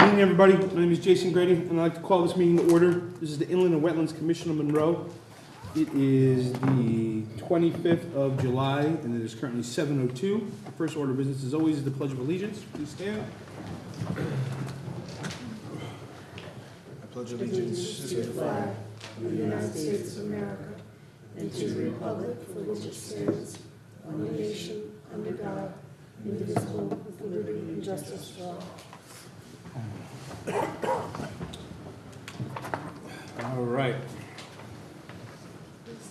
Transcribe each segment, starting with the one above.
evening, everybody. My name is Jason Grady, and I'd like to call this meeting to order. This is the Inland and Wetlands Commission of Monroe. It is the 25th of July, and it is currently 7:02. The first order of business, as always, is the Pledge of Allegiance. Please stand. I pledge allegiance to the flag of the United States of America and to the republic for which it stands, one nation, under God, indivisible, with liberty and justice for all. All right.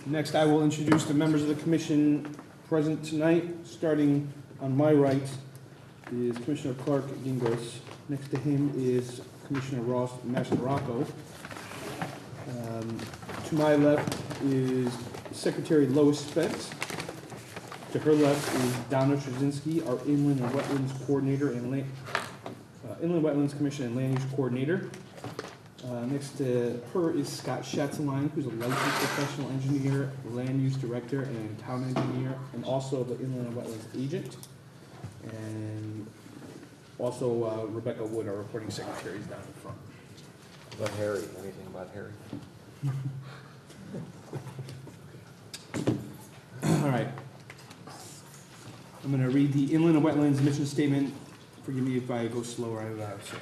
Next, I will introduce the members of the commission present tonight. Starting on my right is Commissioner Clark Gingos. Next to him is Commissioner Ross Mastroco. To my left is Secretary Lois Spence. To her left is Donna Trzynski, our Inland and Wetlands Coordinator and Inland Wetlands Commission and Land Use Coordinator. Next to her is Scott Schatzenline, who's a licensed professional engineer, land use director, and town engineer, and also the Inland and Wetlands agent. And also Rebecca Wood, our reporting secretary, is down in front. About Harry, anything about Harry? All right. I'm going to read the Inland and Wetlands mission statement. Forgive me if I go slower. I have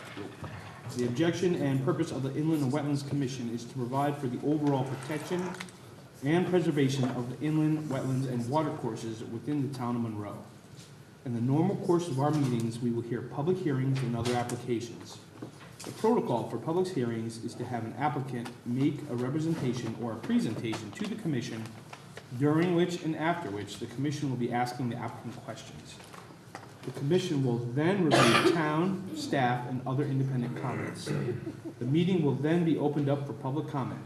the objection and purpose of the Inland and Wetlands Commission is to provide for the overall protection and preservation of the inland, wetlands, and watercourses within the town of Monroe. In the normal course of our meetings, we will hear public hearings and other applications. The protocol for public hearings is to have an applicant make a representation or a presentation to the commission, during which and after which the commission will be asking the applicant questions. The commission will then review town, staff, and other independent comments. The meeting will then be opened up for public comment.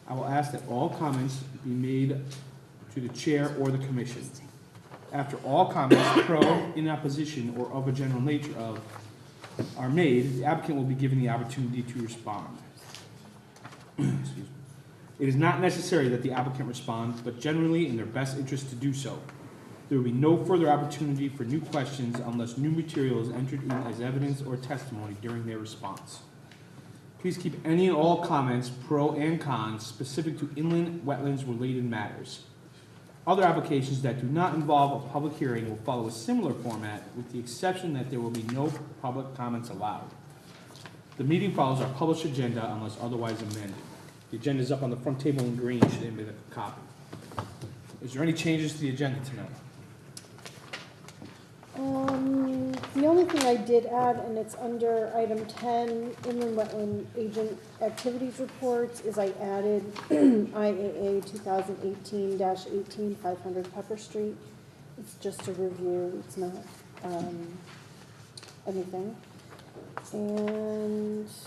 I will ask that all comments be made to the chair or the commission. After all comments, pro, in opposition, or of a general nature are made, the applicant will be given the opportunity to respond. Excuse me. It is not necessary that the applicant respond, but generally in their best interest to do so. There will be no further opportunity for new questions unless new material is entered in as evidence or testimony during their response. Please keep any and all comments, pro and cons, specific to inland wetlands related matters. Other applications that do not involve a public hearing will follow a similar format, with the exception that there will be no public comments allowed. The meeting follows our published agenda unless otherwise amended. The agenda is up on the front table in green, should anybody have a copy. Is there any changes to the agenda tonight? The only thing I did add, and it's under item 10, Inland Wetland Agent Activities Reports, is I added IAA 2018-18 500 Pepper Street. It's just a review, it's not anything. And is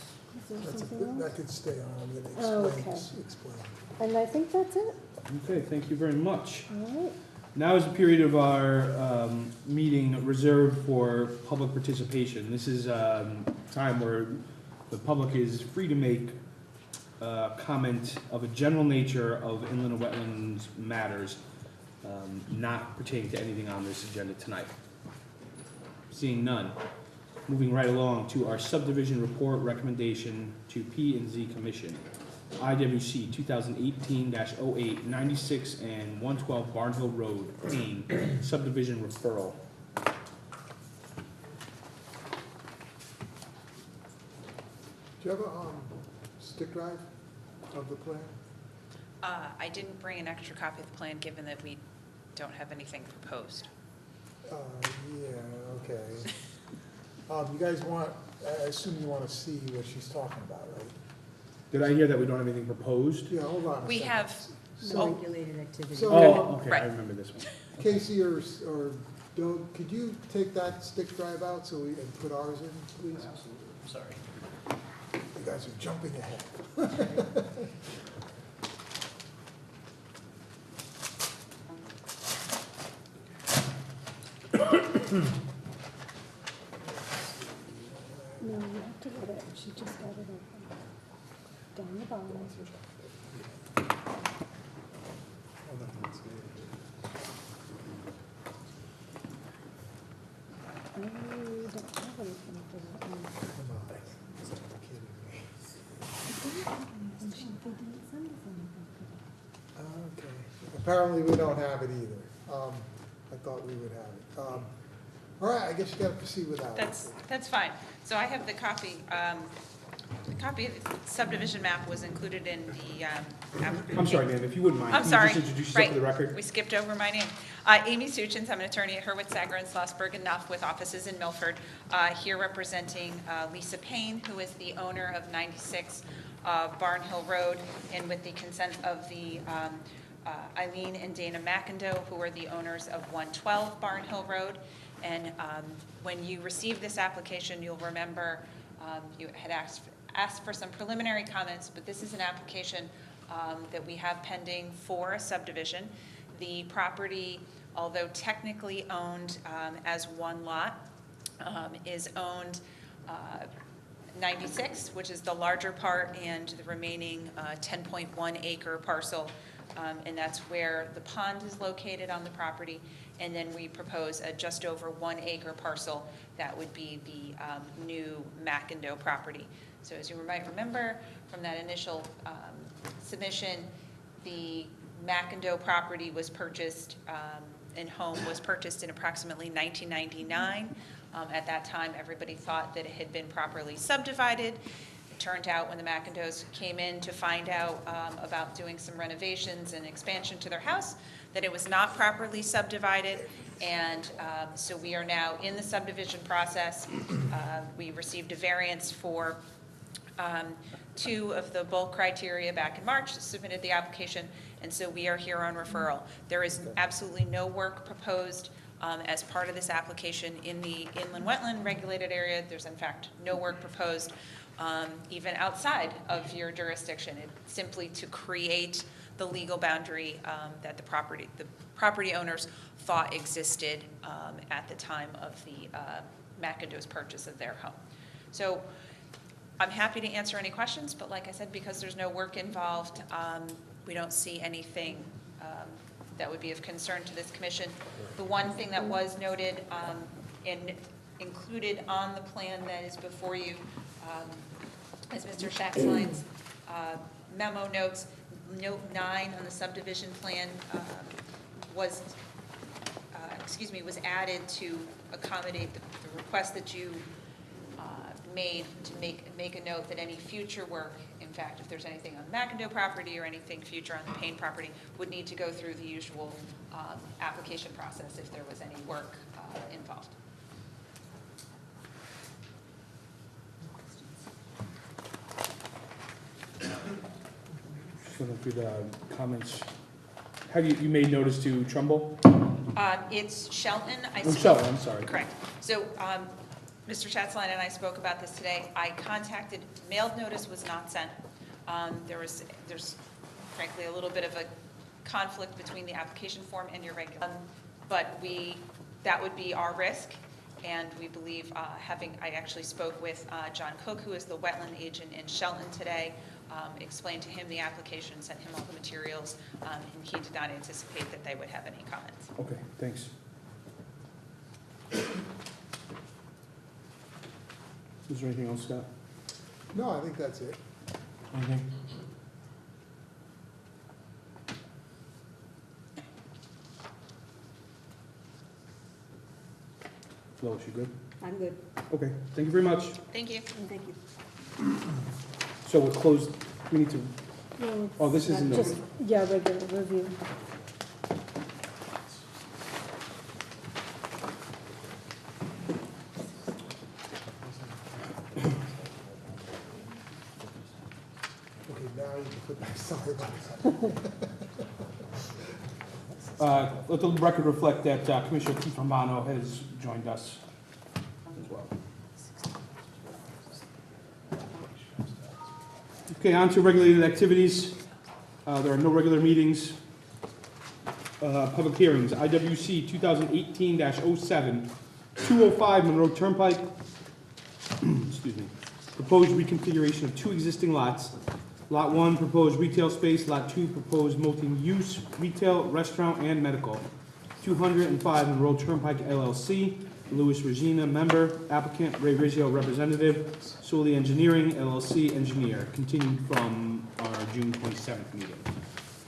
there something else? That could stay on, I'm gonna explain. And I think that's it. Okay, thank you very much. All right. Now is the period of our meeting reserved for public participation. This is a time where the public is free to make comment of a general nature of inland and wetlands matters, not pertaining to anything on this agenda tonight. Seeing none. Moving right along to our subdivision report recommendation to P&Z Commission. IWC 2018-08, 96 and 112 Barnhill Road, Maine, subdivision referral. Do you have a stick drive of the plan? I didn't bring an extra copy of the plan, given that we don't have anything proposed. Yeah, okay. You guys want, I assume you want to see what she's talking about, right? Did I hear that we don't have anything proposed? Yeah, hold on a We second. have, So, Regulated activity. So- Oh, okay, Right. I remember this one. Casey or Doug, could you take that stick drive out so we can put ours in, please? Absolutely, I'm sorry. You guys are jumping ahead. No, you have to get it. She just got it open. Down the bottom. I don't have anything for that one. didn't send us anything. Okay, apparently we don't have it either. I thought we would have it. All right, I guess you gotta proceed without it. That's fine. So I have the copy of the subdivision map was included in the application. I'm sorry, ma'am, if you wouldn't mind. I'm can sorry. you just introduce yourself Right. for the record? We skipped over my name. Amy Suchins, I'm an attorney at Hurwitz, Sager, and Schlossberg and Nuff with offices in Milford. Here representing Lisa Payne, who is the owner of 96 Barn Hill Road, and with the consent of the Eileen and Dana McIndoe, who are the owners of 112 Barn Hill Road. And when you received this application, you'll remember you had asked for some preliminary comments, but this is an application that we have pending for a subdivision. The property, although technically owned as one lot, is owned 96, which is the larger part, and the remaining 10.1 acre parcel, and that's where the pond is located on the property. And then we propose a just over 1 acre parcel that would be the new McIndoe property. So as you might remember from that initial submission, the McIndoe property was purchased and home was purchased in approximately 1999. At that time, everybody thought that it had been properly subdivided. It turned out when the McIndoes came in to find out about doing some renovations and expansion to their house, that it was not properly subdivided, and so we are now in the subdivision process. We received a variance for 2 of the bulk criteria back in March, submitted the application, and so we are here on referral. There is absolutely no work proposed as part of this application in the inland wetland regulated area. There's in fact no work proposed even outside of your jurisdiction. It's simply to create the legal boundary that the property owners thought existed at the time of the McIndoe's purchase of their home. So I'm happy to answer any questions, but like I said, because there's no work involved, we don't see anything that would be of concern to this commission. The one thing that was noted and included on the plan that is before you, as Mr. Schatzline's memo notes, note 9 on the subdivision plan was added to accommodate the request that you made to make a note that any future work, in fact, if there's anything on the McIndoe property or anything future on the Payne property, would need to go through the usual application process if there was any work involved. Just looking through the comments. Have you made notice to Trumbull? It's Shelton. Shelton, I'm sorry. Correct. So Mr. Schatzline and I spoke about this today. I contacted, mailed notice was not sent. There's frankly a little bit of a conflict between the application form and your regular, but that would be our risk. And we believe I actually spoke with John Cook, who is the wetland agent in Shelton today, explained to him the application, sent him all the materials, and he did not anticipate that they would have any comments. Okay, thanks. Is there anything else, Scott? No, I think that's it. Anything? Lois, you good? I'm good. Okay, thank you very much. Thank you. And thank you. So we're closed, we need to, No, oh, this it's isn't not the, just, yeah, regular review. Okay, now you can put that, sorry about that. let the record reflect that Commissioner Keith Romano has joined us as well. Okay, on to regulated activities. There are no regular meetings. Public hearings, IWC 2018-07, 205 Monroe Turnpike. Excuse me. Proposed reconfiguration of 2 existing lots. Lot 1, proposed retail space. Lot 2, proposed multi-use retail, restaurant, and medical. 205 Monroe Turnpike LLC. Louis Regina, member. Applicant, Ray Riggio, representative. Soli Engineering, LLC, engineer. Continued from our June 27th meeting.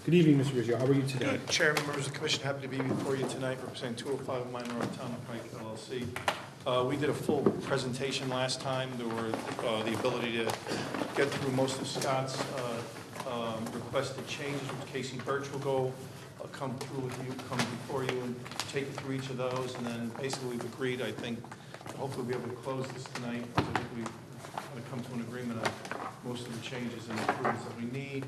Good evening, Mr. Riggio. How are you today? Chairman, members of the commission, happy to be before you tonight representing 205 Monroe Town of Pike LLC. We did a full presentation last time. There were the ability to get through most of Scott's requested changes, which Casey Birch will go come before you and take you through each of those. And then basically we've agreed, I think, hopefully we'll be able to close this tonight. I think we've kind of come to an agreement on most of the changes and improvements that we need.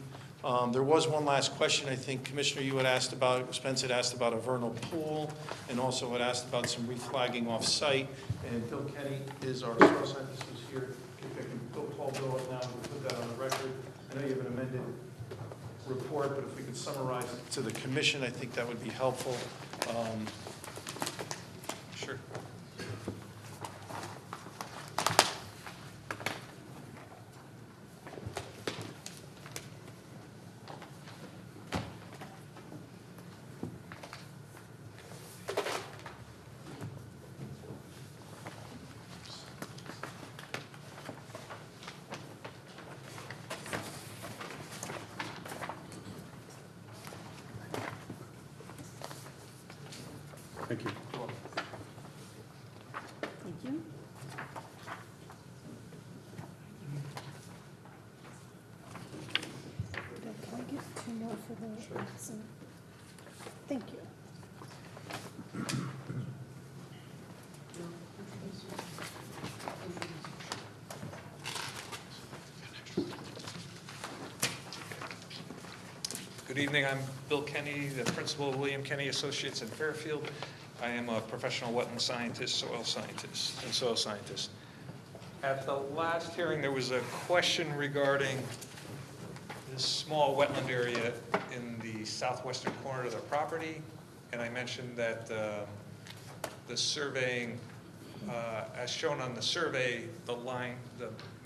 There was one last question, I think, Commissioner, you had asked about, Spence had asked about a vernal pool, and also had asked about some reflagging off-site. And Bill Kenny is our soil scientist who's here. If I can call Bill up now, we'll put that on the record. I know you have an amended report, but if we could summarize it to the commission, I think that would be helpful. Sure. Thank you. Thank you. Can I get 2 more for the absent? Thank you. Good evening, I'm Bill Kenny, the principal of William Kenny Associates in Fairfield. I am a professional wetland scientist, soil scientist. At the last hearing, there was a question regarding this small wetland area in the southwestern corner of the property, and I mentioned that the surveying, as shown on the survey, the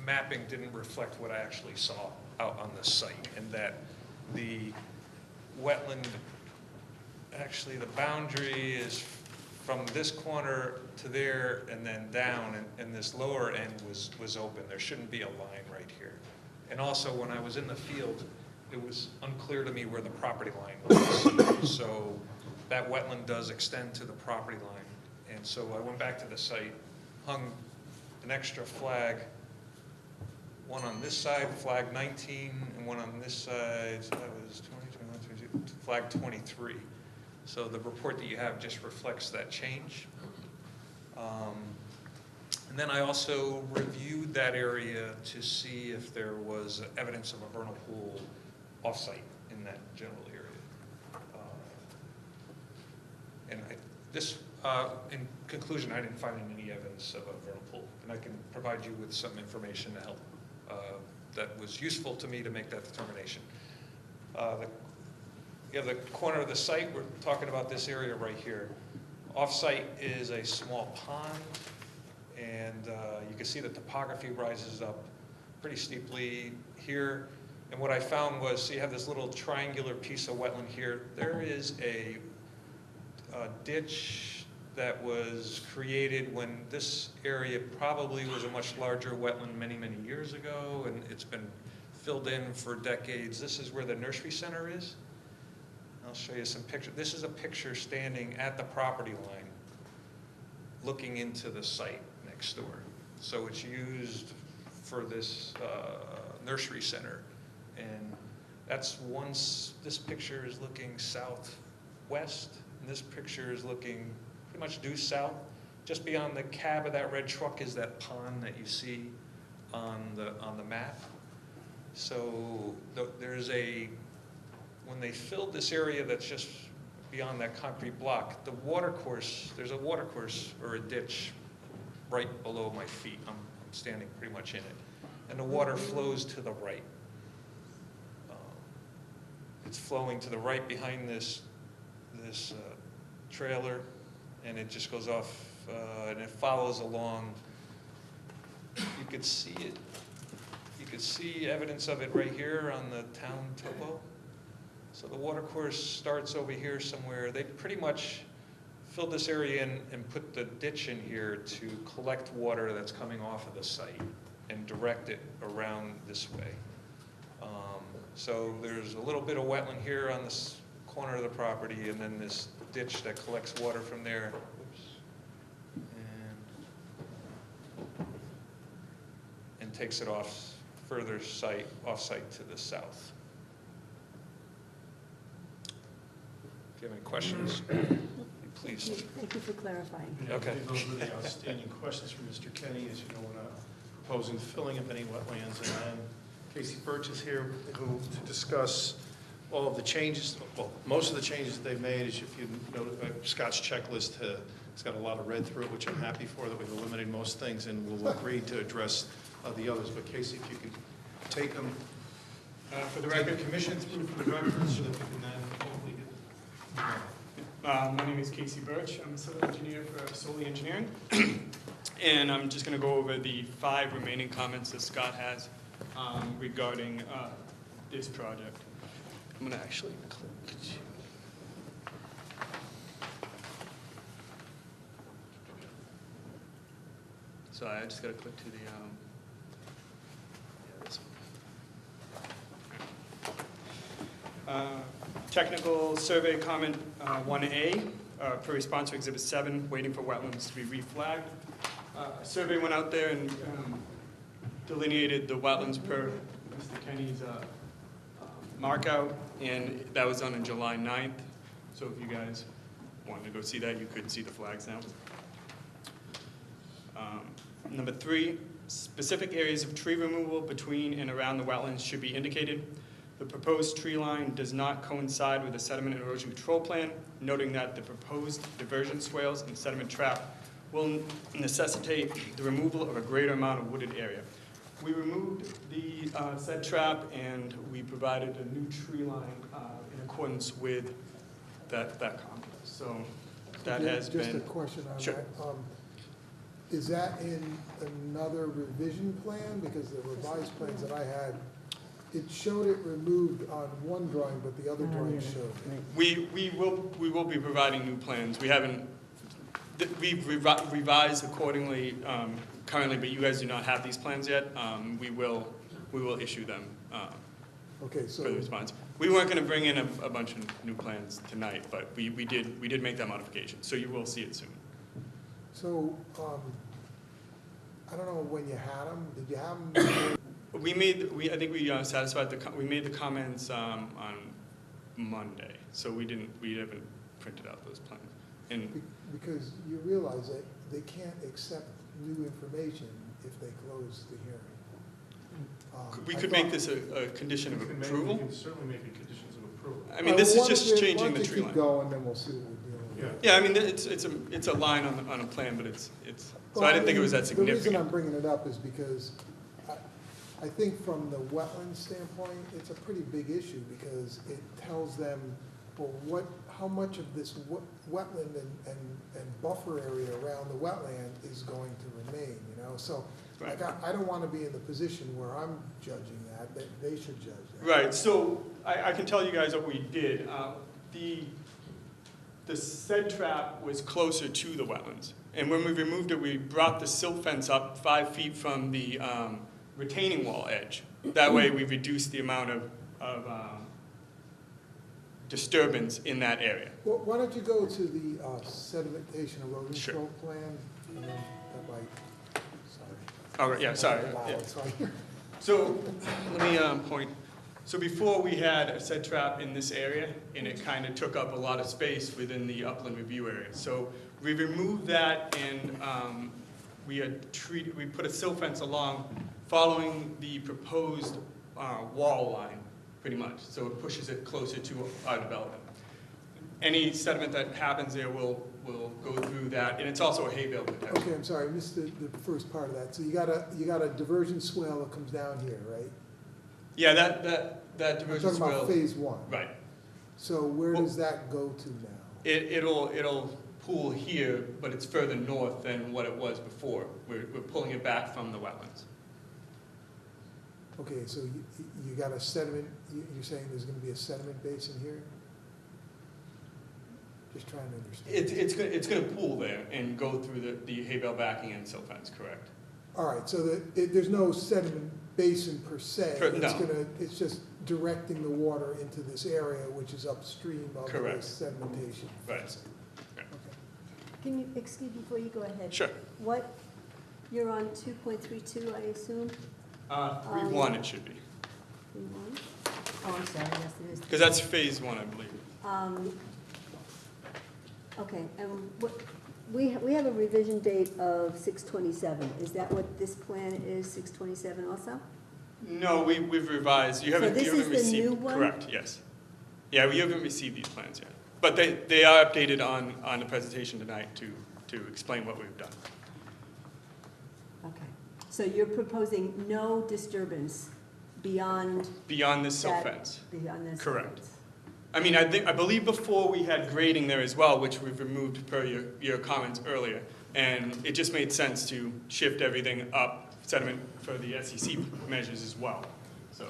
mapping didn't reflect what I actually saw out on the site, and that the wetland, actually the boundary is from this corner to there and then down, and this lower end was open. There shouldn't be a line right here. And also, when I was in the field, it was unclear to me where the property line was. So that wetland does extend to the property line. And so I went back to the site, hung an extra flag, one on this side, flag 19, and one on this side, so that was 20, 21, 22, flag 23. So the report that you have just reflects that change. And then I also reviewed that area to see if there was evidence of a vernal pool off-site in that general area. In conclusion, I didn't find any evidence of a vernal pool, and I can provide you with some information to help that was useful to me to make that determination. You have the corner of the site, we're talking about this area right here. Off-site is a small pond, and you can see the topography rises up pretty steeply here. And what I found was, so you have this little triangular piece of wetland here. There is a ditch that was created when this area probably was a much larger wetland many, many years ago, and it's been filled in for decades. This is where the nursery center is. I'll show you some pictures. This is a picture standing at the property line, looking into the site next door. So it's used for this nursery center. And that's this picture is looking southwest, and this picture is looking pretty much due south. Just beyond the cab of that red truck is that pond that you see on the map. So there's when they filled this area that's just beyond that concrete block, the water course, there's a water course or a ditch right below my feet. I'm standing pretty much in it. And the water flows to the right. It's flowing to the right behind this trailer, and it just goes off, and it follows along. You could see it. You could see evidence of it right here on the town topo. So the water course starts over here somewhere. They pretty much filled this area in and put the ditch in here to collect water that's coming off of the site and direct it around this way. So there's a little bit of wetland here on this corner of the property, and then this ditch that collects water from there. Oops. And takes it off off-site to the south. If you have any questions, please. Thank you for clarifying. Yeah, Okay. Those were the outstanding questions from Mr. Kenny. As you know, we're not proposing filling up any wetlands. And then Casey Birch is here to discuss all of the changes, well, most of the changes that they've made. As if you know, Scott's checklist, it's got a lot of read through it, which I'm happy for, that we've eliminated most things, and we'll agree to address the others. But Casey, if you could take them For the take the record, commission through for the record, so that we can then hopefully get. my name is Casey Birch. I'm a civil engineer for Solely Engineering. And I'm just going to go over the 5 remaining comments that Scott has regarding this project. I'm going to actually click to... Sorry, I just got to click to the... yeah, this one. Technical survey comment 1A, per response to Exhibit 7, waiting for wetlands to be reflagged. A survey went out there and delineated the wetlands per Mr. Kenny's mark out, and that was done on July 9th. So if you guys wanted to go see that, you could see the flags now. Number 3, specific areas of tree removal between and around the wetlands should be indicated. The proposed tree line does not coincide with the sediment and erosion control plan, noting that the proposed diversion swales and sediment trap will necessitate the removal of a greater amount of wooded area. We removed the said trap, and we provided a new tree line in accordance with that comment. So that has been... Just a question on Sure. that. Is that in another revision plan? Because the revised plans that I had, it showed it removed on one drawing, but the other drawing showed it. We will be providing new plans. We've revised accordingly currently, but you guys do not have these plans yet. We will issue them Okay, so. for the response. We weren't going to bring in a bunch of new plans tonight, but we did make that modification, so you will see it soon. So, I don't know when you had them. Did you have them? I think we satisfied we made the comments on Monday, so we haven't printed out those plans. And Because you realize that they can't accept new information if they close the hearing. we I could thought- make this a condition of We can approval. We can certainly make it conditions of approval. I mean, this is Why don't just you- changing the why tree don't line. you keep going, then we'll see what we're dealing with. Yeah. Yeah, I mean, it's a line on a plan, but it's so I didn't think it was that The reason I'm significant. bringing it up is because I think from the wetland standpoint, it's a pretty big issue because it tells them, well, how much of this wetland and buffer area around the wetland is going to remain, you know? So, like, I don't want to be in the position where I'm judging that they should judge that. Right, so I can tell you guys what we did. The said trap was closer to the wetlands. And when we removed it, we brought the silt fence up 5 feet from the retaining wall edge. That way we reduced the amount of disturbance in that area. Well, why don't you go to the sedimentation erosion Sure. control plan? And then that might, sorry. Oh, right, yeah, sorry. Yeah. Loud, so I- So let me point. So before we had a said trap in this area, and it kind of took up a lot of space within the upland review area. So we removed that, and we put a silt fence along, following the proposed wall line, pretty much. So it pushes it closer to our development. Any sediment that happens there will go through that, and it's also a hay bale protection. Okay, I'm sorry, I missed the first part of that. So you got a diversion swale that comes down here, right? Yeah, that I'm diversion talking about swale. phase one. Right. So where Well- does that go to now? It'll pool here, but it's further north than what it was before. We're pulling it back from the wetlands. Okay, so you got a sediment, you're saying there's gonna be a sediment basin here? Just trying to understand. It's gonna pool there and go through the hay bale backing and silt fence, correct? All right, so there's no sediment basin per se. No. It's just directing the water into this area, which is upstream of the Correct. sedimentation. Right. Okay. Can you, excuse me, before you go ahead? Sure. What, you're on 2.32, I assume? 3.1 it should be, 3.1? Oh, I'm sorry, yes, it is. because that's phase 1, I believe. Okay, and what, we have a revision date of 6/27. Is that what this plan is, 6/27 also? No, we've revised, you So haven't, this you haven't is the received. new one? Correct, yes. Yeah, we haven't received these plans yet, but they are updated on the presentation tonight to explain what we've done. Okay, so you're proposing no disturbance beyond Beyond this silt that? fence. Beyond this? Correct. fence. I mean, I believe before we had grading there as well, which we've removed per your comments earlier. And it just made sense to shift everything up sediment for the SEC measures as well, so.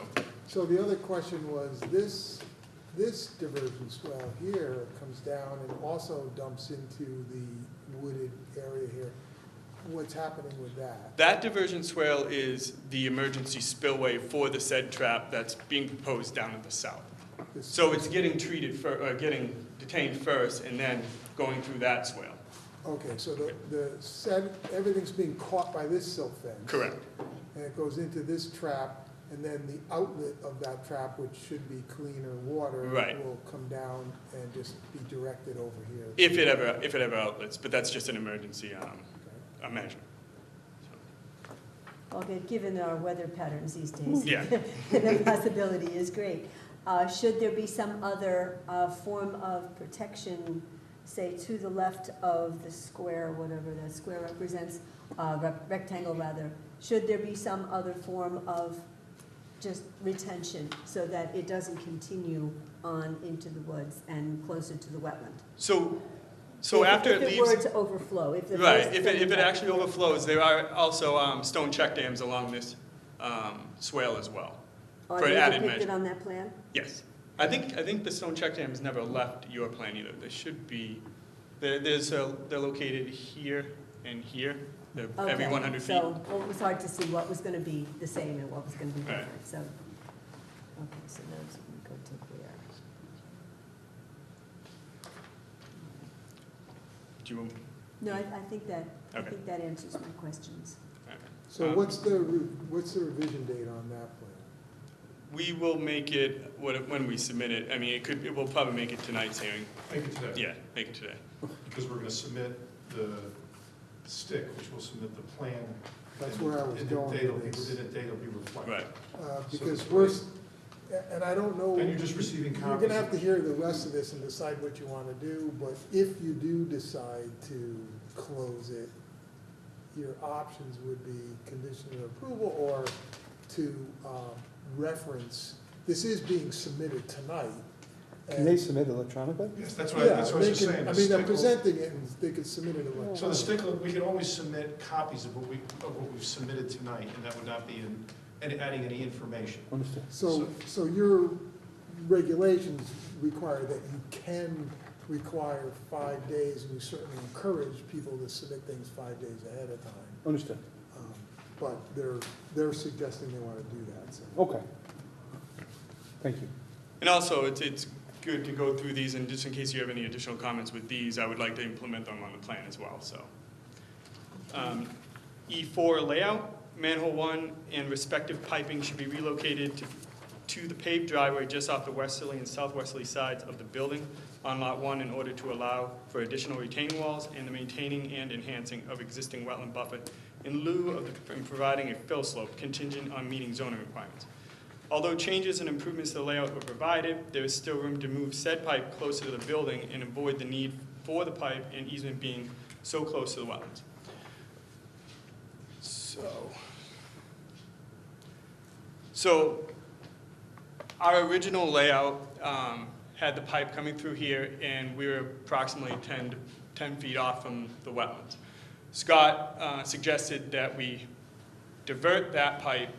So the other question was, this diversion swell here comes down and also dumps into the wooded area here. What's happening with that? That diversion swale is the emergency spillway for the said trap that's being proposed down in the south. This- So it's getting treated, getting detained first and then going through that swale. Okay, so everything's being caught by this silt fence. Correct. And it goes into this trap, and then the outlet of that trap, which should be cleaner water, Right. will come down and just be directed over here. If it ever outlets, but that's just an emergency a measure. Okay, given our weather patterns these days. Yeah. The possibility is great. Should there be some other form of protection, say to the left of the square, whatever the square represents, rectangle rather, should there be some other form of just retention so that it doesn't continue on into the woods and closer to the wetland? So after it If it were leaves, to overflow, if the right, first if thing it that- actually overflows, there are also stone check dams along this swale as well. Are for they added depicted measure. on that plan? Yes. I think the stone check dams never left your plan either. They should be, they're located here and here. They're every Okay, 100 feet. So, well, it was hard to see what was gonna be the same and what was gonna be Right. different, so. Okay, so those would go to where? Do you, No, I think that, I Okay. think that answers my questions. So what's the revision date on that plan? we will make it when we submit it. I mean, it will probably make it tonight's hearing. Make it today. Yeah, make it today. Because we're gonna submit the stick, which will submit the plan. That's and- where I was and the going date will with be- this. The date will be reflected. Right. Because So- and I don't know. And you're just receiving You're copies. gonna have to hear the rest of this and decide what you wanna do, but if you do decide to close it, your options would be conditional approval or to reference, this is being submitted tonight. Can they submit electronically? Yes, that's what I was Yeah, just saying. I The mean, they're stick will- presenting it and they could submit it electronically. So the stick, we can only submit copies of what we've submitted tonight, and that would not be adding any information. Understood. So your regulations require that you can require 5 days, and you certainly encourage people to submit things 5 days ahead of time. Understood. But they're suggesting they want to do that, so. Okay. Thank you. And also, it's good to go through these, and just in case you have any additional comments with these, I would like to implement them on the plan as well, so. E4 layout, manhole 1 and respective piping should be relocated to the paved driveway just off the westerly and southwesterly sides of the building on Lot 1 in order to allow for additional retaining walls and the maintaining and enhancing of existing wetland buffer in lieu of providing a fill slope contingent on meeting zoning requirements. Although changes and improvements to the layout were provided, there is still room to move said pipe closer to the building and avoid the need for the pipe and easement being so close to the wetlands. So our original layout had the pipe coming through here, and we were approximately 10 feet off from the wetlands. Scott suggested that we divert that pipe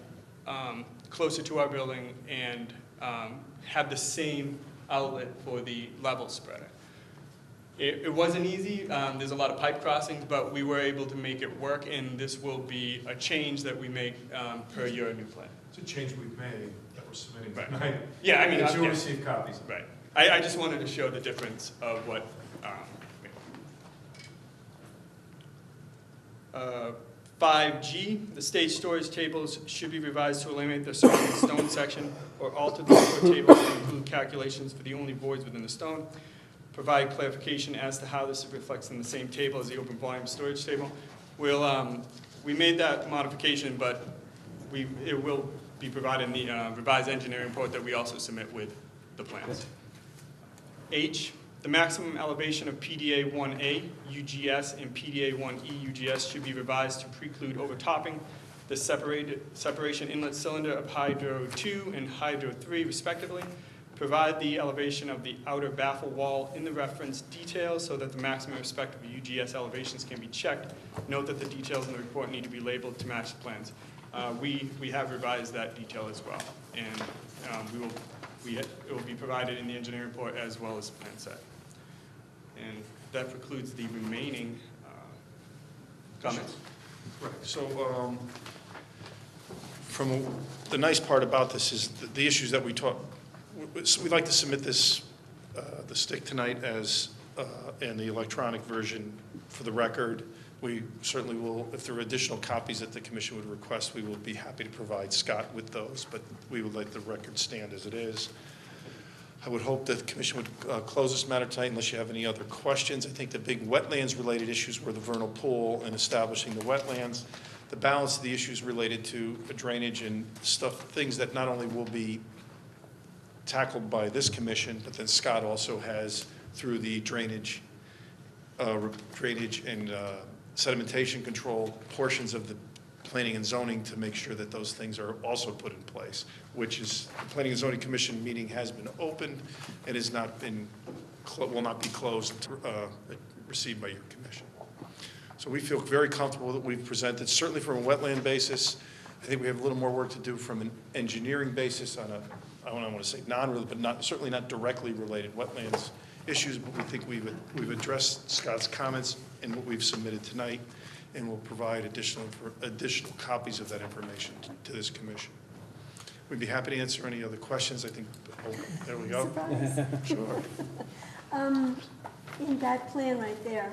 closer to our building and have the same outlet for the level spreader. It wasn't easy. There's a lot of pipe crossings, but we were able to make it work, and this will be a change that we make per your new plan. It's a change we've made that we're submitting Right. tonight. Yeah, I mean, That you'll yeah. receive copies of. Right. I just wanted to show the difference of what. 5G, the stage storage tables should be revised to eliminate the surrounding stone section or alter the floor tables to include calculations for the only voids within the stone. Provide clarification as to how this reflects in the same table as the open volume storage table. We made that modification, but it will be provided in the revised engineering report that we also submit with the plans. H, the maximum elevation of PDA 1A UGS and PDA 1E UGS should be revised to preclude overtopping the separation inlet cylinder of Hydro 2 and Hydro 3 respectively. Provide the elevation of the outer baffle wall in the reference details so that the maximum respective UGS elevations can be checked. Note that the details in the report need to be labeled to match the plans. We have revised that detail as well, and it will be provided in the engineering report as well as the plan set. And that precludes the remaining comments. Right, so from the nice part about this is the issues that we talk, we'd like to submit this, the stick tonight as, and the electronic version for the record. We certainly will, if there are additional copies that the commission would request, we will be happy to provide Scott with those, but we would let the record stand as it is. I would hope that the commission would close this matter tonight unless you have any other questions. I think the big wetlands-related issues were the vernal pool and establishing the wetlands. The balance of the issues related to drainage and stuff, things that not only will be tackled by this commission, but then Scott also has through the drainage and sedimentation control portions of the planning and zoning to make sure that those things are also put in place, which is, the Planning and Zoning Commission meeting has been opened and has not been, will not be closed, received by your commission. So we feel very comfortable that we've presented, certainly from a wetland basis. I think we have a little more work to do from an engineering basis on a, I don't want to say non-related, but not, certainly not directly related wetlands issues, but we think we've addressed Scott's comments in what we've submitted tonight, and we'll provide additional copies of that information to this commission. We'd be happy to answer any other questions. I think, oh, there we go. Surprise. Sure. In that plan right there,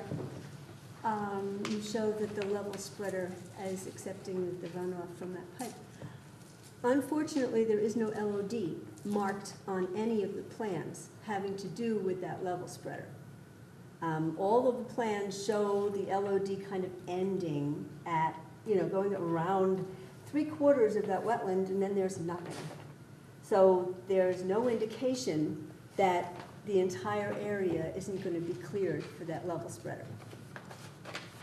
you show that the level spreader is accepting the runoff from that pipe. Unfortunately, there is no LOD marked on any of the plans having to do with that level spreader. All of the plans show the LOD kind of ending at, going around 3/4 of that wetland, and then there's nothing. So there's no indication that the entire area isn't going to be cleared for that level spreader.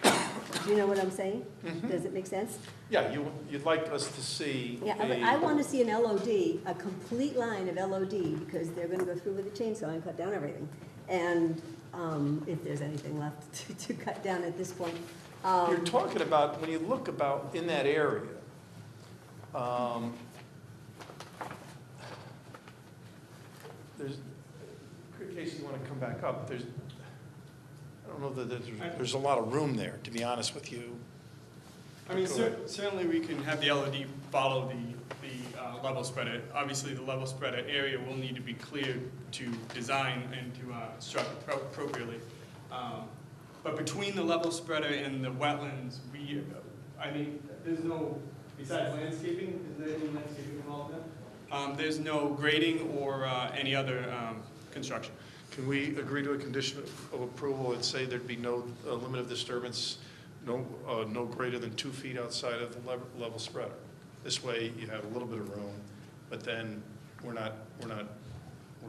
Do you know what I'm saying? Mm-hmm. Does it make sense? Yeah, you'd like us to see. Yeah, but I want to see an LOD, a complete line of LOD, because they're going to go through with a chainsaw and cut down everything. And if there's anything left to cut down at this point. You're talking about, when you look about in that area, there's, in case you want to come back up, I don't know that there's a lot of room there, to be honest with you. I mean, certainly we can have the LOD follow the level spreader. Obviously, the level spreader area will need to be cleared to design and to construct appropriately. But between the level spreader and the wetlands, I mean, there's no, besides landscaping, is there any landscaping involved in that? There's no grading or any other construction. Can we agree to a condition of approval and say there'd be no limit of disturbance, no greater than 2 feet outside of the level spreader? This way you have a little bit of room, but then we're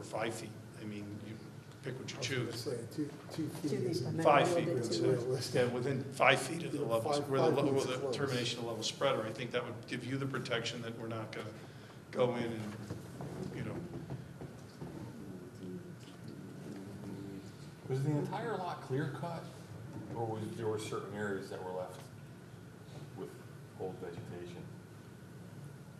5 feet. I mean, you pick what you choose. Say 2 feet is 5 feet, realistic. yeah, within 5 feet of the level, where Five feet's the close. termination of level spreader, I think that would give you the protection that we're not gonna go in and, Was the entire lot clear cut, or there were certain areas that were left with old vegetation?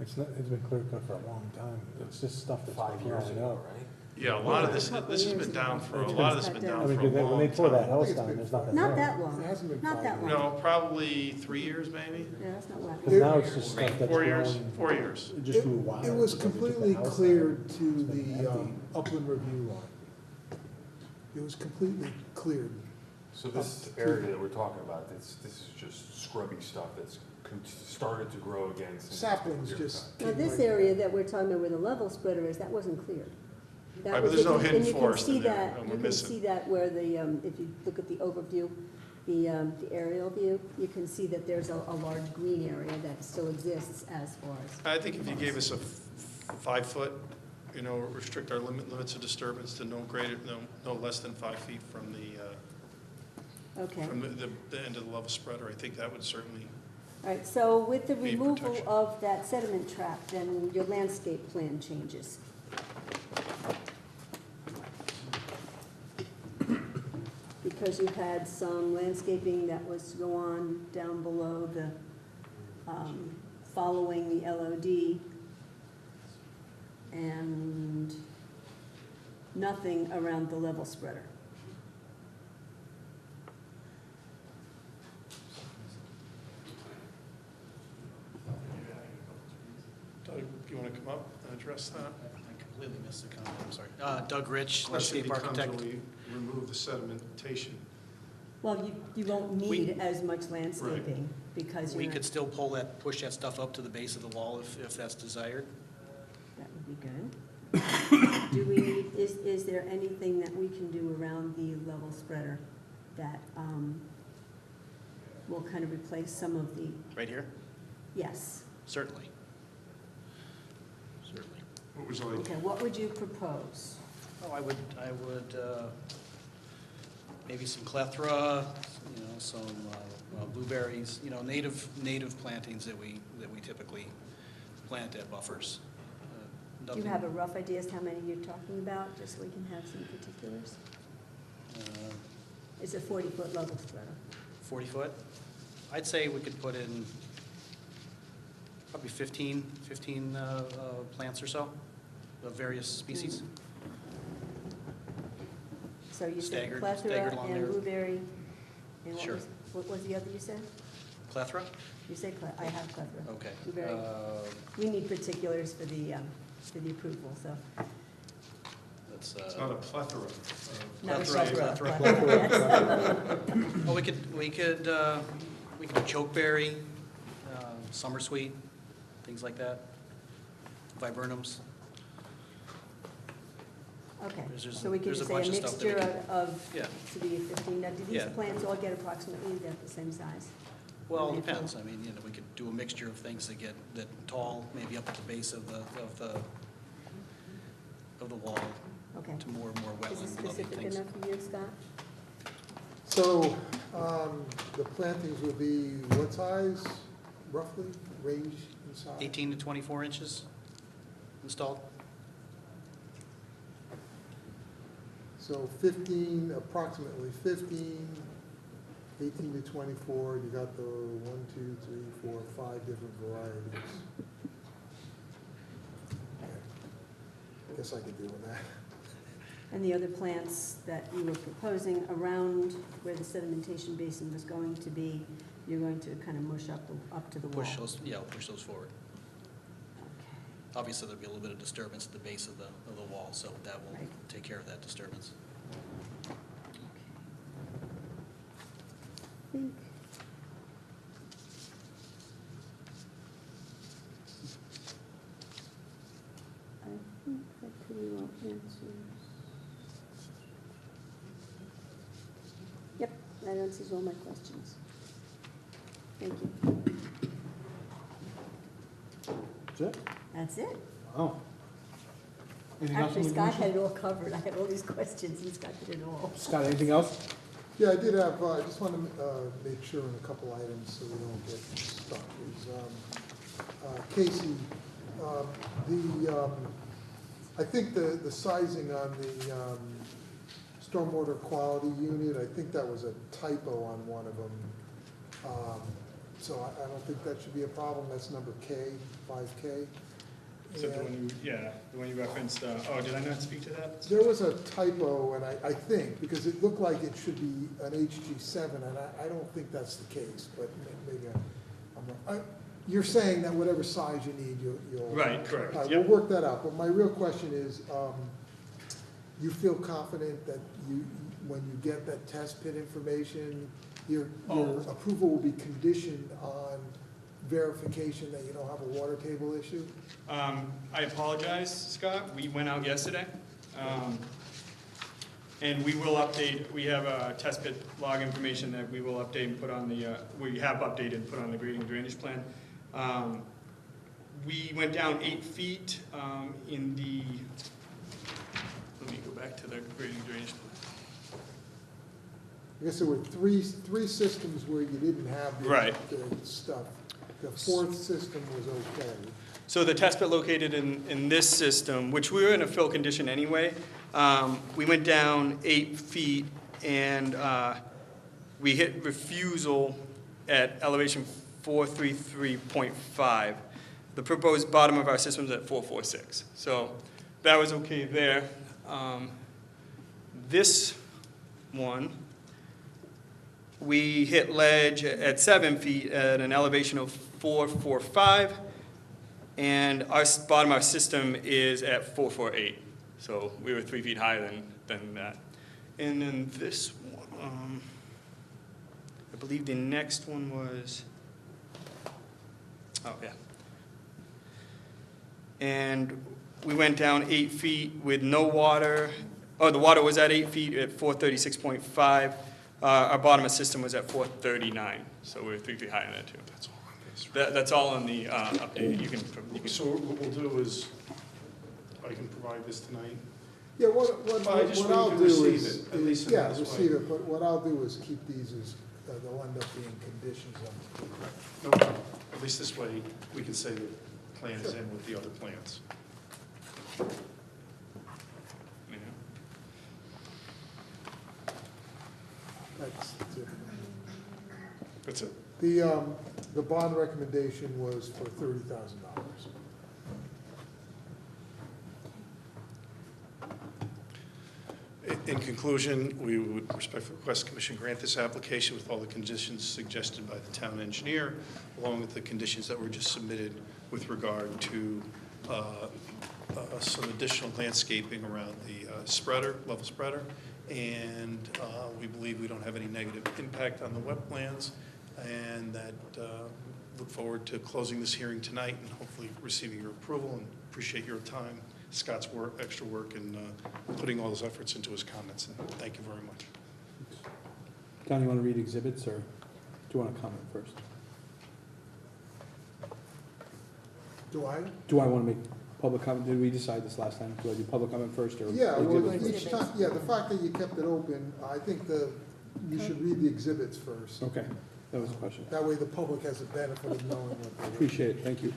It's been clear cut for a long time. It's just stuff that's 5 been years growing ago, up. right? Yeah, a lot of this Couple has years been ago. down for, a lot of this has been I down I for mean, a 'cause when they long tore that time. house it's down, been there's nothing Not there. that long. It hasn't been Not that 5 long. No, probably 3 years, maybe? Yeah, that's not long. Because now it's just stuff that's 4 years, grown. 4 years. It just grew wild. It was because they took the completely house cleared down. to It's been the empty. upland review line. It was completely cleared. So this area that we're talking about, this is just scrubby stuff that's started to grow again since. Saplings just. Now, came this right area back. that we're talking about where the level splitter is, that wasn't cleared. That Right, but was- there's no and hidden you can forest in see there, that- and we're You can missing. see that where the, if you look at the overview, the aerial view, you can see that there's a large green area that still exists as far as. I think if you gave us a 5-foot, restrict our limits of disturbance to no less than 5 feet from Okay. from the end of the level spreader, I think that would certainly, All right, so with the Be removal protection. of that sediment trap, then your landscape plan changes. Because you had some landscaping that was to go on down below the, following the LOD, and nothing around the level spreader. Doug, you want to come up and address that? I completely missed the comment, I'm sorry. Doug Rich, Question landscape becomes architect. when we remove the sedimentation. Well, you won't need as much landscaping, because We you're could not, still push that stuff up to the base of the wall if that's desired. that would be good. Do we need, is there anything that we can do around the level spreader that, will kind of replace some of the, Right here? yes. Certainly. Certainly. What was like, Okay, what would you propose? Oh, I would, maybe some clethra, some blueberries, native plantings that we typically plant at buffers. Do you Nothing- have a rough idea as to how many you're talking about, just so we can have some particulars? uh, It's a 40-foot level spreader. 40 foot? I'd say we could put in probably 15 plants or so of various species. So you said Staggered plethora along and there. blueberry, and Sure. what was the other you said? Plethora? You said, I have plethora. Okay. Blueberry. We need particulars for the approval, so. That's, it's not a plethora. Not a Plethora. plethora. well, we could do chokeberry, summer sweet, things like that, viburnums. Okay, There's- so we can there's a say a bunch of stuff that we mixture can- of, Yeah. to be 15. Now, do these Yeah. plants all get approximately the same size? Well, Maybe it depends. full. I mean, we could do a mixture of things that get tall, maybe up at the base of the wall, Okay. to more Is this wetland loving specific things. enough for you, Scott? So, the plantings will be what size, roughly, range in size? 18 to 24 inches installed. So 15, approximately 15, 18 to 24, you got the 1, 2, 3, 4, 5 different varieties. I guess I could deal with that. And the other plants that you were proposing around where the sedimentation basin was going to be, you're going to kind of mush up to the wall? Push those forward. Okay. Obviously, there'll be a little bit of disturbance at the base of the wall, so that will Right. take care of that disturbance. I think that pretty well answers. Yep, that answers all my questions. Thank you. That's it? That's it. Oh. Anything else from Actually, the Scott commission? had it all covered. I had all these questions, and Scott did it all. Scott, anything else? Yeah, I did have, I just want to make sure on a couple items so we don't get stuck. Casey, I think the sizing on the stormwater quality unit, I think that was a typo on one of them. So I don't think that should be a problem. That's number K, 5K. Is that the one you, yeah, the one you referenced, oh, did I not speak to that? There was a typo, and I think, because it looked like it should be an HG7, and I don't think that's the case, but maybe I'm wrong. You're saying that whatever size you need, you'll. Right, correct, All right, yep. we'll work that out, but my real question is, you feel confident that when you get that test pit information, your approval will be conditioned on verification that you don't have a water table issue? I apologize, Scott, we went out yesterday. And we will update, we have a test pit log information that we will update and put on the, we have updated and put on the grading drainage plan. We went down 8 feet in the, let me go back to the grading drainage plan. I guess there were three systems where you didn't have Right. the stuff. The fourth system was okay. So the test pit located in this system, which we were in a fill condition anyway, we went down 8 feet and we hit refusal at elevation 433.5. The proposed bottom of our system is at 446. So that was okay there. This one, we hit ledge at 7 feet at an elevation of 445, and our bottom of our system is at 448. So we were 3 feet higher than that. And then this one, I believe the next one was, oh yeah. And we went down 8 feet with no water. Oh, the water was at 8 feet at 436.5. Our bottom of system was at 439, so we were 3 feet higher than that too. That's all on this. That's all on the update. You can So what we'll do is, I can provide this tonight. Yeah, what I just what want I'll you to do receive is, it, at least in yeah, this way. receive it, but what I'll do is keep these as, they'll end up being conditions on. No problem. At least this way, we can say the plan is in with the other plans. That's it. That's it. The bond recommendation was for $30,000. In conclusion, we would respectfully request the Commission grant this application with all the conditions suggested by the town engineer, along with the conditions that were just submitted with regard to some additional landscaping around the level spreader. And we believe we don't have any negative impact on the wetlands, and that look forward to closing this hearing tonight and hopefully receiving your approval, and appreciate your time, Scott's extra work, and putting all those efforts into his comments, and thank you very much. Don, you want to read exhibits, or do you want to comment first? Do I? Do I want to make public comment? Did we decide this last time? Do I do public comment first, or? Yeah, well, exhibits? each time, yeah, the fact that you kept it open, I think you should read the exhibits first. Okay, that was the question. That way the public has the benefit of knowing what they're. Appreciate it, thank you.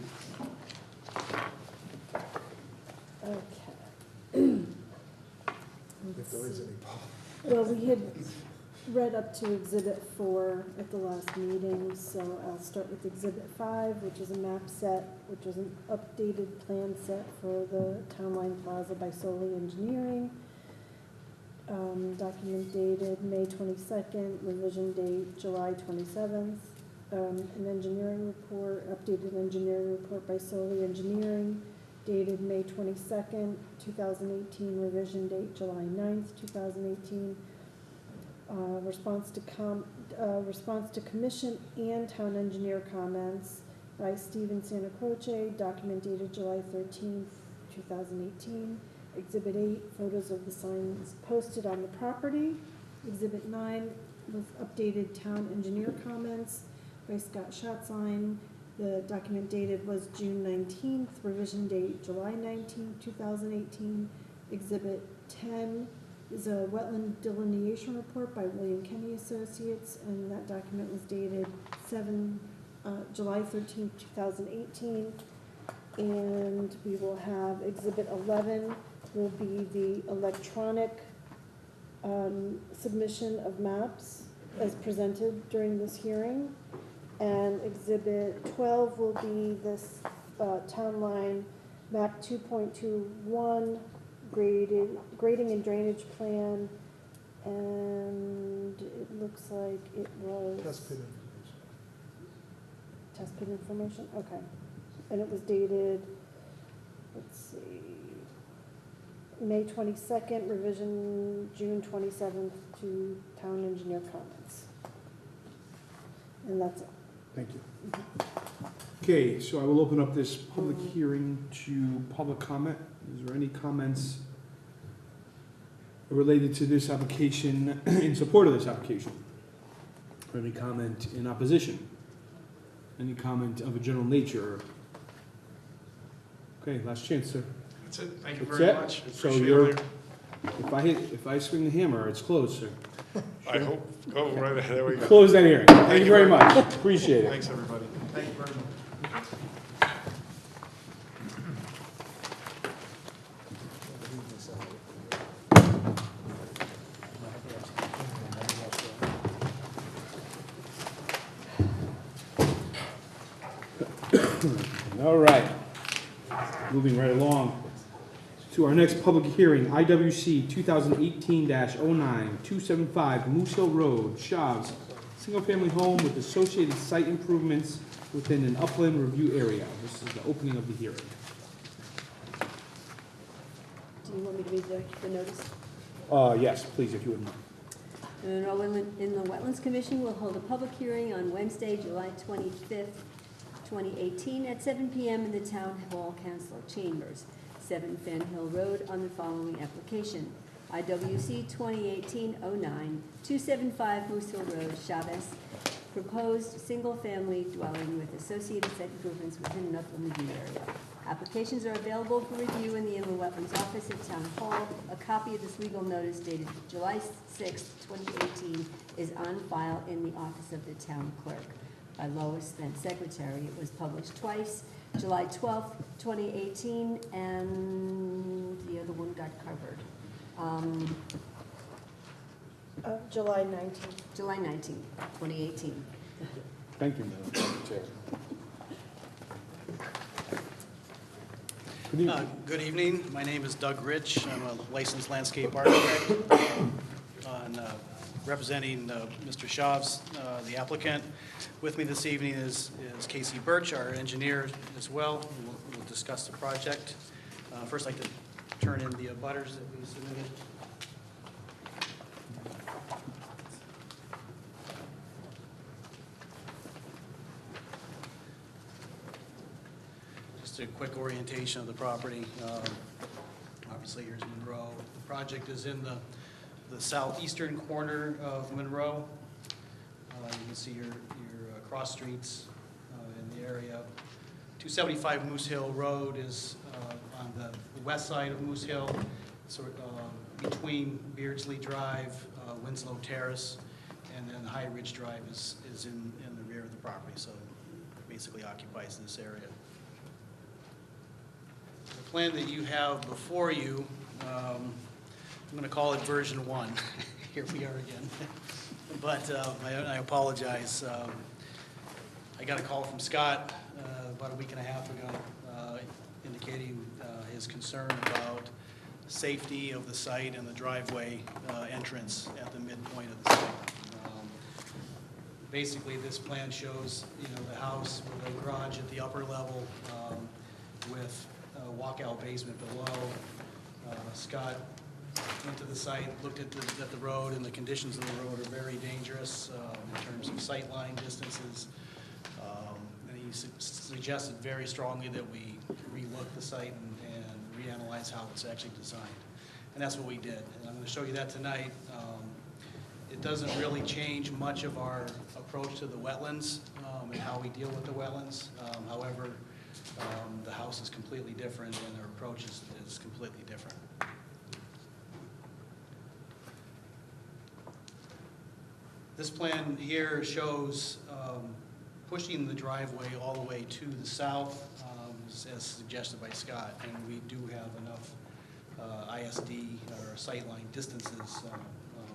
Okay. If there is any public. Well, we had read up to Exhibit 4 at the last meeting, so I'll start with Exhibit 5, which is a map set, which is an updated plan set for the Town Line Plaza by Solely Engineering. Document dated May 22nd, revision date July 27th. An engineering report, updated engineering report by Solely Engineering, dated May 22nd, 2018, revision date July 9th, 2018. Response to commission and town engineer comments by Stephen Santa Croce, document dated July 13th, 2018. Exhibit 8, photos of the signs posted on the property. Exhibit 9 was updated town engineer comments by Scott Schatzline. The document dated was June 19th, revision date July 19th, 2018. Exhibit 10 is a wetland delineation report by William Kenny Associates, and that document was dated July 13th, 2018. And we will have Exhibit 11 will be the electronic submission of maps as presented during this hearing. And Exhibit 12 will be this town line map 2.21, grading and drainage plan, and it looks like it was. Test pit information. Test pit information, okay. And it was dated, let's see, May 22nd, revision June 27th to town engineer comments. And that's it. Thank you. Okay, so I will open up this public hearing to public comment. Is there any comments related to this application, in support of this application? Or any comment in opposition? Any comment of a general nature? Okay, last chance, sir. That's it. Thank you That's very it? much. So Appreciate you're- it. If I swing the hammer, it's closed, sir. I hope, oh, right, there we go. Close that hearing. Thank you very much. Appreciate it. Thanks, everybody. Thank you very much. All right. Moving right along to our next public hearing, IWC 2018-09, 275 Moose Hill Road, Shavs, single-family home with associated site improvements within an upland review area. This is the opening of the hearing. Do you want me to read the notice? Yes, please, if you wouldn't mind. The Monroe Inland Wetlands Commission will hold a public hearing on Wednesday, July 25th, 2018, at 7 p.m. in the Town Hall Council Chambers, 7 Fan Hill Road, on the following application. IWC 2018-09, 275 Moose Hill Road, Chavez, proposed single-family dwelling with associated site improvements within an upland review area. Applications are available for review in the Inland Wetlands Office at Town Hall. A copy of this legal notice dated July 6, 2018 is on file in the office of the town clerk. By Lois, then secretary. It was published twice, July 12, 2018, and the other one got covered. July 19th. July 19, 2018. Thank you, Madam Chair. Good evening. Good evening. My name is Doug Rich. I'm a licensed landscape architect. Representing Mr. Shavs, the applicant. With me this evening is Casey Birch, our engineer as well. We'll discuss the project. First, I'd like to turn in the butters that we submitted. Just a quick orientation of the property. Obviously, here's Monroe. The project is in the southeastern corner of Monroe. You can see your cross streets in the area. 275 Moose Hill Road is on the west side of Moose Hill, sort of between Beardsley Drive, Winslow Terrace, and then High Ridge Drive is in the rear of the property, so basically occupies this area. The plan that you have before you, I'm going to call it version 1. Here we are again. But I apologize. I got a call from Scott about a week and a half ago indicating his concern about safety of the site and the driveway entrance at the midpoint of the site. Basically, this plan shows, the house with a garage at the upper level with a walkout basement below. Scott went to the site, looked at the road, and the conditions of the road are very dangerous in terms of sight line distances. And he suggested very strongly that we relook the site and reanalyze how it's actually designed. And that's what we did. And I'm going to show you that tonight. It doesn't really change much of our approach to the wetlands and how we deal with the wetlands. However, the house is completely different and our approach is completely different. This plan here shows pushing the driveway all the way to the south, as suggested by Scott, and we do have enough ISD or sightline distances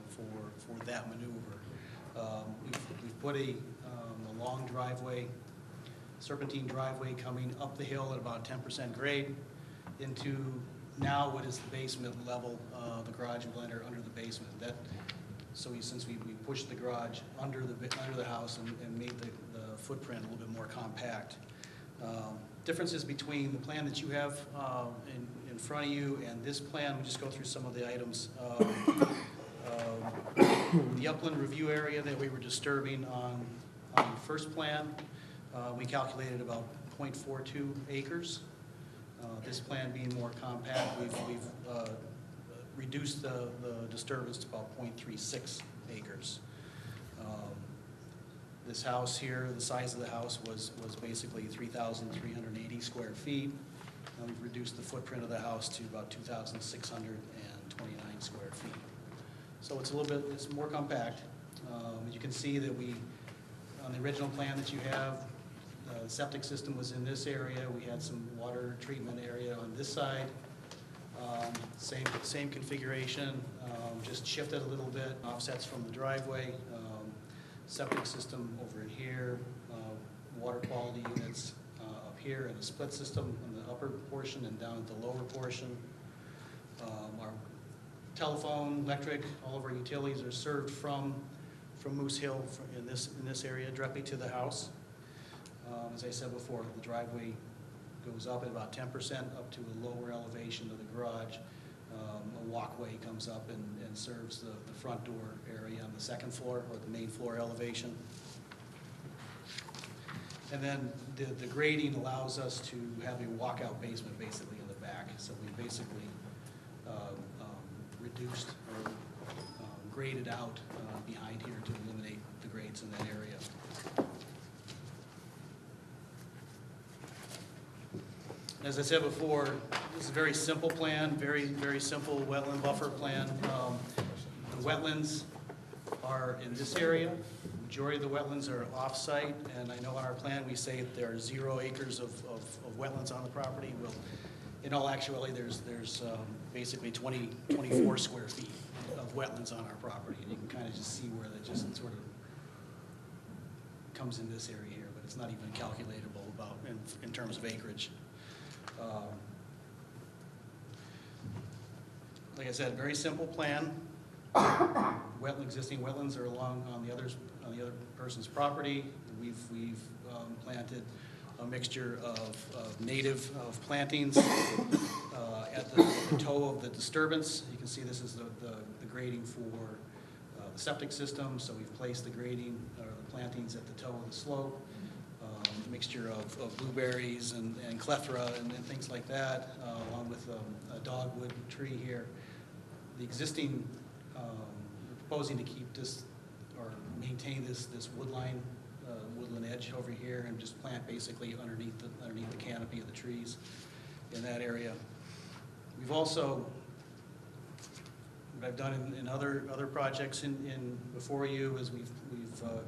for that maneuver. We've put a long driveway, serpentine driveway coming up the hill at about 10% grade. into now what is the basement level. The garage will enter under the basement. Since we pushed the garage under the house and made the footprint a little bit more compact. Differences between the plan that you have in front of you and this plan, we just go through some of the items. The upland review area that we were disturbing on the first plan, we calculated about 0.42 acres. This plan being more compact, we've reduced the disturbance to about 0.36 acres. This house here, the size of the house was basically 3,380 square feet. We've reduced the footprint of the house to about 2,629 square feet. So it's it's more compact. You can see that on the original plan that you have, the septic system was in this area. We had some water treatment area on this side. Same configuration, just shifted a little bit, offsets from the driveway. Septic system over in here, water quality units up here, and a split system in the upper portion and down at the lower portion. Our telephone, electric, all of our utilities are served from Moose Hill in this area directly to the house. As I said before, the driveway goes up at about 10% up to a lower elevation of the garage. A walkway comes up and serves the front door area on the second floor or the main floor elevation. And then the grading allows us to have a walkout basement basically in the back. So we basically reduced or graded out behind here to eliminate the grades in that area. As I said before, this is a very simple plan, very simple wetland buffer plan. The wetlands are in this area. Majority of the wetlands are off-site, and I know on our plan we say that there are 0 acres of wetlands on the property. Well, in all actuality, there's basically 24 square feet of wetlands on our property, and you can kind of just see where that just sort of comes in this area here, but it's not even calculatable about in terms of acreage. Like I said, very simple plan. Existing wetlands are along on the other person's property. We've planted a mixture of native plantings at the toe of the disturbance. You can see this is the grading for the septic system. So we've placed the grading or the plantings at the toe of the slope. A mixture of blueberries and clethra and things like that, along with a dogwood tree here. The existing, we're proposing to keep this or maintain this woodland edge over here and just plant basically underneath the canopy of the trees in that area. We've also, what I've done in other projects in before you is we've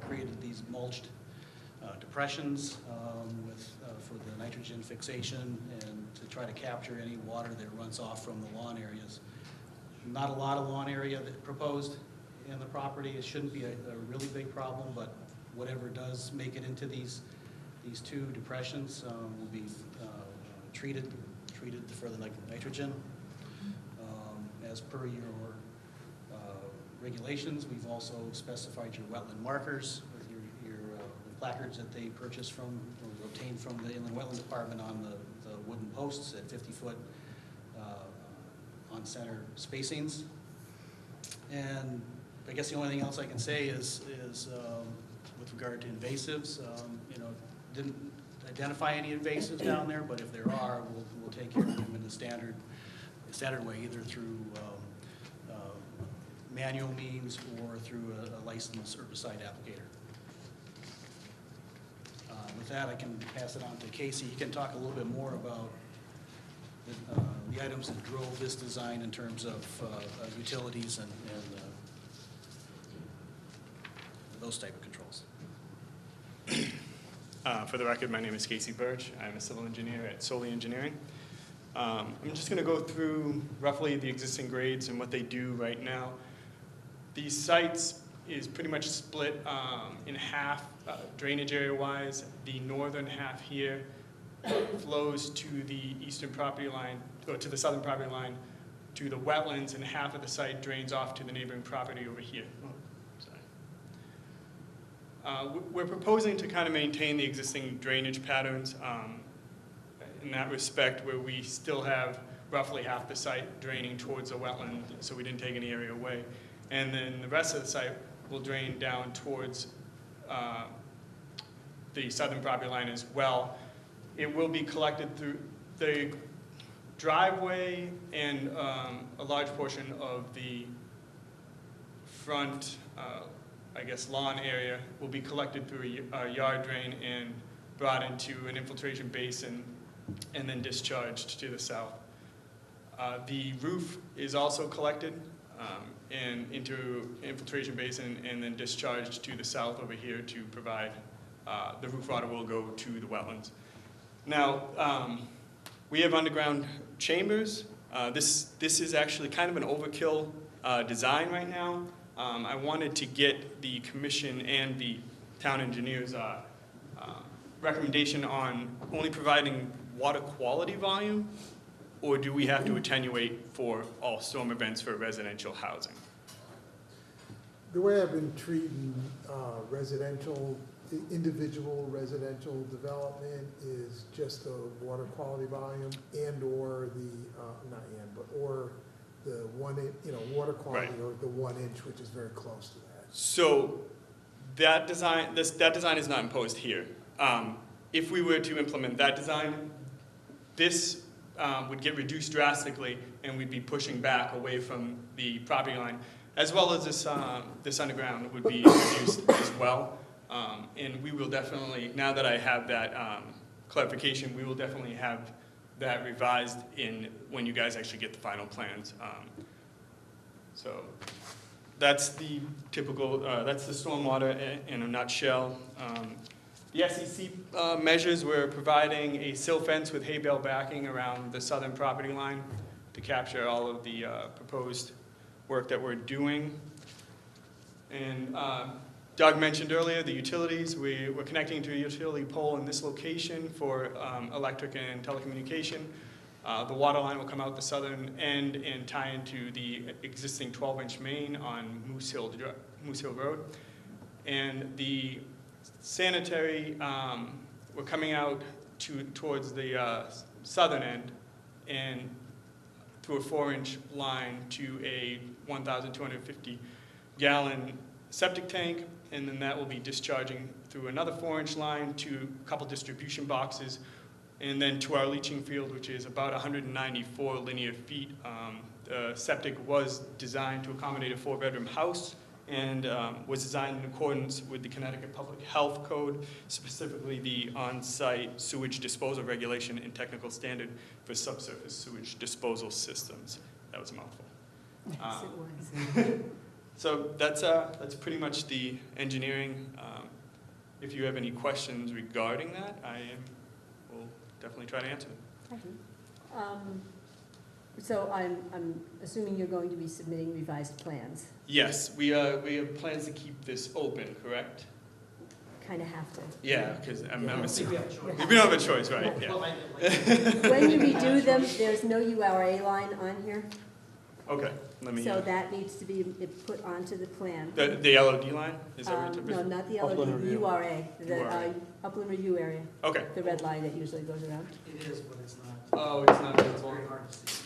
created these mulched depressions for the nitrogen fixation and to try to capture any water that runs off from the lawn areas. Not a lot of lawn area that proposed in the property. It shouldn't be a really big problem, but whatever does make it into these 2 depressions will be treated for the nitrogen. As per your regulations, we've also specified your wetland markers with your placards that they purchased from or obtained from the Inland Wetland Department on the wooden posts at 50-foot on-center spacings. And I guess the only thing else I can say is with regard to invasives, didn't identify any invasives down there, but if there are, we'll take care of them in the standard way, either through manual means or through a licensed herbicide applicator. With that, I can pass it on to Casey. He can talk a little bit more about the items that drove this design in terms of utilities and those type of controls. For the record, my name is Casey Birch. I'm a civil engineer at Solely Engineering. I'm just going to go through roughly the existing grades and what they do right now. These sites is pretty much split in half drainage area-wise. The northern half here flows to the eastern property line, or to the southern property line, to the wetlands, and half of the site drains off to the neighboring property over here. Oh, sorry. We're proposing to kind of maintain the existing drainage patterns in that respect, where we still have roughly half the site draining towards the wetland, so we didn't take any area away. And then the rest of the site will drain down towards the southern property line as well. It will be collected through the driveway, and a large portion of the front, I guess, lawn area will be collected through a yard drain and brought into an infiltration basin and then discharged to the south. The roof is also collected and into infiltration basin and then discharged to the south over here to provide, the roof water will go to the wetlands. Now, we have underground chambers. This is actually kind of an overkill design right now. I wanted to get the commission and the town engineer's recommendation on only providing water quality volume, or do we have to attenuate for all storm events for residential housing? The way I've been treating individual residential development is just the water quality volume or the 1 inch, water quality, Right. or the 1 inch, which is very close to that. So that design is not imposed here. If we were to implement that design, this would get reduced drastically, and we'd be pushing back away from the property line, as well as this underground would be reduced as well. And we will definitely, now that I have that clarification, we will definitely have that revised when you guys actually get the final plans. So that's the typical, that's the stormwater in a nutshell. The SEC measures, we're providing a sill fence with hay bale backing around the southern property line to capture all of the proposed work that we're doing. And Doug mentioned earlier the utilities. We're connecting to a utility pole in this location for electric and telecommunication. The water line will come out the southern end and tie into the existing 12-inch main on Moose Hill Road. And the sanitary, we're coming out towards the southern end and through a 4-inch line to a 1,250 gallon septic tank, and then that will be discharging through another 4-inch line to a couple distribution boxes, and then to our leaching field, which is about 194 linear feet. The septic was designed to accommodate a 4-bedroom house, and was designed in accordance with the Connecticut Public Health Code, specifically the on-site sewage disposal regulation and technical standard for subsurface sewage disposal systems. That was a mouthful. Yes, it was. So that's pretty much the engineering. If you have any questions regarding that, will definitely try to answer them. So I'm assuming you're going to be submitting revised plans. Yes, we have plans to keep this open, correct? Kind of have to. Yeah, because I'm I think assuming. we have a choice. We don't have a choice, right? Yeah. Well, When you redo them, there's no URA line on here, Okay, let me. so that needs to be put onto the plan. The LOD line? Is that what No, you're not the Upland LOD, the review. URA, the URA. upland review area, Okay. the red line that usually goes around. It is, but it's not. Oh, it's not It's visible. very hard to see.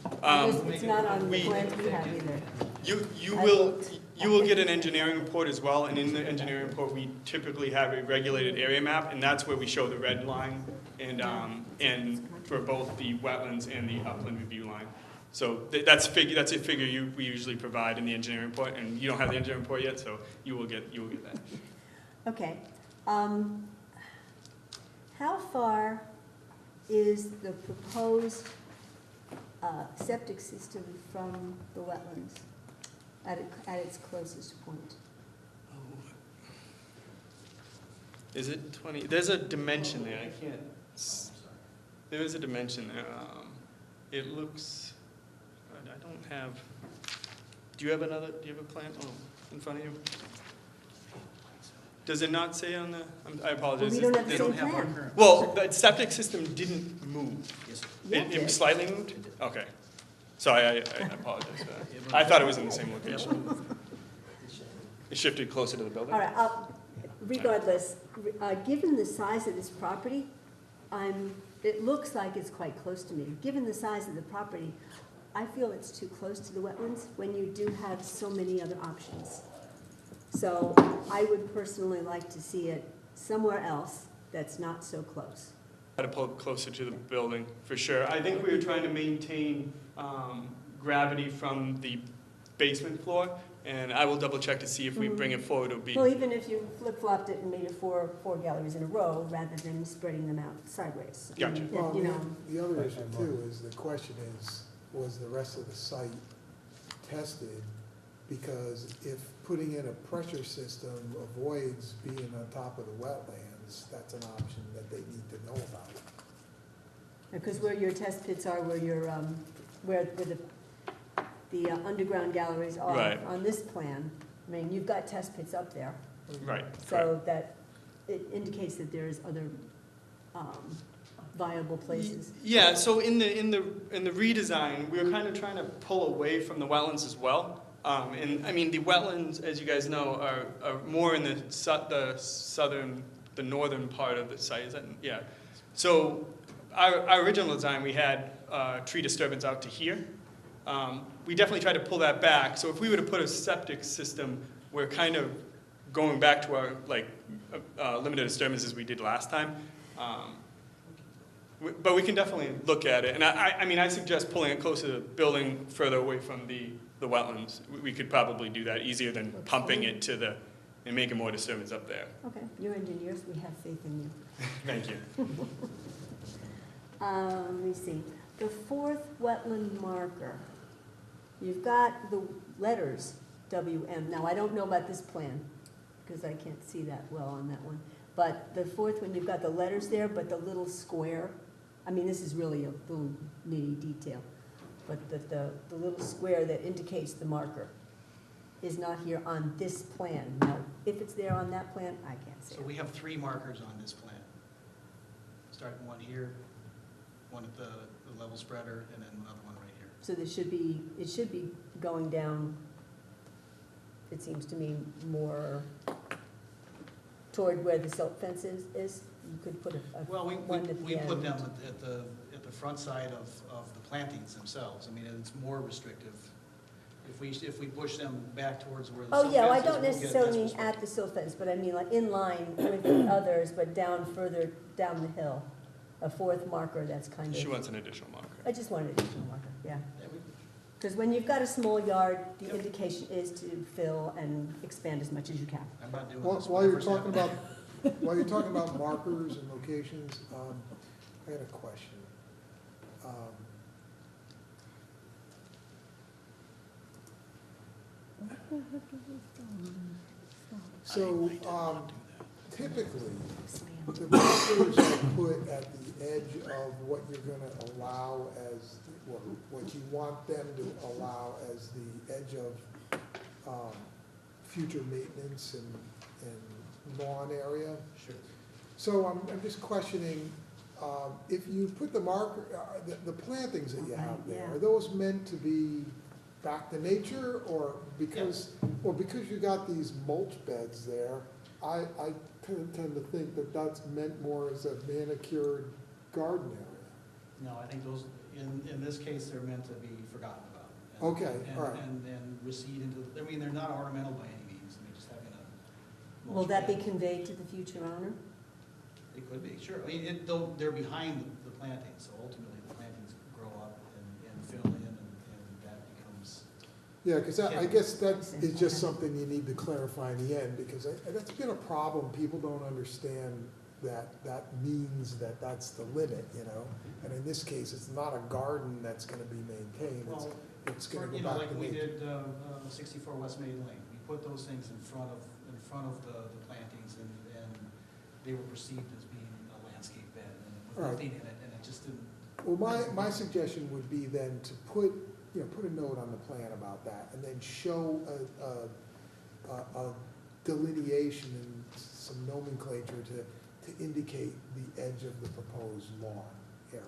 It's not on the we- plans we have either. You will get an engineering report as well, and in the engineering report, we typically have a regulated area map, and that's where we show the red line, and for both the wetlands and the upland review line. So that's a figure we usually provide in the engineering report, and you don't have the engineering report yet, so you will get that. Okay. How far is the proposed septic system from the wetlands at its closest point? Is it 20? There's a dimension there. I can't. There is a dimension there. It looks. I don't have. Do you have a plan? Oh, in front of you. Does it not say on the, I apologize. Well, we don't have They the same don't have our plan. current. Well, the septic system didn't move. Yes, sir. Yeah, It it slightly moved? Okay. Sorry, I apologize for that. I thought it was in the same location. It shifted closer to the building? All right, regardless, given the size of this property, it looks like it's quite close to me. Given the size of the property, I feel it's too close to the wetlands when you do have so many other options. So I would personally like to see it somewhere else that's not so close. Try to pull it closer to the building, for sure. I think we were trying to maintain gravity from the basement floor, and I will double check to see if we bring it forward, it'll be, Well, even if you flip-flopped it and made it four galleries in a row, rather than spreading them out sideways. I Gotcha. mean, Well, you know, the other issue too is, the question is, was the rest of the site tested? Because if putting in a pressure system avoids being on top of the wetlands, that's an option that they need to know about. because where your test pits are, where your, where the underground galleries are Right. on this plan, I mean, you've got test pits up there. right, So correct. that, it indicates that there's other viable places. Yeah, so in the redesign, we were kind of trying to pull away from the wetlands as well. And I mean, the wetlands, as you guys know, are more in the southern, the northern part of the site. Is that, yeah. So our original design, we had tree disturbance out to here. We definitely tried to pull that back. So if we were to put a septic system, we're kind of going back to our limited disturbances we did last time. But we can definitely look at it. And I mean, I suggest pulling it closer to the building, further away from the wetlands. We could probably do that easier than pumping it to the, and making more disturbance up there. Okay, you're engineers, we have faith in you. Thank you. Let me see, the fourth wetland marker, you've got the letters WM. Now, I don't know about this plan, because I can't see that well on that one. But the fourth one, you've got the letters there, but the little square, I mean, this is really a little nitty detail, but the little square that indicates the marker is not here on this plan. Now, if it's there on that plan, I can't see So it. we have 3 markers on this plan. Starting one here, one at the level spreader, and then another one right here. So there should be, it should be going down, it seems to me, more toward where the silt fence is. You could put Well, one at the we put end. them at the front side of the plantings themselves. I mean, it's more restrictive. If we push them back towards where the Oh, silt yeah, I fence is, don't we'll get necessarily less mean restrictive. at the silt fence, but I mean like in line with the others, but down further down the hill. A fourth marker that's kind She of, wants an additional marker. I just wanted an additional marker, yeah. Yeah, Because when you've got a small yard, the Yep. indication is to fill and expand as much as you can. I'm not doing While this. while you're First talking half. about, while you're talking about markers and locations, I had a question. So, typically, the markers are put at the edge of what you're gonna allow as, what you want them to allow as the edge of, future maintenance and lawn area. Sure. So I'm just questioning, if you put the marker, the plantings that you have there, Yeah. are those meant to be back to nature, or because you got these mulch beds there, I tend to think that that's meant more as a manicured garden area. No, I think those, in this case, they're meant to be forgotten about. And- Okay, and- all right. And recede into, I mean, they're not ornamental by any means, I mean, just having a. Will that be mulch bed. conveyed to the future owner? It could be, sure. I mean, they're behind the plantings, so ultimately the plantings grow up and fill in, and that becomes, Yeah, because I guess that is just something you need to clarify in the end, because that's been a problem. People don't understand that means that that's the limit, you know? And in this case, it's not a garden that's gonna be maintained, well, it's gonna you go know, back to like we nature. did 64 West Maiden Lane. We put those things in front of the plantings, and they were perceived as being a landscape bed, and with Right. nothing in it, and it just didn't. Well, my suggestion would be then to put a note on the plan about that, and then show a delineation and some nomenclature to indicate the edge of the proposed lawn area,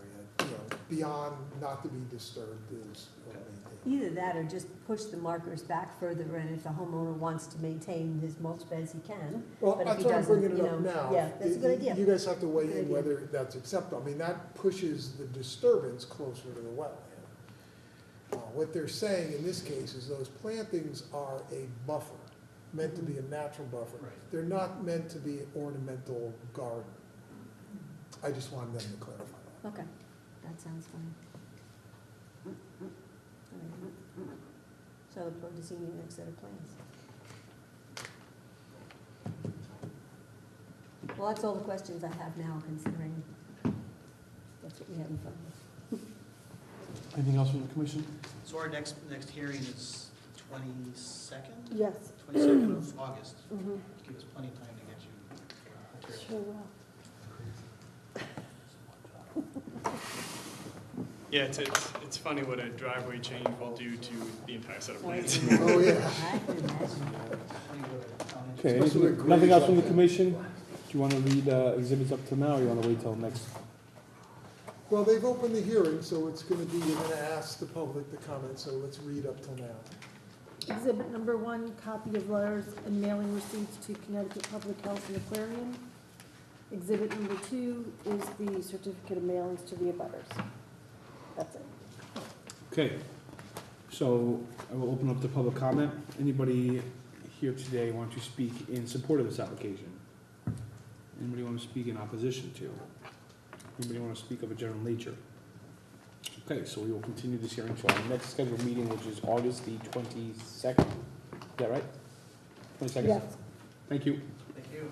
beyond not to be disturbed is or maintained. Either that or just push the markers back further, and if the homeowner wants to maintain his mulch beds, he can. Well, But if that's he what I'm doesn't, bringing you it up know, now. yeah, that's a good idea. You guys have to weigh Good in idea. whether that's acceptable. I mean, that pushes the disturbance closer to the wetland. What they're saying in this case is those plantings are a buffer, meant to be a natural buffer. Right. They're not meant to be an ornamental garden. I just wanted them to clarify that. Okay, that sounds fine. So I look forward to seeing your next set of plans. Well, that's all the questions I have now, considering that's what we have in front of us. Anything else from the commission? So our next hearing is 22nd? Yes. 22nd of August. Mhm. Give us plenty of time to get you material. Sure will. Yeah, it's funny what a driveway change will do to the entire set of plans. Oh, yeah. I can imagine. Okay, Especially with nothing else from the grades like that. commission? Do you want to read exhibits up to now, or you want to wait till next? Well, they've opened the hearing, so it's gonna be, you're gonna ask the public to comment, so let's read up till now. Exhibit number 1, copy of letters and mailing receipts to Connecticut Public Health and Aquarium. Exhibit number 2 is the certificate of mailings to the abutters. That's it. Okay, so I will open up the public comment. Anybody here today want to speak in support of this application? Anybody want to speak in opposition to? Anybody want to speak of a general nature? Okay, so we will continue this hearing to our next scheduled meeting, which is August the 22nd. Is that right? 22nd? Yes. Thank you. Thank you.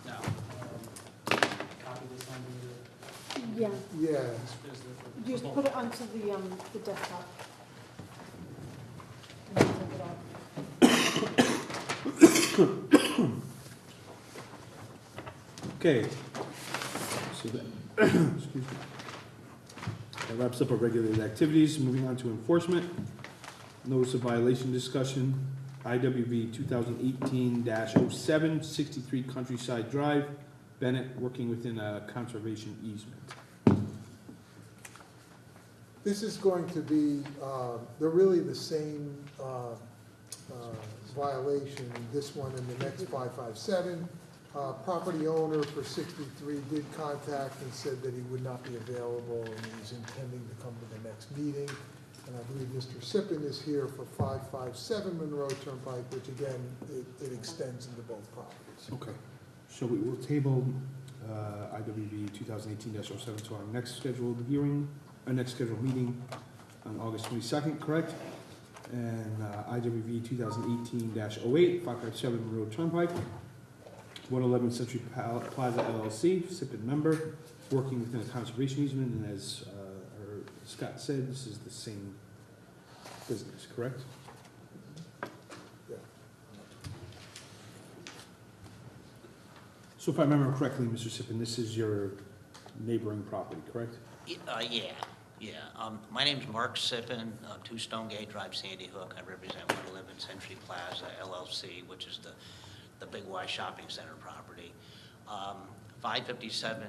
Now, copy this on Yeah, Yeah, you just put it onto the desktop. And then print it out. Okay. So that, excuse me. That wraps up our regulated activities. Moving on to enforcement. Notice of violation discussion. IWV 2018-07, 63 Countryside Drive, Bennett, working within a conservation easement. this is going to be, they're really the same violation, this one and the next 557. Property owner for 63 did contact and said that he would not be available and he's intending to come to the next meeting. And I believe Mr. Sippin is here for 557 Monroe Turnpike, which again, it extends into both properties. Okay. So we will table IWV 2018-07 to our next scheduled hearing, our next scheduled meeting on August 22nd, correct? And IWV 2018-08, 557 Monroe Turnpike, 111 Century Plaza LLC, SIPN member, working within a conservation easement, and as Scott said, this is the same business, correct? Yeah. So if I remember correctly, Mr. Sippin, this is your neighboring property, correct? Yeah. My name's Mark Sippin, 2 Stonegate Drive, Sandy Hook. I represent 111 Century Plaza LLC, which is the Big Y Shopping Center property. 557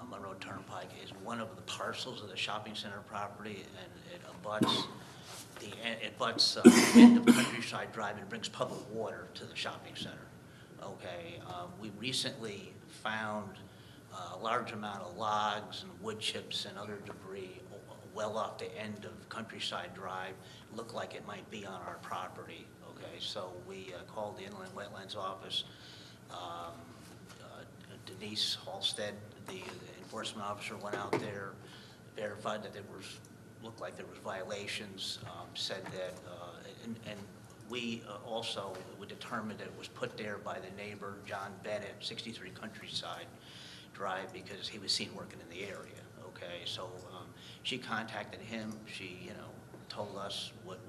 Monroe Turnpike is one of the parcels of the shopping center property, and it abuts the end of Countryside Drive and brings public water to the shopping center. Okay, we recently found a large amount of logs and wood chips and other debris well off the end of Countryside Drive. Looked like it might be on our property. Okay, so we called the Inland Wetlands Office. Denise Halstead, the enforcement officer, went out there, verified that looked like there was violations, said that, and we also would determine that it was put there by the neighbor, John Bennett, 63 Countryside Drive, because he was seen working in the area. Okay, so she contacted him. She, told us what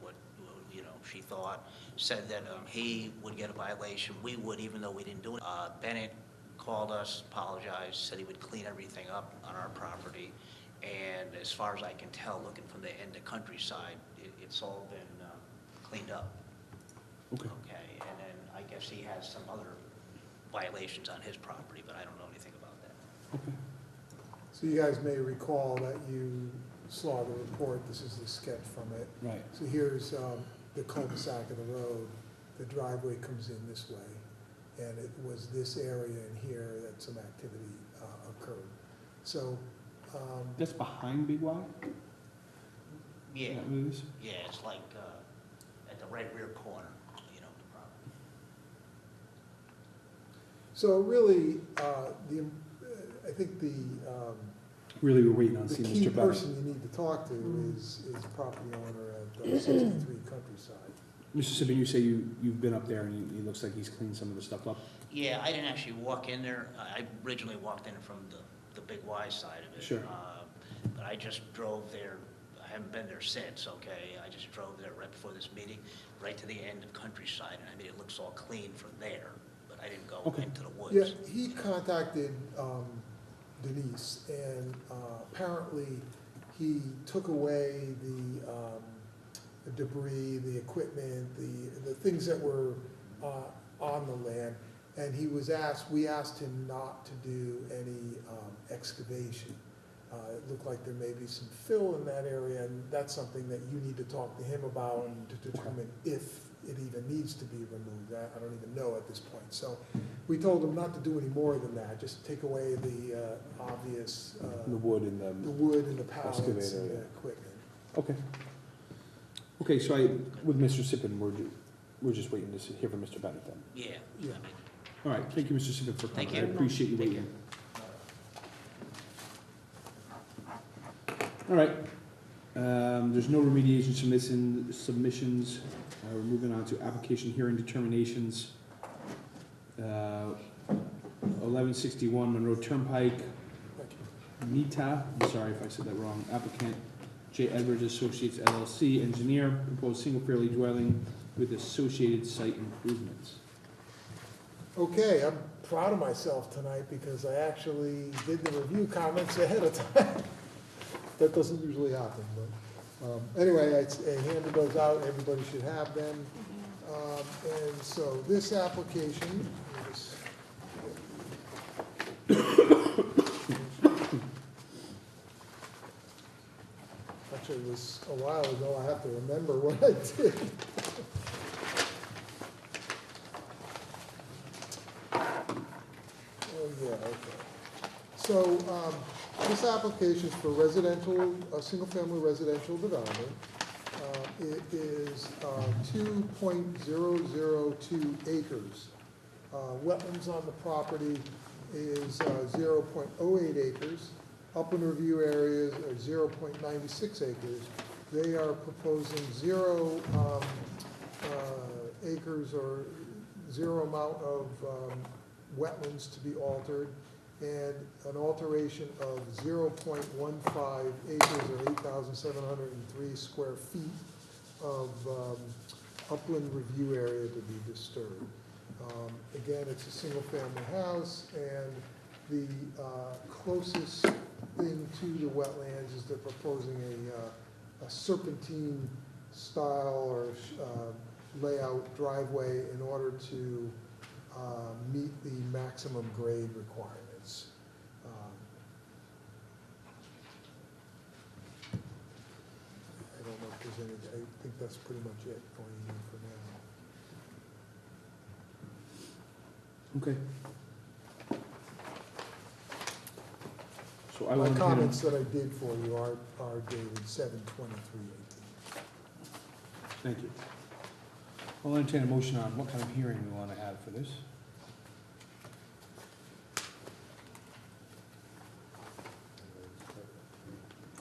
she thought, said that he would get a violation. We would, even though we didn't do it. Bennett called us, apologized, said he would clean everything up on our property. And as far as I can tell, looking from the end of Countryside, it's all been cleaned up. Okay. Okay, and then I guess he has some other violations on his property, but I don't know anything about that. Okay. So you guys may recall that you saw the report, this is the sketch from it. Right. So here's the cul-de-sac of the road, the driveway comes in this way, and it was this area in here that some activity occurred. So, That's behind Big Y? Yeah, Is that what it is? yeah, it's like at the right rear corner, you know, the property. so really, I think Really, we're waiting on the seeing key Mr. Bennett. person you need to talk to is the property owner at 63 Countryside. Mr. Sibbin, you say you've been up there and he looks like he's cleaned some of the stuff up? Yeah, I didn't actually walk in there. I originally walked in from the Big Y side of it. Sure. But I just drove there. I haven't been there since, okay? I just drove there right before this meeting, right to the end of Countryside, and I mean, it looks all clean from there, but I didn't go Okay. into the woods. Yeah, he contacted Denise, and apparently he took away the debris, the equipment, the things that were on the land, and we asked him not to do any excavation. It looked like there may be some fill in that area, and that's something that you need to talk to him about and to determine if it even needs to be removed. I don't even know at this point. So we told him not to do any more than that, just take away the obvious, The wood and the wood and the pallets and excavator, the yeah. equipment. Okay. Okay, so with Mr. Sippin, we're just waiting to hear from Mr. Bennett then. Yeah. Yeah. I mean, All right, thank you, Mr. Sippin, for coming. Thank I you. appreciate you Thank waiting. All right, there's no remediation submissions. We're moving on to application hearing determinations. 1161 Monroe Turnpike, Nita, I'm sorry if I said that wrong, applicant J. Edwards Associates LLC, engineer, proposed single-family dwelling with associated site improvements. Okay, I'm proud of myself tonight because I actually did the review comments ahead of time. That doesn't usually happen, but anyway, I handed those out, everybody should have them. And so this application is, actually it was a while ago, I have to remember what I did. Oh, yeah, okay. So, this application is for residential, single-family residential development. It is 2.002 acres. Wetlands on the property is 0.08 acres. Upland review areas are 0.96 acres. They are proposing 0 acres or 0 amount of wetlands to be altered, and an alteration of 0.15 acres or 8,703 square feet of upland review area to be disturbed. Again, it's a single-family house, and the closest thing to the wetlands is they're proposing a serpentine style or layout driveway in order to meet the maximum grade requirements. I don't know if there's any, I think that's pretty much it going in for now. Okay. So I will My entertain comments that I did for you are dated 7/23/18. Thank you. I'll entertain a motion on what kind of hearing we want to have for this.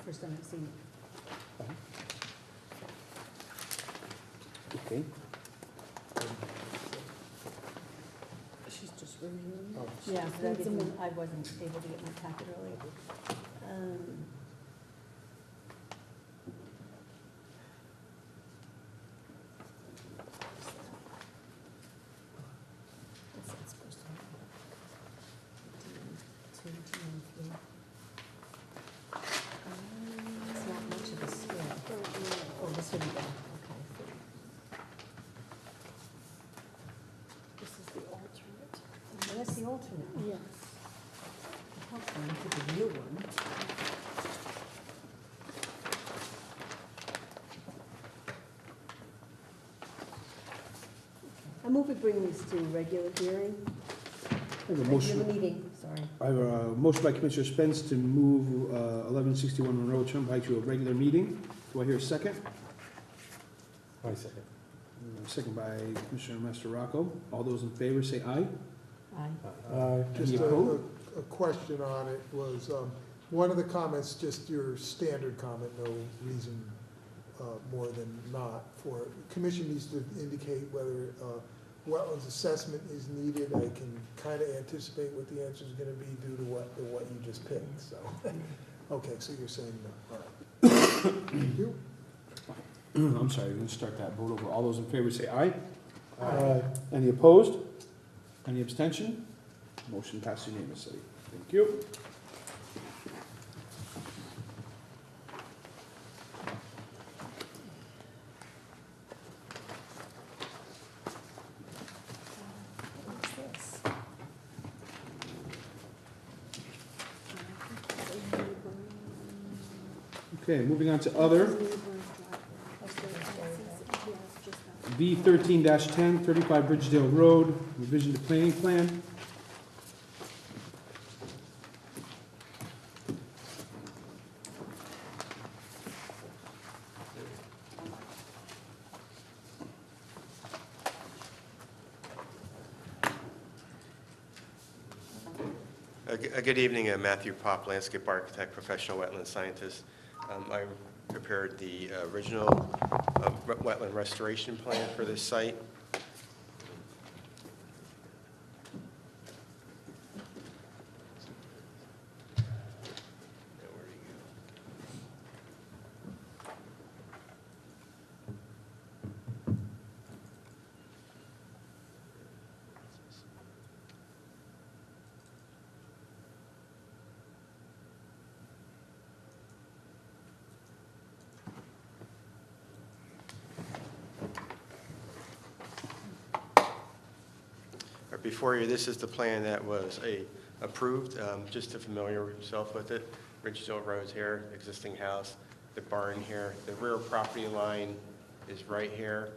First time I've seen it. Okay. She's just reviewing. Oh, Yeah, but Needs a minute. I wasn't able to get my packet earlier. That's not supposed to happen. alternate. Yes. Hopefully, it's a new one. I move we bring this to regular hearing, I have a regular motion, meeting, sorry. I have a motion by Commissioner Spence to move 1161 Monroe Turnpike to a regular meeting. Do I hear a second? I second. Second by Commissioner Masterrocco. All those in favor say aye. Aye. Just Any a opposed? question on it was, one of the comments, just your standard comment, no reason more than not for, commission needs to indicate whether wetlands assessment is needed. I can kind of anticipate what the answer is going to be due to what you just picked, so. Okay, so you're saying no, all right. Thank you. I'm sorry, we're going to start that vote over. All those in favor say aye. Aye. Any opposed? Any abstention? Motion passed unanimously. Thank you. What's this? Okay, moving on to other. B 13-10, 35 Bridgedale Road, revision to planning plan. Good evening, Matthew Pop, landscape architect, professional wetland scientist. I prepared the original wetland restoration plan for this site. Before you, this is the plan that was approved, just to familiar yourself with it. Ridgedale Road's here, existing house, the barn here. The rear property line is right here.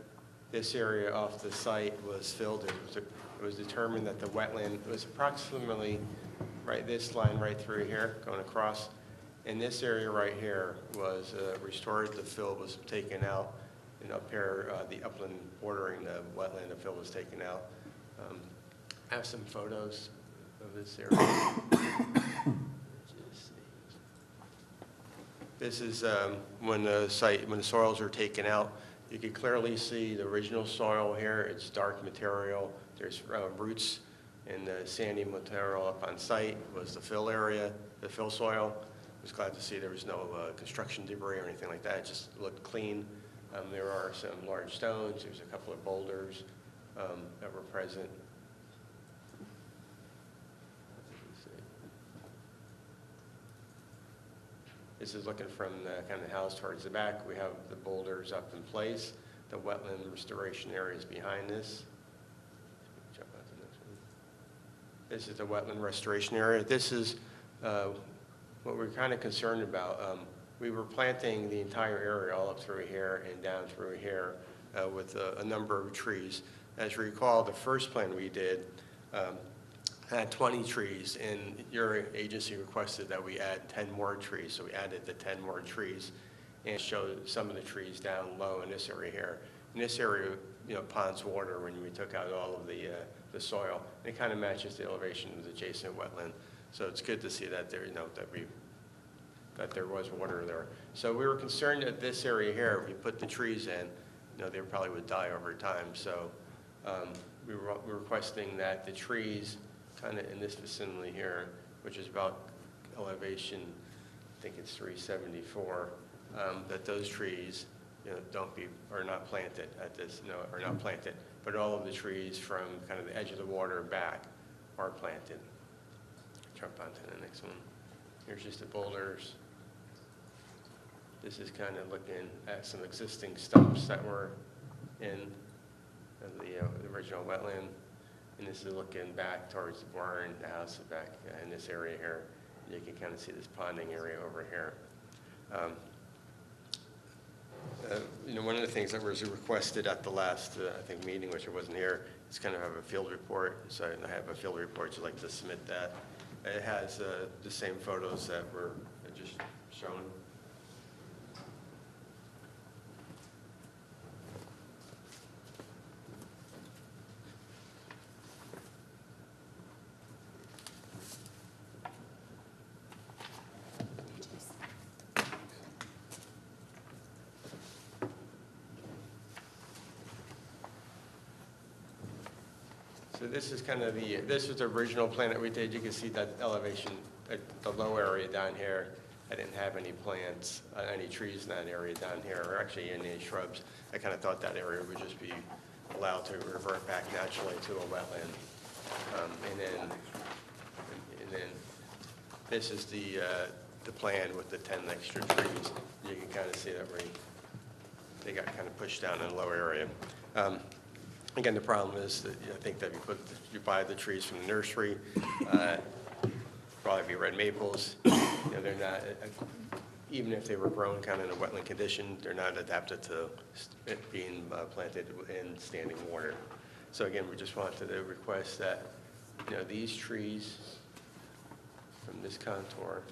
This area off the site was filled. It was determined that the wetland was approximately right, this line right through here, going across. And this area right here was restored. The fill was taken out. And up here, the upland bordering the wetland, the fill was taken out. I have some photos of this area. This is when the soils are taken out. You can clearly see the original soil here. It's dark material. There's roots and the sandy material up on site was the fill area, the fill soil. I was glad to see there was no construction debris or anything like that. It just looked clean. There are some large stones. There's a couple of boulders that were present. This is looking from the kind of house towards the back. We have the boulders up in place. The wetland restoration area is behind this. Jump out to the next one. This is the wetland restoration area. This is what we're kind of concerned about. We were planting the entire area all up through here and down through here with a number of trees. As you recall, the first plan we did had 20 trees, and your agency requested that we add 10 more trees, so we added the 10 more trees and showed some of the trees down low in this area here. In this area, you know, ponds water when we took out all of the soil. It kind of matches the elevation of the adjacent wetland, so it's good to see that there, you know, that there was water there. So we were concerned that this area here, if we put the trees in, you know, they probably would die over time. So we were requesting that the trees kind of in this vicinity here, which is about elevation, I think it's 374, that those trees, you know, are not planted at this, you know, are not planted, but all of the trees from kind of the edge of the water back are planted. Jump on to the next one. Here's just the boulders. This is kind of looking at some existing stumps that were in the original wetland. And this is looking back towards the barn, the house back in this area here. You can kind of see this ponding area over here. One of the things that was requested at the last, I think, meeting, which I wasn't here, is kind of have a field report. So I have a field report. You'd like to submit that. It has the same photos that were just shown. So this is kind of this was the original plan that we did. You can see that elevation, the low area down here. I didn't have any plants, any trees in that area down here, or actually any shrubs. I kind of thought that area would just be allowed to revert back naturally to a wetland. And then this is the plan with the 10 extra trees. You can kind of see that they got kind of pushed down in a lower area. Again, the problem is that I think that you buy the trees from the nursery, probably be red maples. They're not, even if they were grown kind of in a wetland condition, they're not adapted to it being planted in standing water. So again, we just wanted to request that these trees from this contour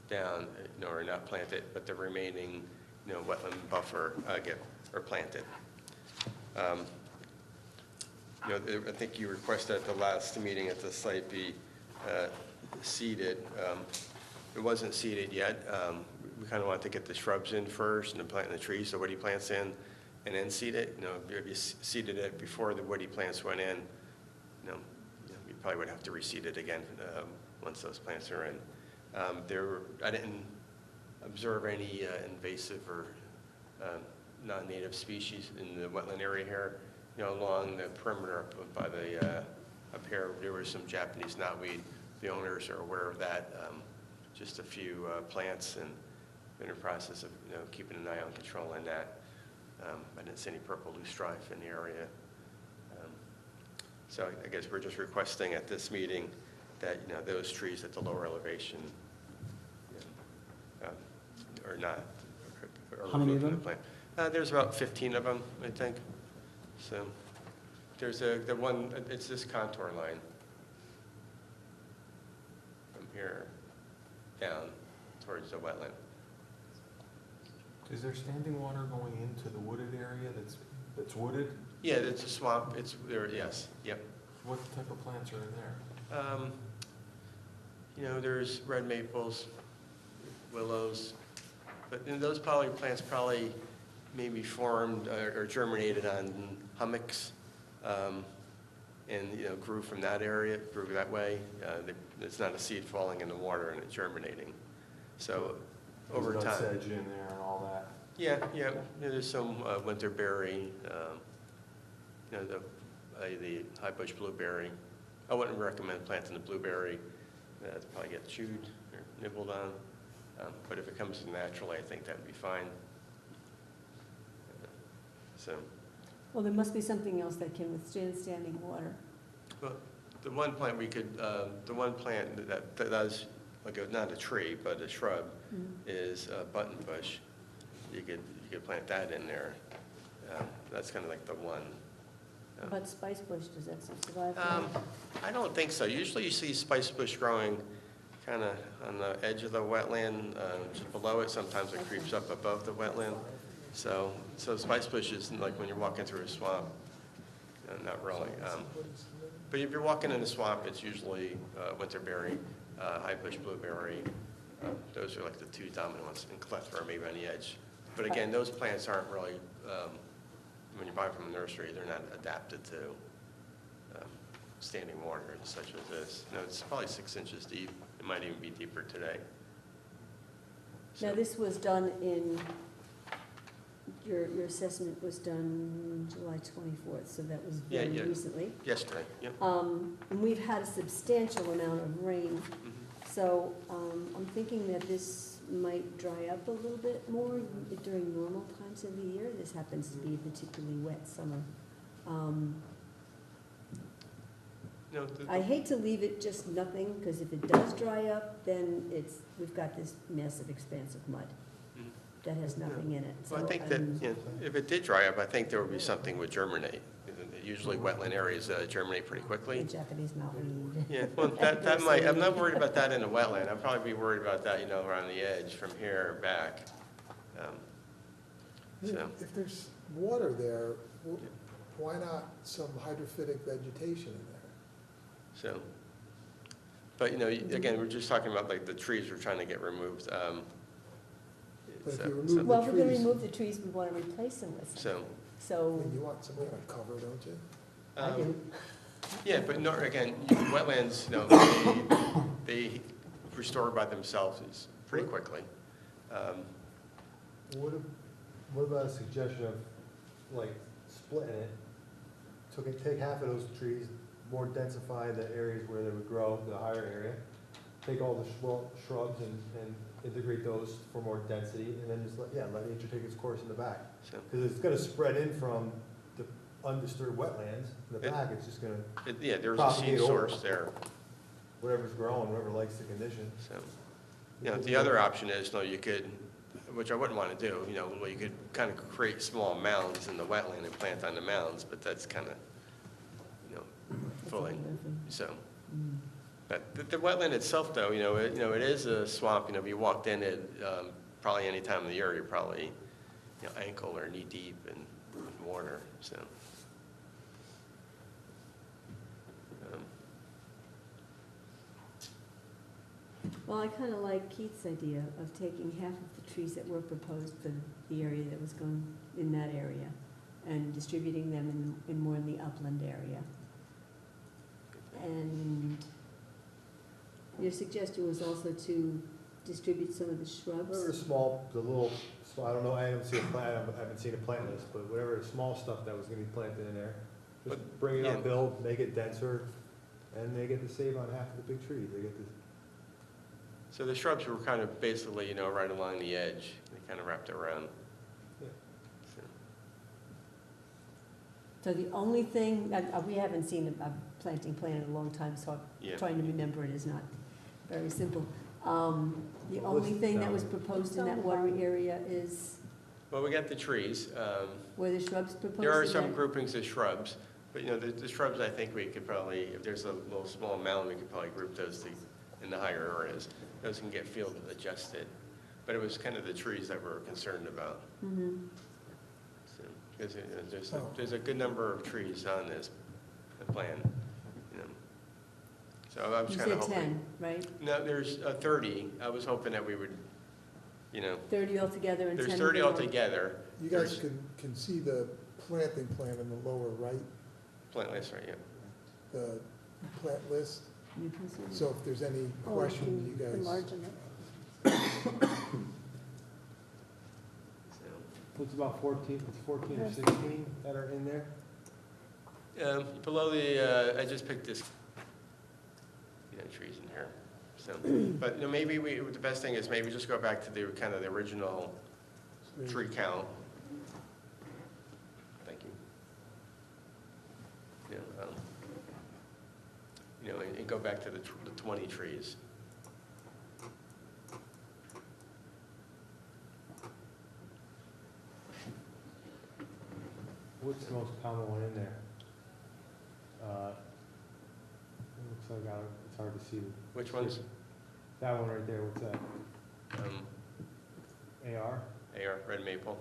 down are not planted, but the remaining wetland buffer are planted. I think you requested at the last meeting at the site be seeded. It wasn't seeded yet. We kind of want to get the shrubs in first and then plant the trees, the woody plants in, and then seed it. If you seeded it before the woody plants went in, you probably would have to reseed it again once those plants are in. I didn't observe any invasive or non-native species in the wetland area here. Along the perimeter by up here, there was some Japanese knotweed. The owners are aware of that. Just a few plants, and in the process of keeping an eye on controlling that. I didn't see any purple loosestrife in the area. So I guess we're just requesting at this meeting that those trees at the lower elevation are not. How many of them? The plant. There's about 15 of them, I think. So there's the one, it's this contour line from here down towards the wetland. Is there standing water going into the wooded area that's wooded? Yeah, it's a swamp. It's there. Yes. Yep. What type of plants are in there? There's red maples, willows, but those plants probably maybe formed or germinated on hummocks, and grew from that area, grew that way. It's not a seed falling in the water and it's germinating. So over time, sedge in there and all that. yeah. There's some winterberry, the high bush blueberry. I wouldn't recommend planting the blueberry. It'll probably get chewed or nibbled on. But if it comes naturally, I think that would be fine. Well, there must be something else that can withstand standing water. Well, the one plant that does, not a tree, but a shrub, is a button bush. You could plant that in there. That's kind of like the one. But spice bush, does that still survive? I don't think so. Usually you see spice bush growing kind of on the edge of the wetland, just below it. Sometimes it creeps up above the wetland. So spice bush is like when you're walking through a swamp, not really. But if you're walking in a swamp, it's usually winterberry, high bush blueberry. Those are like the two dominant ones, and clethra maybe on the edge. But again, those plants aren't really, when you buy them from the nursery, they're not adapted to standing water such as this. It's probably 6 inches deep. It might even be deeper today. Now, this was done your assessment was done July 24th, so that was very recently. Yesterday, yep. And we've had a substantial amount of rain, so I'm thinking that this might dry up a little bit more during normal times of the year. This happens to be a particularly wet summer. No, I hate to leave it just nothing, because if it does dry up, then we've got this massive expanse of mud Mhm. that has nothing in it. Well, I So, think that, you know, if it did dry up, I think there would be something would germinate. Usually wetland areas germinate pretty The quickly. Japanese knotweed. Yeah, well, that might, I'm not worried about that in a wetland. I'd probably be worried about that, you know, around the edge from here back. So, If there's water there, why not some hydrophytic vegetation in there? so, but, you know, again, we're just talking about like the trees we're trying to get removed. But if so- you remove so- the Well, if we're gonna trees- remove the trees, we wanna replace them with So, something. I So, mean, you want some kind of cover, don't you? I do. yeah, but no, again, wetlands, you know, they restore by themselves pretty quickly. What about a suggestion of, like, splitting it? Take half of those trees, more densify the areas where they would grow, the higher area. Take all the shrubs and integrate those for more density, and then just let nature take its course in the back. So, Because it's gonna spread in from the undisturbed wetlands, in the back, it's just gonna, yeah, there's a propagate seed over. source there, whatever's growing, whatever likes the condition. so. You know, the other option is, you know, you could, which I wouldn't want to do, you know, well, you could kind of create small mounds in the wetland and plant on the mounds, but that's kind of, you know, fully, so. But the wetland itself, though, you know, it is a swamp. You know, if you walked in it, probably any time of the year, you're probably, you know, ankle or knee deep in water, so. Well, I kinda like Keith's idea of taking half of the trees that were proposed for the area that was going in that area and distributing them in more in the upland area. And your suggestion was also to distribute some of the Whatever shrubs? small, I don't know, I haven't seen a plant list, but whatever small stuff that was gonna be planted in there, just But, bring it yeah. uphill, make it denser, and they get to save on half of the big trees. They get to, So the shrubs were kind of basically, you know, right along the edge. They kind of wrapped around. Yeah. So, So the only thing, we haven't seen a planting plan in a long time, so Yeah. trying to remember it is not very simple. The Well, only listen, thing that was proposed in that water area is, well, we got the trees. were the shrubs proposed? There are in some that? groupings of shrubs, but, you know, the shrubs, I think we could probably, if there's a little small mound, we could probably group those in the higher areas. Those can get field adjusted. But it was kind of the trees that we're concerned about. Mhm. So, because there's a good number of trees on this plan, you know. So I was You kind of said hoping. 10, right? No, there's 30. I was hoping that we would, you know, 30 altogether and 10 there's in the 30 middle. altogether. You guys can see the planting plan in the lower right, Plant list, right, yeah. the plant list. You can see it. So if there's any Or question, you can guys. enlarge it. So, it's about 14 or 16 that are in there. below I just picked this, you know, trees in here. So, but, you know, maybe the best thing is maybe just go back to the kind of the original tree count. Thank you. You know, and go back to the 20 trees. What's the most common one in there? It looks like it's hard to see. Which ones? That one right there, what's that? AR? AR, red maple.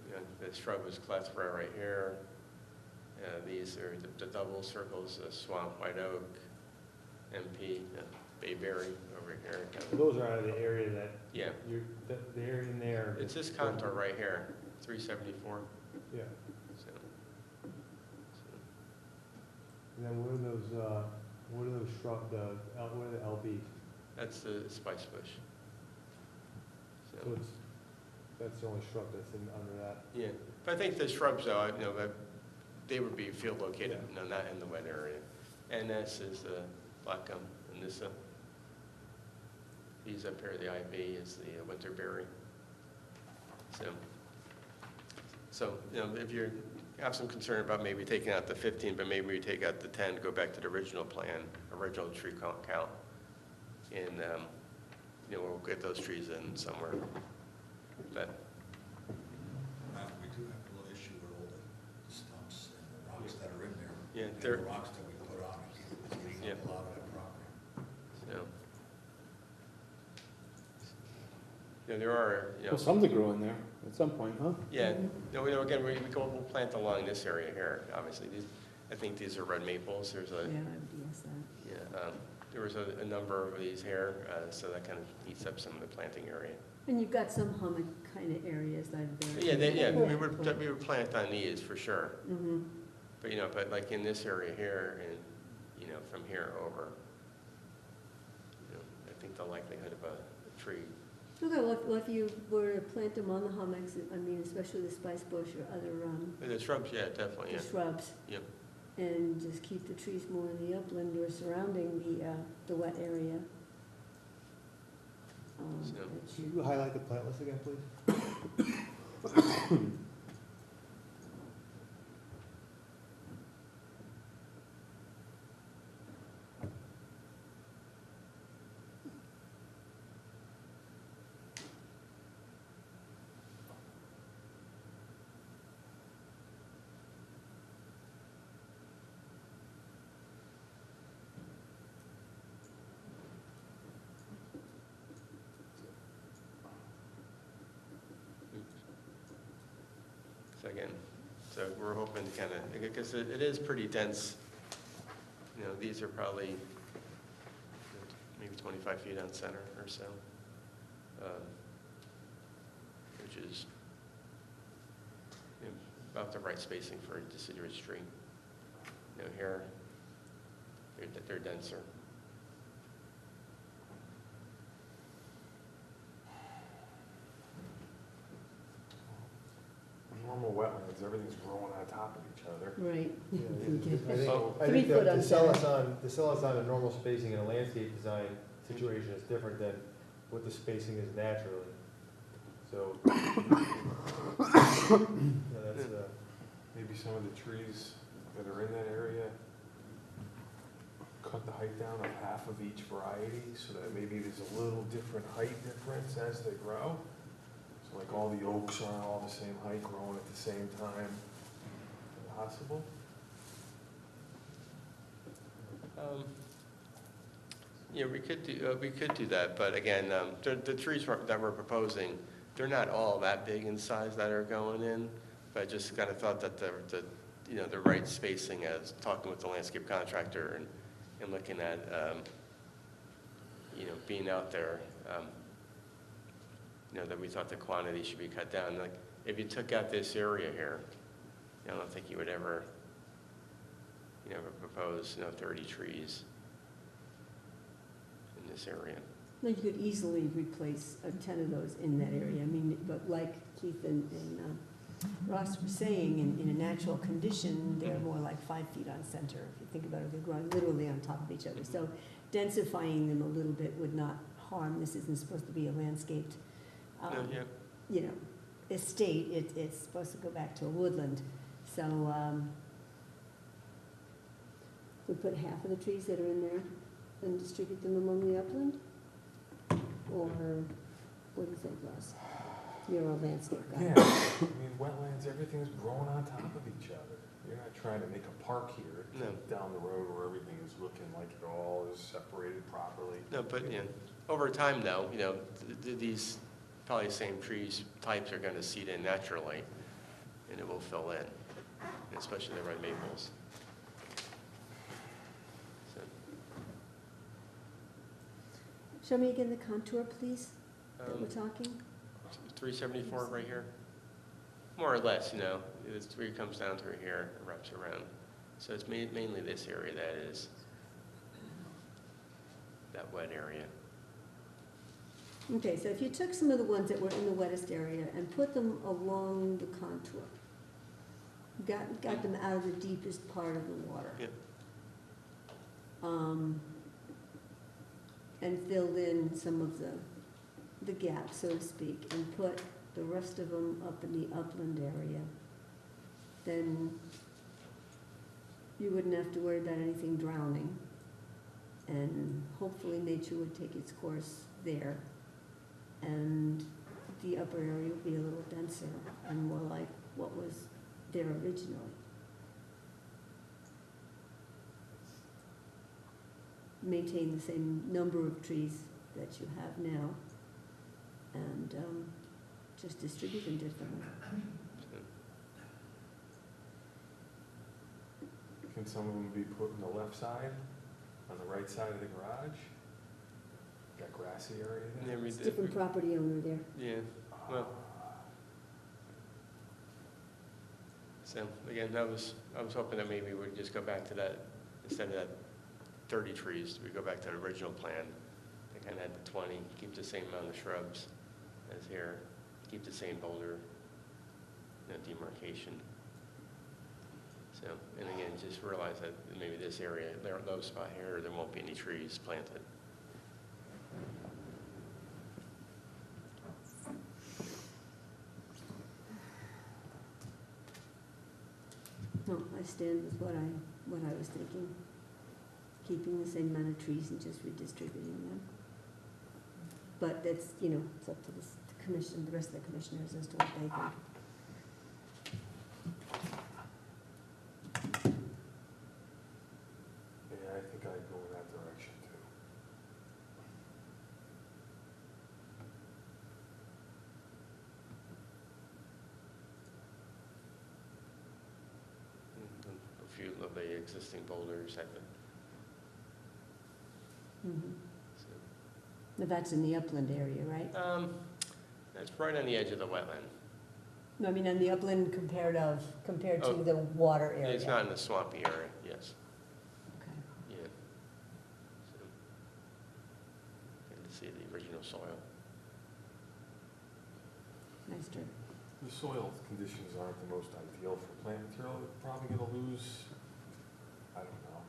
You know, the shrub was classified right here. These are the double circles, swamp white oak, MP, bayberry over here. Those are out of the area that, Yeah, the area in there. it's this contour right here, 374. Yeah. So, And then what are those shrub, what are the LBs? that's the spice bush. So that's the only shrub that's under that. Yeah, but I think the shrubs, though, you know, they would be field located, Yeah. you know, not in the wet area. And this is the black gum, and this, these up here, the IB is the winterberry. So, you know, if you're have some concern about maybe taking out the 15, but maybe we take out the 10, go back to the original plan, original tree count. And, we'll get those trees in somewhere. But We do have a little issue with all the stumps and the rocks that are in there. Yeah, And they're- the rocks that we put on, it's eating Yeah. up a lot of that property. so, there are, Well, some to grow in there at some point, huh? yeah. No, again, we'll plant along this area here. Obviously, I think these are red maples. There's Yeah, I would guess that. there was a number of these here, so that kind of eats up some of the planting area. And you've got some hummock kind of areas that are there. Yeah, we would plant on these for sure. Mm-hmm. But like in this area here and, from here over, I think the likelihood of a tree. Okay, well, if you were to plant them on the hummocks, I mean, especially the spice bush or other, The shrubs, yeah, definitely, the yeah. shrubs. Yep. And just keep the trees more in the upland or surrounding the wet area. So- Can you highlight the plant list again, please? So we're hoping to kind of, because it is pretty dense. These are probably maybe 25 feet on center or so, which is about the right spacing for a deciduous tree. Here, they're denser. Normal wetlands, everything's growing on top of each other. Right. I 3 think foot that on to sell us on a normal spacing in a landscape design situation is different than what the spacing is naturally. So, that's, Maybe some of the trees that are in that area, cut the height down of half of each variety, so that maybe there's a little different height difference as they grow. So like all the oaks aren't all the same height growing at the same time. Possible? Yeah, we could do that, but again, the trees that we're proposing, they're not all that big in size that are going in, but I just kind of thought that the right spacing, as talking with the landscape contractor and looking at, being out there, that we thought the quantity should be cut down. Like, if you took out this area here, I don't think you would ever, propose, 30 trees in this area. No, you could easily replace 10 of those in that area. I mean, but like Keith and Ross were saying, in a natural condition, they're more like 5 feet on center. If you think about it, they're growing literally on top of each other. So densifying them a little bit would not harm. This isn't supposed to be a landscaped, estate. It's supposed to go back to a woodland. So we put half of the trees that are in there and distribute them among the upland? Or what do you think, Ross? You're a landscape guy. Yeah, I mean, wetlands, everything's growing on top of each other. You're not trying to make a park here down the road where everything is looking like it all is separated properly. No, but, over time though, these probably same trees types are going to seed in naturally, and it will fill in, especially the red maples. So, Show me again the contour, please, that we're talking. 374 right here, more or less. This tree comes down through here, it wraps around. So it's mainly this area that is that wet area. Okay, so if you took some of the ones that were in the wettest area and put them along the contour, got them out of the deepest part of the water. Yep. And filled in some of the gaps, so to speak, and put the rest of them up in the upland area. then you wouldn't have to worry about anything drowning. And hopefully nature would take its course there. And the upper area would be a little denser and more like what was there originally. Maintain the same number of trees that you have now, and just distribute them differently. Can some of them be put on the left side, on the right side of the garage? Got grassy area there? It's different property owner there. Yeah, well. So, again, I was hoping that maybe we'd just go back to that, instead of that 30 trees, we go back to the original plan. They kind of had the 20, keep the same amount of shrubs as here, keep the same boulder, demarcation. So, and again, just realize that maybe this area, there, low spot here, there won't be any trees planted. No, I stand with what I was thinking. Keeping the same amount of trees and just redistributing them. But that's, it's up to the commission, the rest of the commissioners as to what they think. Yeah, I think I'd go in that direction too. A few of the existing boulders have been. Now that's in the upland area, right? That's right on the edge of the wetland. No, I mean on the upland compared Oh. to the water area. It's not in the swampy area, yes. Okay. Yeah. So, good to see the original soil. Nice dirt. The soil conditions aren't the most ideal for plant material. It's probably gonna lose, I don't know.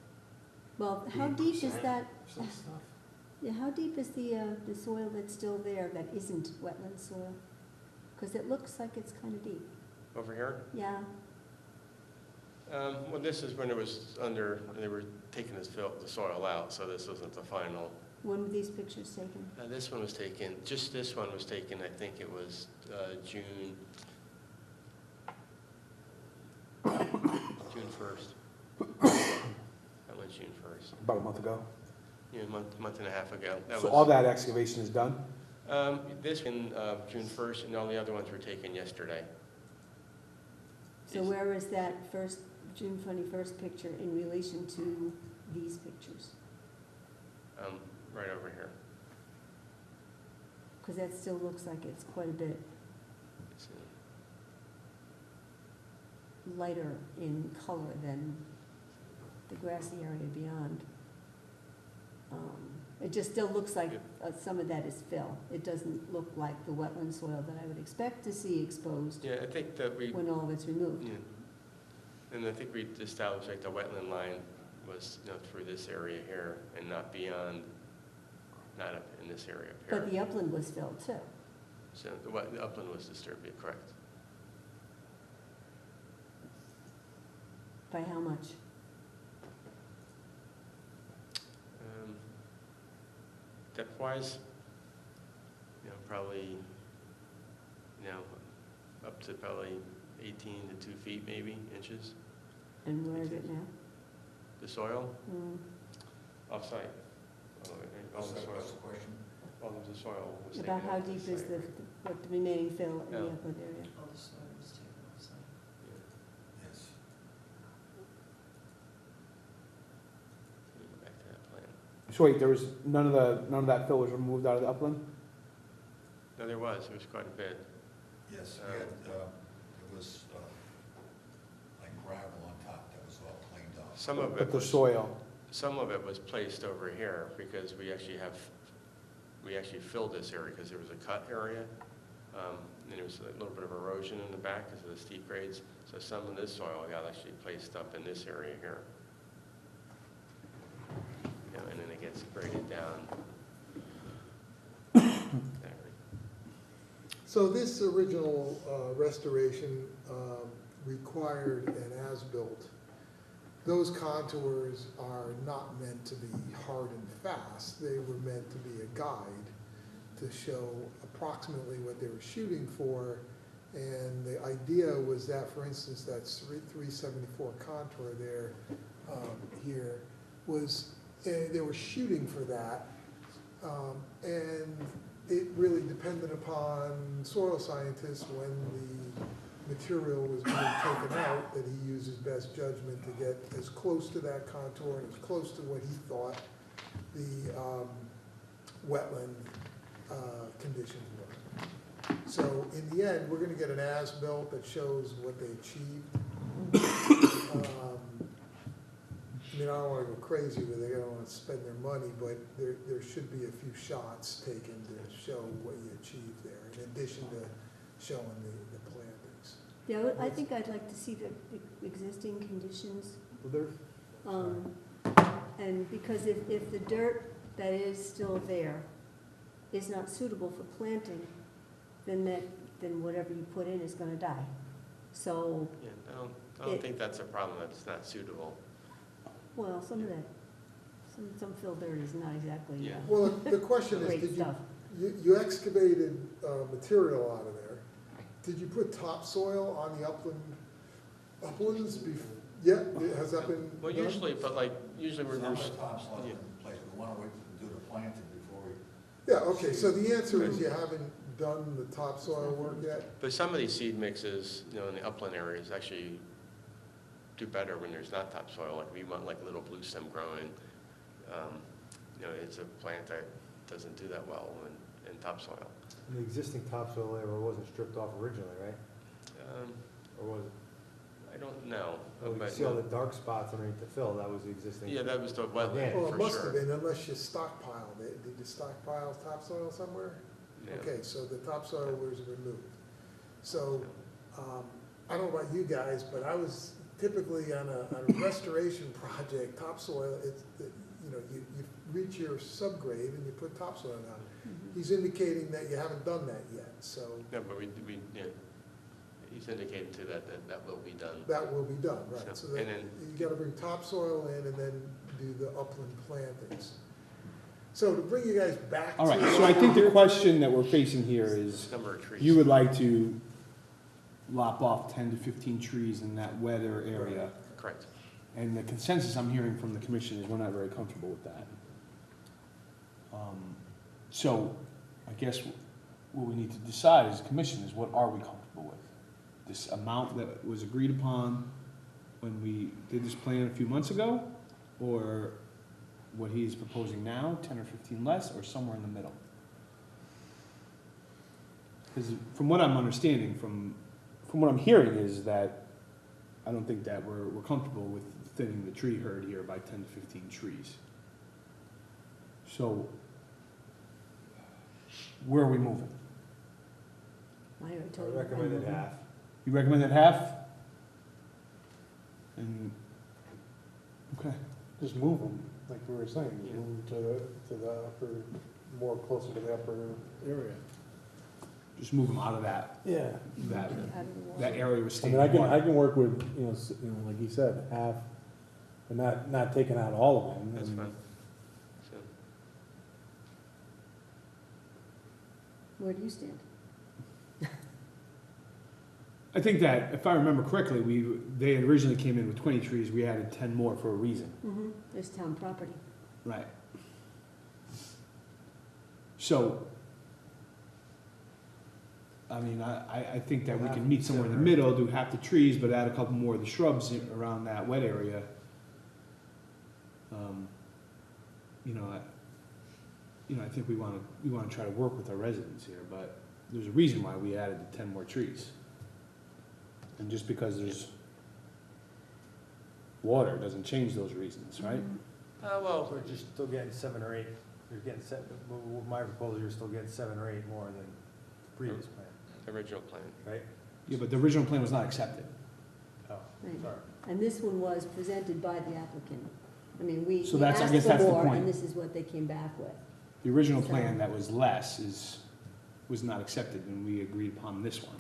Well, how deep is 8% that? Some stuff. Yeah, how deep is the soil that's still there that isn't wetland soil? Because it looks like it's kind of deep. Over here? Yeah. Well, this is when it was under, they were taking the soil out, so this wasn't the final. When were these pictures taken? This one was taken, just this one was taken, I think it was June 1st. That was June 1st. About a month ago. Yeah, a month and a half ago. So all that excavation is done? This in June 1st, and all the other ones were taken yesterday. So where is that first, June 21st picture in relation to these pictures? Right over here. Because that still looks like it's quite a bit It's, lighter in color than the grassy area beyond. It just still looks like some of that is fill. It doesn't look like the wetland soil that I would expect to see exposed yeah, I think that we. when all of it's removed. Yeah. And I think we established like the wetland line was, through this area here and not beyond, not up in this area up here. But the upland was filled too. So the upland was disturbed, correct. By how much? Depth-wise, probably, up to probably 18 to 2 feet maybe, inches. And where is it now? The soil, Mm. off-site. All the soil. What's the question? All of the soil was taken About how off the deep is site. what the remaining fill in the Yeah. upland area? All the soil was taken off-site. Yes. Let me go back to that plan. So wait, there was none of that fill was removed out of the upland? No, there was quite a bit. Yes, we had, it was like gravel on top that was all cleaned up. Some of But it the was, soil, some of it was placed over here because we actually filled this area because there was a cut area. And there was a little bit of erosion in the back because of the steep grades. So some of this soil got actually placed up in this area here. And then it gets graded down. So this original restoration, required an as-built, those contours are not meant to be hard and fast. They were meant to be a guide to show approximately what they were shooting for. And the idea was that, for instance, that 374 contour there, here, was, they were shooting for that. And it really depended upon soil scientists when the material was being taken out, that he used his best judgment to get as close to that contour and as close to what he thought the wetland conditions were. So in the end, we're gonna get an as-built that shows what they achieved. I mean, I don't wanna go crazy with it, I don't wanna spend their money, but there should be a few shots taken to show what you achieved there, in addition to showing the plantings. Yeah, I think I'd like to see the existing conditions. And because if the dirt that is still there is not suitable for planting, then whatever you put in is gonna die. So, Yeah, I don't think that's a problem, that's not suitable. well, some of that, some fill dirt is not exactly, Yeah. Well, the question is, great did stuff. you excavated material out of there? Did you put topsoil on the uplands before? Yeah, has that been Well, done? usually we're, Some of the topsoil in place, we want to wait to do the planting before we. Yeah, okay, so the answer is you haven't done the topsoil work yet? but some of these seed mixes, in the upland areas actually do better when there's not topsoil. Like we want like little blue stem growing. It's a plant that doesn't do that well in topsoil. The existing topsoil layer wasn't stripped off originally, right? Or was it? I don't know. Well, you see all the dark spots underneath the fill, that was the existing. Yeah, that was the wetland Well, it for must have sure. been, unless you stockpiled it. Did you stockpile topsoil somewhere? Yeah. Okay, so the topsoil was removed. So, I don't know about you guys, but I was typically on a restoration project, topsoil, you reach your subgrade and you put topsoil down. He's indicating that you haven't done that yet, so No, but he's indicated too that will be done. that will be done, right? So that, And then- you gotta bring topsoil in and then do the upland plantings. So to bring you guys back to. All right, so I think the question that we're facing here is, Number of trees. you would like to lop off 10 to 15 trees in that weather area. Correct. And the consensus I'm hearing from the commission is we're not very comfortable with that. So I guess what we need to decide as a commission is what are we comfortable with? This amount that was agreed upon when we did this plan a few months ago? Or what he's proposing now, 10 or 15 less, or somewhere in the middle? Because from what I'm understanding, from what I'm hearing is that I don't think that we're comfortable with thinning the tree herd here by 10 to 15 trees. So where are we moving? I I recommended half. You recommended half? And, okay. Just move them, like we were saying, move them to the upper, more closer to the upper area. Just move them out of that, Yeah. that area with I standing mean, I water. can work with, like you said, half, but not taking out all of them. That's and- fine. So, Where do you stand? I think that, if I remember correctly, they originally came in with 20 trees, we added 10 more for a reason. There's town property. Right. So, I mean, I think that we can meet somewhere in the middle, do half the trees, but add a couple more of the shrubs around that wet area. I think we want to try to work with our residents here, but there's a reason why we added the 10 more trees. And just because there's water doesn't change those reasons, right? well, So we're just still getting 7 or 8, you're getting with my proposal, you're still getting 7 or 8 more than the previous plan, original plan. right? Yeah, but the original plan was not accepted. Oh, Right. sorry. And this one was presented by the applicant. I mean, we So we I asked guess for that's the more, point. and this is what they came back with. The original plan that was less was not accepted, and we agreed upon this one.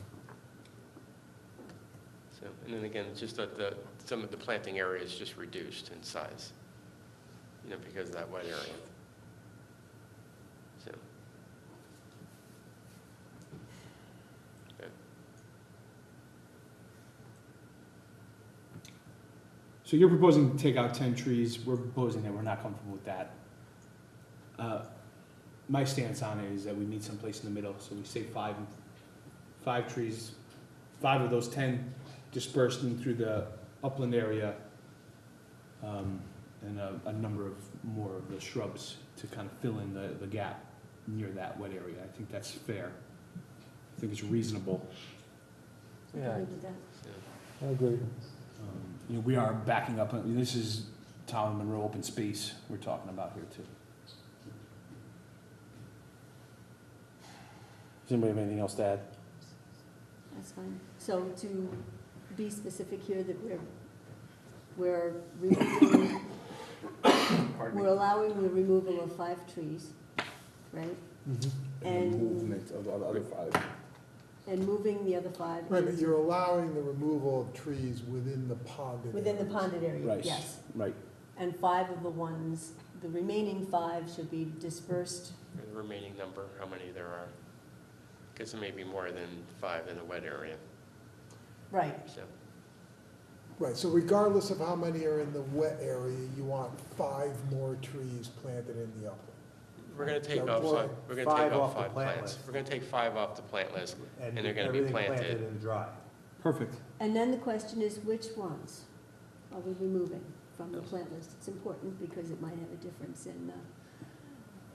So So, and then again, it's just that some of the planting area is just reduced in size, because of that wet area. So. Okay. So you're proposing to take out 10 trees, we're proposing that we're not comfortable with that. My stance on it is that we need someplace in the middle, so we say five trees, 5 of those 10 dispersed in through the upland area, and a number of more of the shrubs to kind of fill in the gap near that wet area. I think that's fair. I think it's reasonable. Yeah, Agree with that. I agree. We are backing up, this is town of Monroe open space we're talking about here too. Does anybody have anything else to add? That's fine. So to be specific here, that we're removing, we're allowing the removal of 5 trees, right? And the movement of the other 5. And moving the other 5. Right, but you're allowing the removal of trees within the ponded Within the areas. ponded area, Right. yes. Right. And 5 of the ones, the remaining 5 should be dispersed. The remaining number, how many there are? Because there may be more than 5 in the wet area. Right. So, Right, so regardless of how many are in the wet area, you want 5 more trees planted in the upland. we're going to take Yeah, off or 5. We're going to five take off off the 5 plant plants. list. We're going to take 5 off the plant list, and they're going to be everything planted. and dry. Perfect. And then the question is, which ones are we removing from the plant list? It's important because it might have a difference in,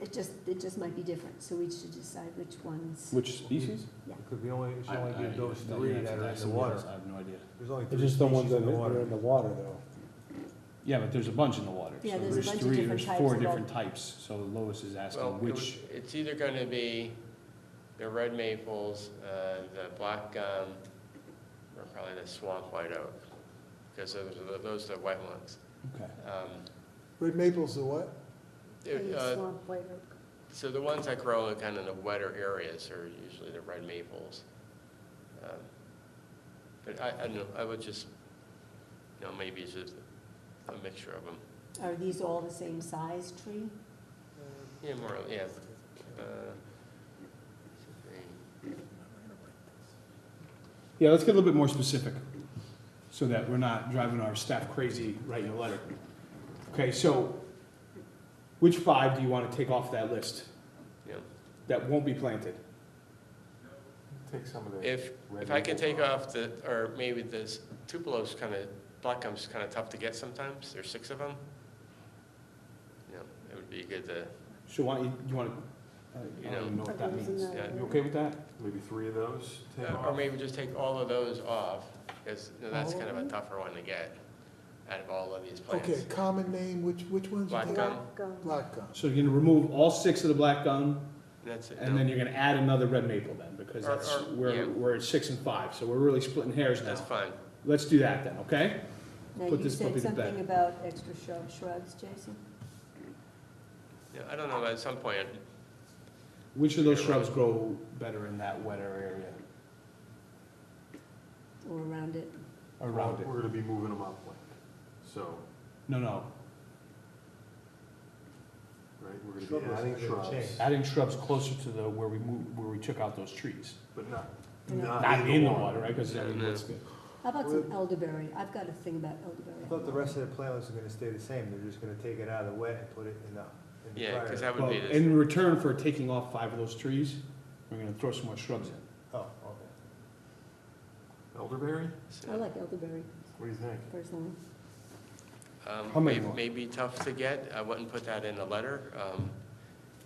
it just might be different, so we should decide which ones. Which species? Because it should only give those I- 3 yeah, that are in that's the somebody water. else. I have no idea. There's only It's 3 just the ones species that in the are water. in the water, though. Yeah, but there's a bunch in the water. Yeah, So there's a bunch of 3, different there's types 4 of different all- types. So Lois is asking Well, which. it's either going to be the red maples, the black gum, or probably the swamp white oak, because those are the wet ones. Okay. Red maple's the what? And Uh, swamp white oak. So the ones that grow in kind of the wetter areas are usually the red maples. But I don't know, I would just, maybe it's just a mixture of them. Are these all the same size tree? Yeah, more, yeah. Yeah, let's get a little bit more specific so that we're not driving our staff crazy writing a letter. Okay, so which 5 do you want to take off that list Yeah. that won't be planted? Take some of the. If I can take off or maybe this Tupelo's black gum's kind of tough to get sometimes, there's 6 of them. It would be good to, So you want to, I don't even know what that means. yeah. You okay with that? Maybe 3 of those take off. Or maybe just take all of those off, because that's kind of a tougher one to get out of all of these plants. Okay, common name, which ones? you Black take? gum. Black gum. So you're going to remove all 6 of the black gum, That's it. and then you're going to add another red maple then, because Or- that's, or- yeah. we're at 6 and 5, so we're really splitting hairs now. That's fine. Let's do that then, okay? Now, Put you this puppy said to bed. something about extra shrubs, Jason? Yeah, I don't know, at some point, Which of those shrubs grow better in that wetter area Or around it? around it? We're gonna be moving them upland, so, No. right, we're gonna Shrub be list adding is gonna shrubs, change. Adding shrubs closer to where we took out those trees. but not Not in the water, right? Because No, no. that's good. How about some elderberry? I've got a thing about elderberry. I thought the rest of the plant list are gonna stay the same, they're just gonna take it out of the wet and put it in the yeah, dryer. because that would Well, be this. in return for taking off 5 of those trees, we're going to throw some more shrubs in. Oh, okay. elderberry? I like elderberry What do you think? personally. How many more? May be tough to get. I wouldn't put that in the letter,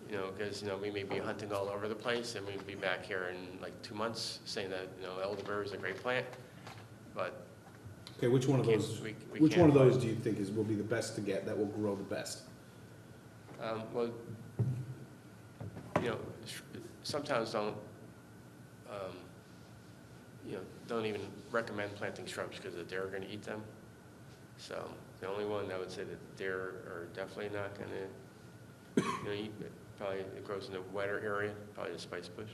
because, we may be hunting all over the place, and we'd be back here in like 2 months saying that, elderberry is a great plant, but Okay, which one of we those? can't- we Which one of can't- those do you think will be the best to get? That will grow the best? Well, some towns don't even recommend planting shrubs because the deer are going to eat them. So the only one I would say that deer are definitely not going to, eat, probably it grows in a wetter area, probably the spice bush,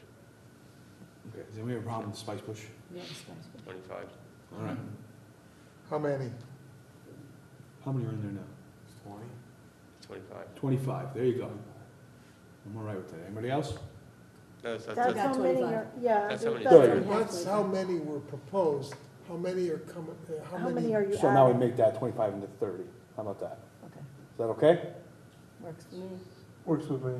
Okay, does anybody have a problem with the spice bush? Yeah, spice. 25. All right. How many? How many are in there now? 20? 25. 25, there you go. I'm all right with that. Anybody else? That's, That's how many 25. are, yeah. That's how many. Good. That's how many were proposed, how many are coming, How many are you So now we adding? make that 25 into 30. How about that? Okay, Is that okay? works for me. Works with me.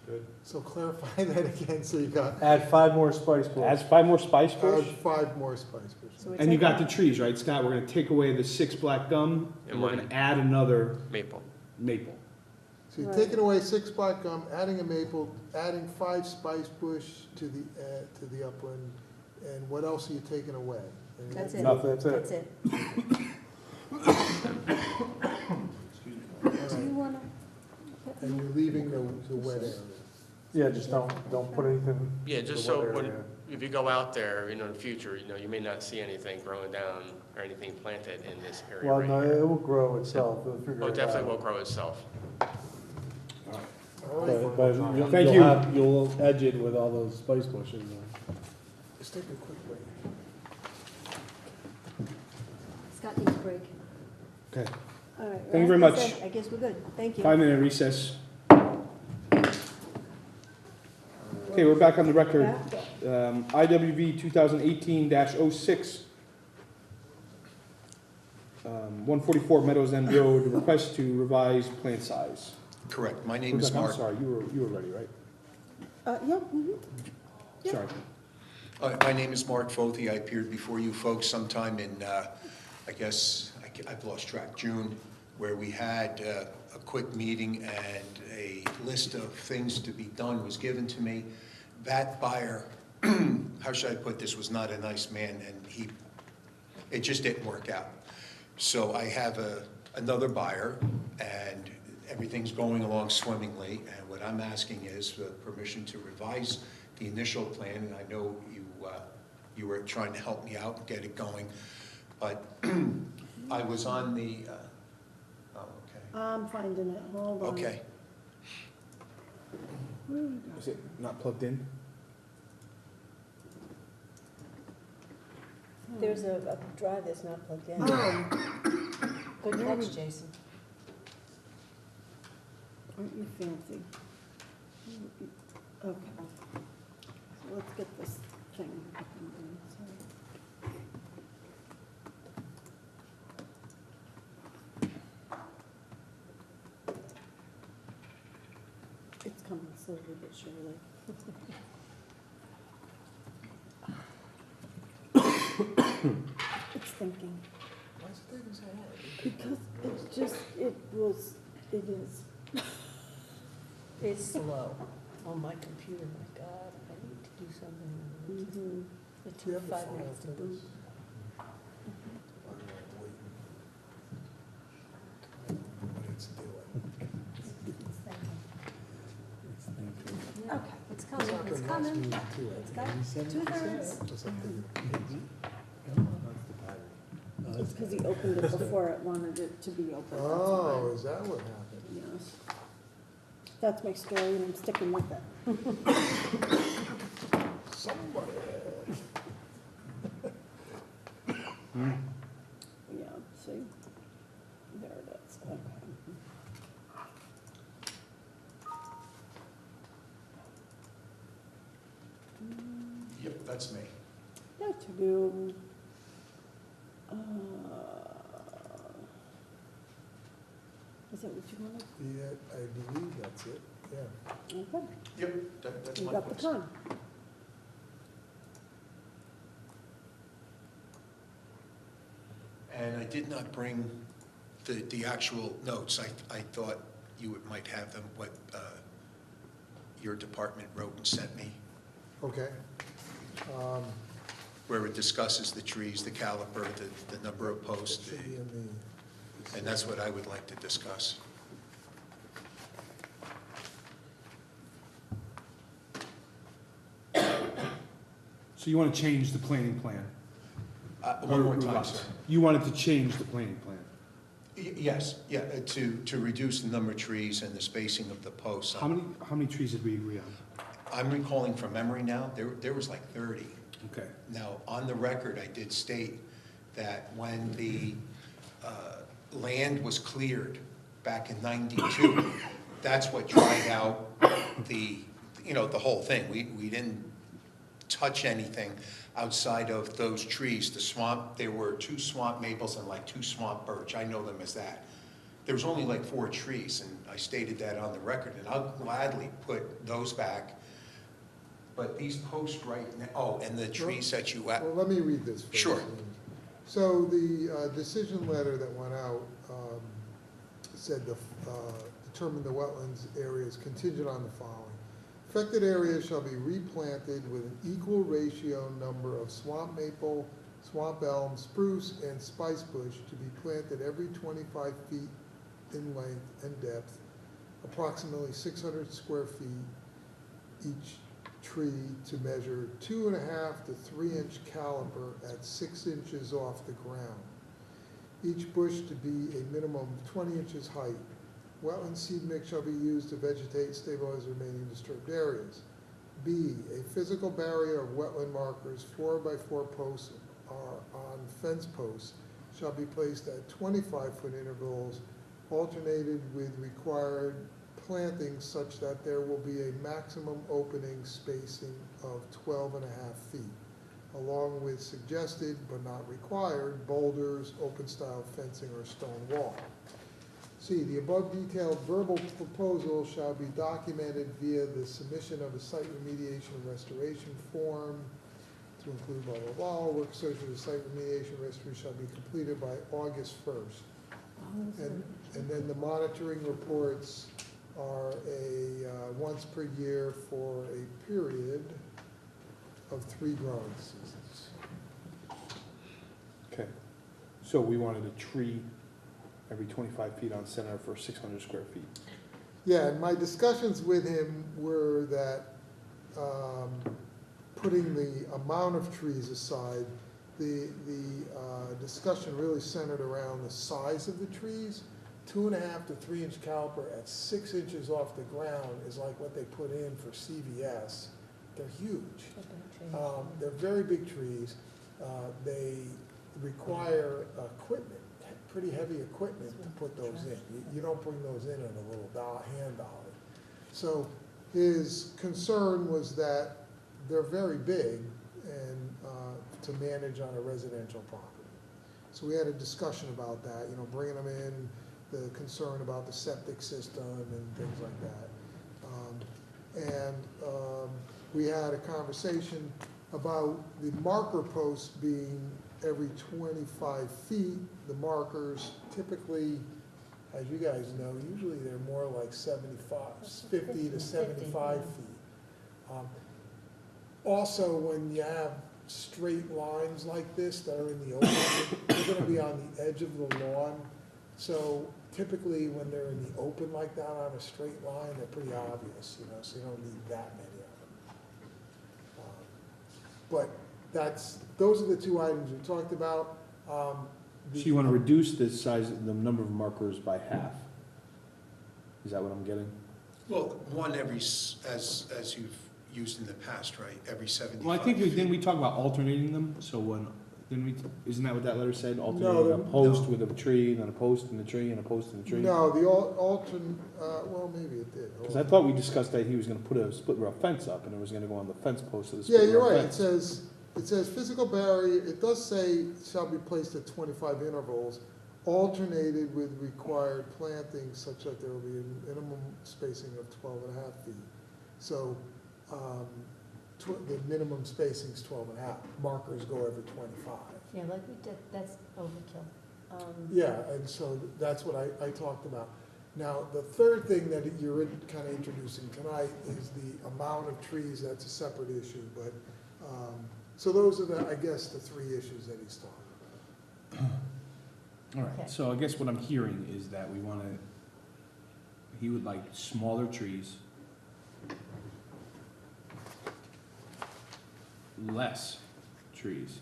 Good. So clarify that again, so you got, Add 5 more spice bush. Adds 5 more spice add bush. 5 more spice bushes. So we're And you got the taking- trees, right, Scott? We're gonna take away the 6 black gum, and And we're one- gonna add another Maple. maple. So you're Right. taking away 6 black gum, adding a maple, adding 5 spice bush to the upland, and what else are you taking away? And That's it. Nothing, that's it. That's it. Do you wanna? And you're leaving the wet area. Yeah, just don't put anything. Yeah, in just the so wet when, area. if you go out there, in the future, you may not see anything growing down or anything planted in this area Well, right no, here. it will grow itself, we'll figure it out. Oh, it definitely will grow itself. All right, But Thank you. You'll edge it with all those spice bushes. let's take a quick break. Scott needs a break. Okay. All right. Thank you very Like I much. said, I guess we're good. Thank you. 5-minute recess. Okay, we're back on the record. IWV 2018-06. 144 Meadows End Road, request to revise plant size. Correct. My name is I'm Mark. sorry, you were ready, right? Yeah, mhm. Yeah. Sorry. My name is Mark Fothi. I appeared before you folks sometime in, I guess, I've lost track, June, where we had a quick meeting and a list of things to be done was given to me. That buyer, how should I put this, was not a nice man, and it just didn't work out. So I have another buyer, and everything's going along swimmingly, and what I'm asking is for permission to revise the initial plan, and I know you were trying to help me out and get it going, but I was on the, I'm finding it, hold on. okay. Is it not plugged in? There's a drive that's not plugged in. Oh, Good catch, Jason. aren't you fancy? Okay. So let's get this thing up and running, sorry. It's coming slowly but surely. It's thinking. Why is it taking so long? Because it's just, it is. It's slow on my computer, my God, I need to do something. Mhm. It Do you took have the 5 minutes to file for boot. this? Or do you have to wait? What it's doing. Yeah, it's coming, it's coming. It's got 2/3. It's because he opened it before it wanted it to be open. that's Oh, why. is that what happened? Yes. That's my story and I'm sticking with it. Somebody. Yeah, see? There it is, okay. Yep, that's me. Yeah, to do, is that what you wanted? Yeah, I believe that's it, yeah. Okay, Yep, that's you my got the place. time. And I did not bring the actual notes. I thought you might have them, what your department wrote and sent me, Okay. where it discusses the trees, the caliper, the number of posts, Should be in the. and that's what I would like to discuss. So you want to change the planning plan? One more Or time, what? sir. You wanted to change the planning plan? Yes, yeah, to reduce the number of trees and the spacing of the posts. How many trees did we agree on? I'm recalling from memory now, there was like 30. Okay. Now, on the record, I did state that when the land was cleared back in '92, that's what dried out the, the whole thing. We didn't touch anything outside of those trees. The swamp, there were 2 swamp maples and like 2 swamp birch. I know them as that. There was only like 4 trees, and I stated that on the record, and I'll gladly put those back. But these posts right now, oh, and the trees that you... Well, let me read this first. Sure. So the decision letter that went out said determine the wetlands areas contingent on the following. Affected areas shall be replanted with an equal ratio number of swamp maple, swamp elm, spruce, and spice bush to be planted every 25 feet in length and depth, approximately 600 square feet each tree, to measure 2.5 to 3 inch caliber at 6 inches off the ground. Each bush to be a minimum of 20 inches height. Wetland seed mix shall be used to vegetate, stabilize remaining disturbed areas. B, a physical barrier of wetland markers 4x4 posts on fence posts shall be placed at 25-foot intervals, alternated with required plantings such that there will be a maximum opening spacing of 12.5 feet, along with suggested but not required boulders, open style fencing, or stone wall. C, the above detailed verbal proposal shall be documented via the submission of a site remediation and restoration form to include blah, blah, blah. Work associated with site remediation and restoration shall be completed by August 1st. And then the monitoring reports are a once per year for a period of 3 growing seasons. Okay, so we wanted a tree every 25 feet on center for 600 square feet. Yeah, and my discussions with him were that putting the amount of trees aside, the discussion really centered around the size of the trees. 2.5 to 3 inch caliper at 6 inches off the ground is like what they put in for CVS. They're huge. They're very big trees. They require equipment, pretty heavy equipment to put those in. You don't bring those in a little hand dolly. So his concern was that they're very big and to manage on a residential property. So we had a discussion about that, bringing them in, the concern about the septic system and things like that. We had a conversation about the marker posts being every 25 feet. The markers typically, as you guys know, usually they're more like 50 to 75 feet. Also, when you have straight lines like this that are in the open, they're going to be on the edge of the lawn. So typically when they're in the open like that on a straight line, they're pretty obvious, so you don't need that many of them. But those are the 2 items we talked about. So you want to reduce the size, the number of markers by half? Is that what I'm getting? Well, one every, as you've used in the past, right? Every 75 Well, I think feet. didn't we talk about alternating them? So isn't that what that letter said? Alternating No, a post with a tree, and then a post and a tree, and a post and a tree? No, the well, maybe it did. Because I thought we discussed that he was going to put a split rail fence up, and it was going to go on the fence post of the Yeah, split you're rail right. fence. It says physical barrier, it does say shall be placed at 25 intervals, alternated with required plantings such that there will be a minimum spacing of 12.5 feet. So the minimum spacing is 12.5. Markers go every 25. Yeah, like we did, that's overkill. Yeah, and so that's what I talked about. Now, the third thing that you're kind of introducing tonight is the amount of trees. That's a separate issue, but so those are I guess the 3 issues that he's talking about. All right, Okay. so I guess what I'm hearing is that he would like smaller trees, less trees,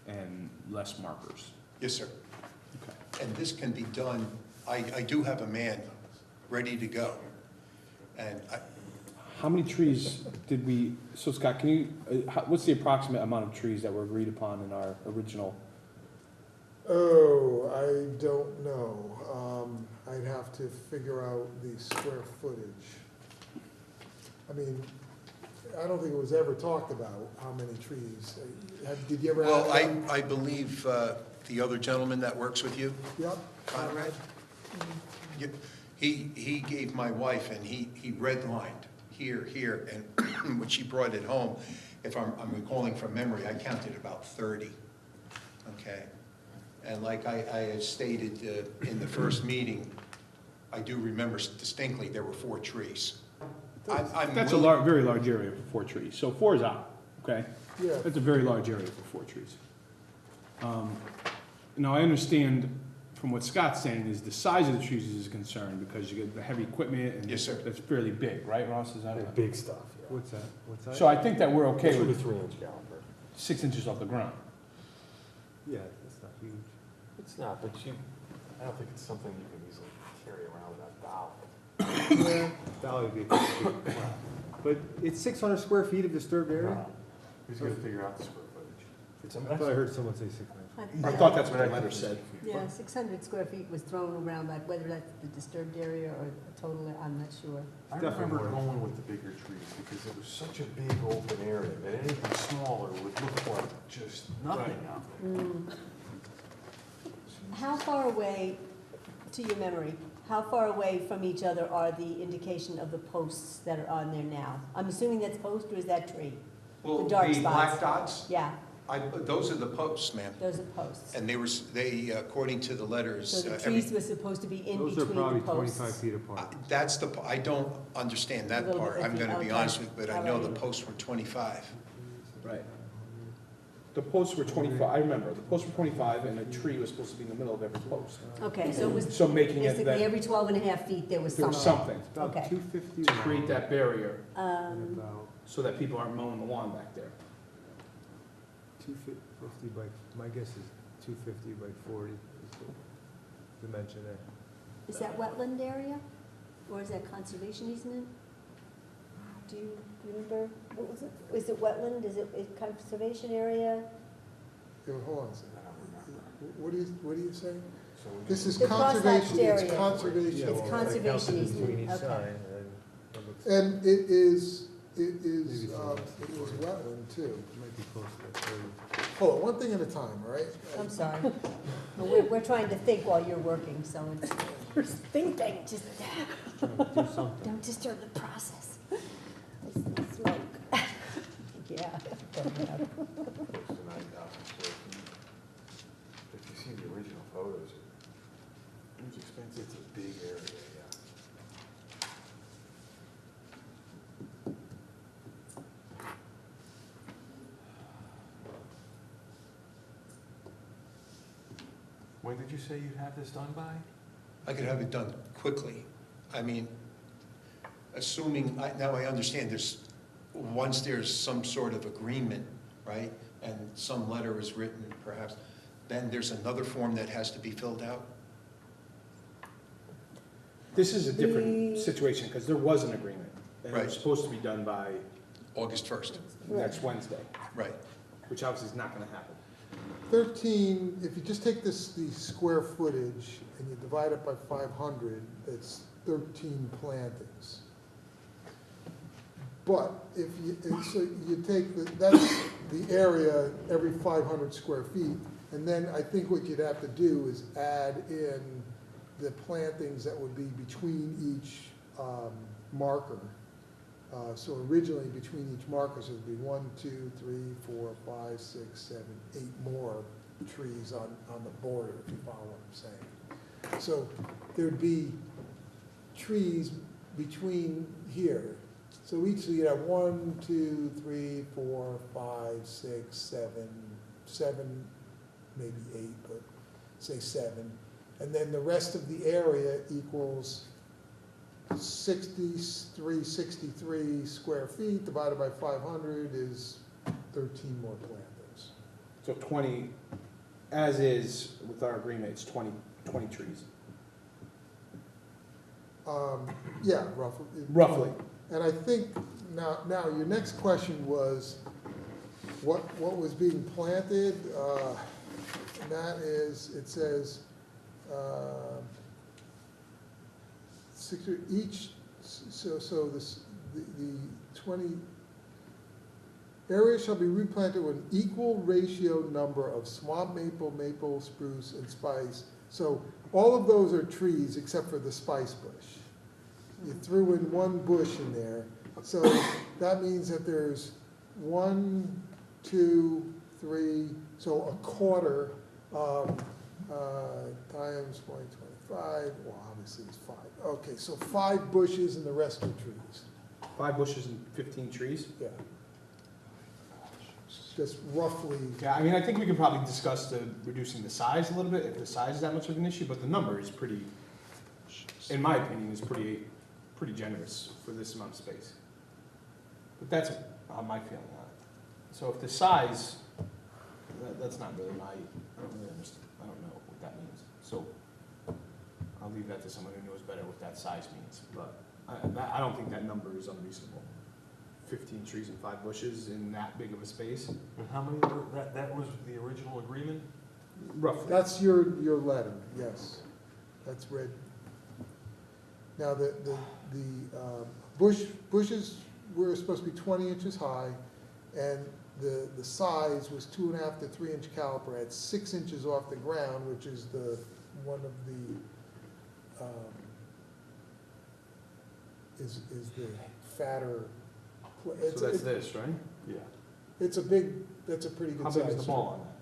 and less markers. Yes, sir. Okay. And this can be done, I do have a man ready to go. And How many trees did we, so Scott, can you, what's the approximate amount of trees that were agreed upon in our original Oh, I don't know. I'd have to figure out the square footage. I mean, I don't think it was ever talked about how many trees. Did you ever? Well, add it up? I believe the other gentleman that works with you, Yep. Conrad, he gave my wife, and he redlined here, and when she brought it home, if I'm recalling from memory, I counted about 30, okay? And like I had stated in the first meeting, I do remember distinctly, there were 4 trees. That's a very large area for 4 trees, so 4 is out, okay? Yeah. That's a very large area for 4 trees. Now, I understand from what Scott's saying is the size of the trees is a concern because you get the heavy equipment and Yes, sir. that's fairly big, right, Ross? Is that Big stuff, yeah. What's that? What's that? So I think that we're okay 2 to with 3 inch caliper. 6 inches off the ground. Yeah, that's not huge. It's not, but I don't think it's something you can easily carry around with a dolly. Yeah, that would be a big crap. But it's 600 square feet of disturbed area? Who's gonna figure out the square footage? It's a I thought I heard someone say 600. I thought that's what the letter said. Yeah, 600 square feet was thrown around, like whether that's the disturbed area or a total, I'm not sure. I remember going with the bigger trees because it was such a big open area that anything smaller would look like just nothing out there. How far away, to your memory, how far away from each other are the indication of the posts that are on there now? I'm assuming that's post or is that tree? Well, The dark the black spots. dots, Yeah, those are the posts, ma'am. those are posts. And they, according to the letters, So the every, trees were supposed to be in Those are between probably the posts. 25 feet apart. that's I don't understand A that little part, bit I'm iffy, gonna be okay. honest with you, but I know the Alrighty. posts were 25. Right. The posts were 25, I remember, the posts were 25 and a tree was supposed to be in the middle of every post. Okay, so it was So making it basically that every 12 and a half feet there was there was something. something About Okay. 250 to create that barrier Um, about so that people aren't mowing the lawn back there. 250 by, my guess is 250 by 40 is the dimension there. Is that wetland area? Or is that conservation easement? Do you remember, what was it? Is it wetland, is it conservation area? Yeah, hold on a second. What are you saying? So we This is The cross-hatched conservation, it's area. conservation. It's well, that conservation counts in easement, between each okay. side, and it looks- And it was Maybe it's less than wetland too. it might be close to that 30. Hold on, one thing at a time, all right? I'm sorry. Well, we're trying to think while you're working, so it's, we're thinking, just Trying to do something. don't disturb the process. Smoke. Yeah. close to 9,000 square feet. If you see the original photos, it was expensive. It's a big area, yeah. When did you say you'd have this done by? I could have it done quickly. I mean, assuming, now I understand once there's some sort of agreement, right? And some letter is written perhaps, then there's another form that has to be filled out? This is a different situation because there was an agreement. And it was Right. supposed to be done by August 1st, next Wednesday, right. which obviously is not going to happen. 13, if you just take the square footage and you divide it by 500, it's 13 plantings. But if so you take, that's the area every 500 square feet, and then I think what you'd have to do is add in the plantings that would be between each marker. So originally, between each marker, so it'd be 1, 2, 3, 4, 5, 6, 7, 8 more trees on the border, if you follow what I'm saying. So there'd be trees between here. So each, you'd have 1, 2, 3, 4, 5, 6, 7, maybe 8, but say 7. And then the rest of the area equals 63 square feet divided by 500 is 13 more plantings. So 20, as is with our agreement, it's 20 trees. Yeah, roughly. Roughly. And I think, now your next question was, what was being planted? And that is, it says, each, so this, the 20, area shall be replanted with an equal ratio number of swamp maple, maple, spruce, and spice. So all of those are trees except for the spice bush. You threw in one bush in there, so that means that there's 1, 2, 3, so a quarter times 0.25, well, obviously it's 5. Okay, so 5 bushes and the rest are trees. 5 bushes and 15 trees? Yeah. Just roughly. Yeah, I mean, I think we could probably discuss reducing the size a little bit, if the size is that much of an issue, but the number is pretty, in my opinion, is pretty generous for this amount of space. But that's my feeling on it. So if the size, that's not really I don't really understand, I don't know what that means. So I'll leave that to someone who knows better what that size means, but I don't think that number is unreasonable. 15 trees and 5 bushes in that big of a space. And how many, that was the original agreement? Roughly. That's your letter, yes. That's red. Now, the bushes were supposed to be 20 inches high, and the size was 2.5 to 3 inch caliper at 6 inches off the ground, which is one of the, is the fatter. So that's this, right? Yeah. It's a big, that's a pretty good How size. big is the ball on that?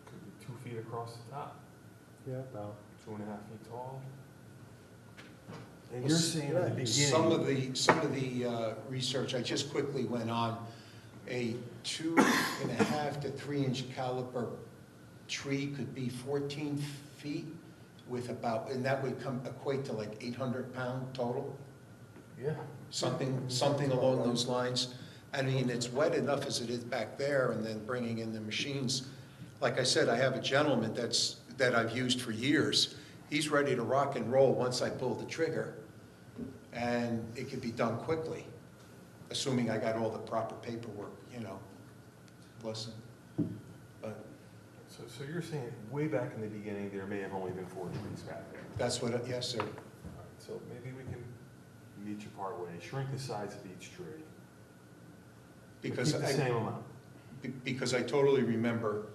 Could be 2 feet across the top. Yeah, about. 2.5 feet tall. And you're saying at the beginning. Some of the research, I just quickly went on, a 2.5 to 3 inch caliper tree could be 14 feet with about, and that would equate to like 800 pound total? Yeah. Something along those lines. I mean, it's wet enough as it is back there, and then bringing in the machines. Like I said, I have a gentleman that I've used for years. He's ready to rock and roll once I pull the trigger, and it could be done quickly, assuming I got all the proper paperwork, Listen, but So you're saying way back in the beginning, there may have only been 4 trees back there? that's what, yes, sir. All right, so maybe we can meet you partway, shrink the size of each tree. Because Keep the same amount. Because I totally remember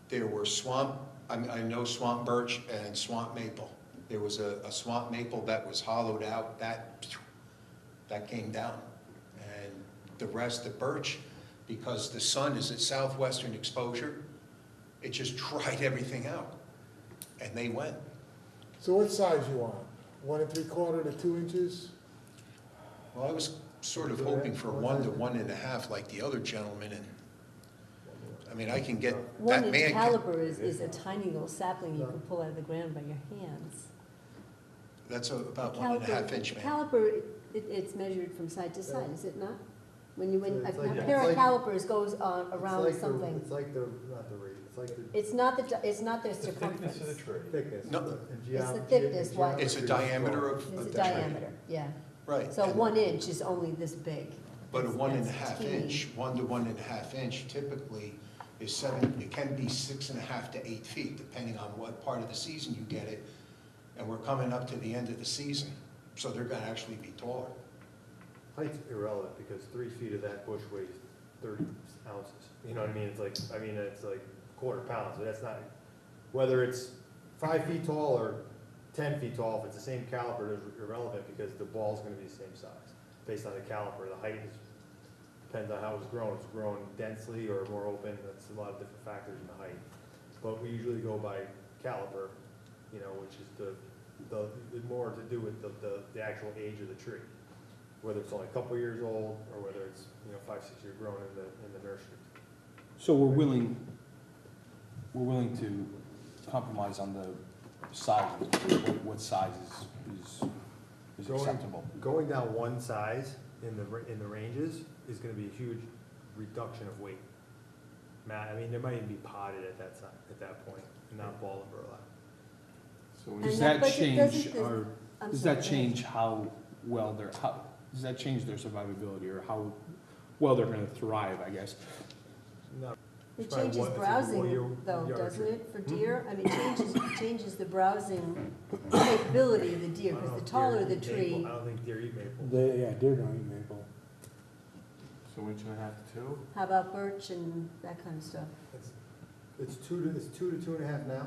there were I know swamp birch and swamp maple. There was a swamp maple that was hollowed out, that came down. And the rest, the birch, because the sun is at southwestern exposure, it just dried everything out. And they went. So what size you want? 1 3/4 to 2 inches? Well, I was sort of hoping for 1 to 1.5 like the other gentleman, and I mean, I can get, that man can. 1 inch caliper is a tiny little sapling you can pull out of the ground by your hands. That's about 1.5 inch man. Caliper, it's measured from side to side, is it not? When It's a like- pair of it's like- calipers goes around It's like something. It's like not the rate, it's like the It's not the The thickness of the circumference. tree. thickness. No. It's the thickness, why- It's a diameter of It's the a tree. diameter, yeah. Right. So and- 1 inch is only this big. But a That's 1.5 teeny. inch, 1 to 1.5 inch typically is 7, it can be 6.5 to 8 feet, depending on what part of the season you get it. And we're coming up to the end of the season, so they're gonna actually be taller. Height's irrelevant, because 3 feet of that bush weighs 30 ounces. You know what I mean? It's like quarter pound, so that's not, whether it's 5 feet tall or 10 feet tall, if it's the same caliper, it's irrelevant, because the ball's gonna be the same size, based on the caliper. The height depends on how it's grown. It's grown densely or more open, that's a lot of different factors in the height. But we usually go by caliper, which is the more to do with the actual age of the tree. Whether it's only a couple years old, or whether it's, 5, 6 years grown in the nursery. So we're willing to compromise on the size, what size is acceptable? Going down one size in the ranges is gonna be a huge reduction of weight. There might even be potted at that point, and not ball and burlap. So And does that- that but it change, doesn't- or I'm does sorry, that go change how well does that change their survivability, or how well they're gonna thrive, I guess? No, It It's probably changes one- it's like browsing one though, yard doesn't tree. it, for deer? I mean, changes the browsing capability of the deer, I don't because know the if taller deer the eat tree. maple. I don't think deer eat maple. Yeah, deer don't eat maple. So 1.5 to 2? How about birch and that kind of stuff? It's 2 to 2.5 now?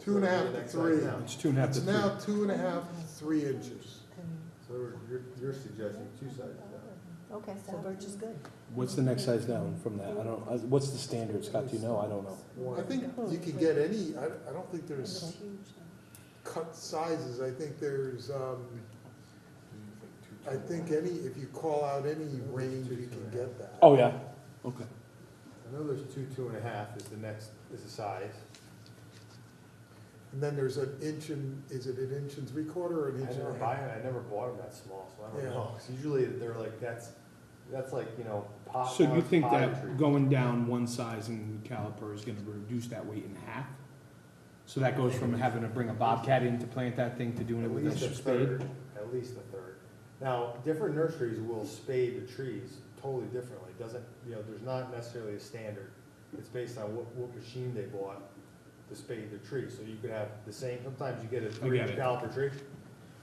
2.5 to 3. It's 2.5 to It's 3. now 2.5 to 3 inches. So you're suggesting 2 sizes now? Okay, so birch is good. What's the next size down from that? I don't, what's the standard, Scott, do you know? I don't know. I think you can get any, I don't think there's cut sizes. I think there's, I think any, if you call out any range, you can get that. Oh, yeah? Okay. I know there's 2.5 is the next, is the size. And then there's an inch and, is it an inch and 3/4 or an I inch never and a buy half? it, I never bought them that small, so I don't Yeah. know. 'Cause usually they're like, that's like, you know, pot. So you think pottery. that going down one size in caliper is gonna reduce that weight in half? So that goes from having to bring a bobcat in to plant that thing to doing it At with least a a spade? third, at least a third. Now, different nurseries will spade the trees totally differently. Doesn't, you know, there's not necessarily a standard. It's based on what machine they bought to spade the tree. So you could have the same, sometimes you get a 3-inch it. caliper tree.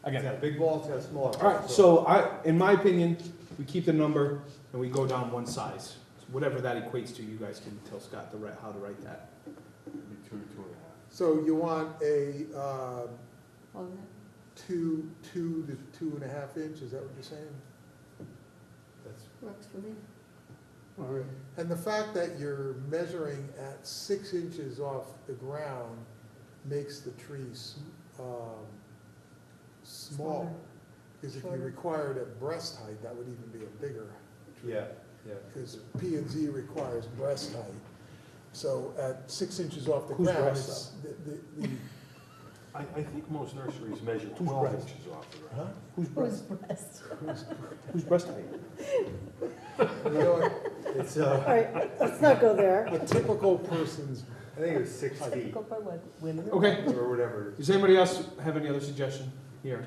I get It's got it. a big ball, it's got a small ball. All right, so in my opinion, we keep the number and we go down one size. Whatever that equates to, you guys can tell Scott how to write that. It'd be 2 to 2.5. So you want a, What was that? 2 to 2.5 inch, is that what you're saying? That's Works for me. All right. And the fact that you're measuring at 6 inches off the ground makes the trees small. Because if you Shorter. required at breast height, that would even be a bigger tree. Yeah, yeah. Because P and Z requires breast height. So at 6 inches off the Who's ground, breast, it's, the, I think most nurseries measure Who's 12 breast? inches off the ground. huh? Who's Who's breast? breast? Who's breast height? You know, It's, All right, let's not go there. a typical person's, I think it was 6 feet Typical for what, women? Okay, or whatever. does anybody else have any other suggestion here?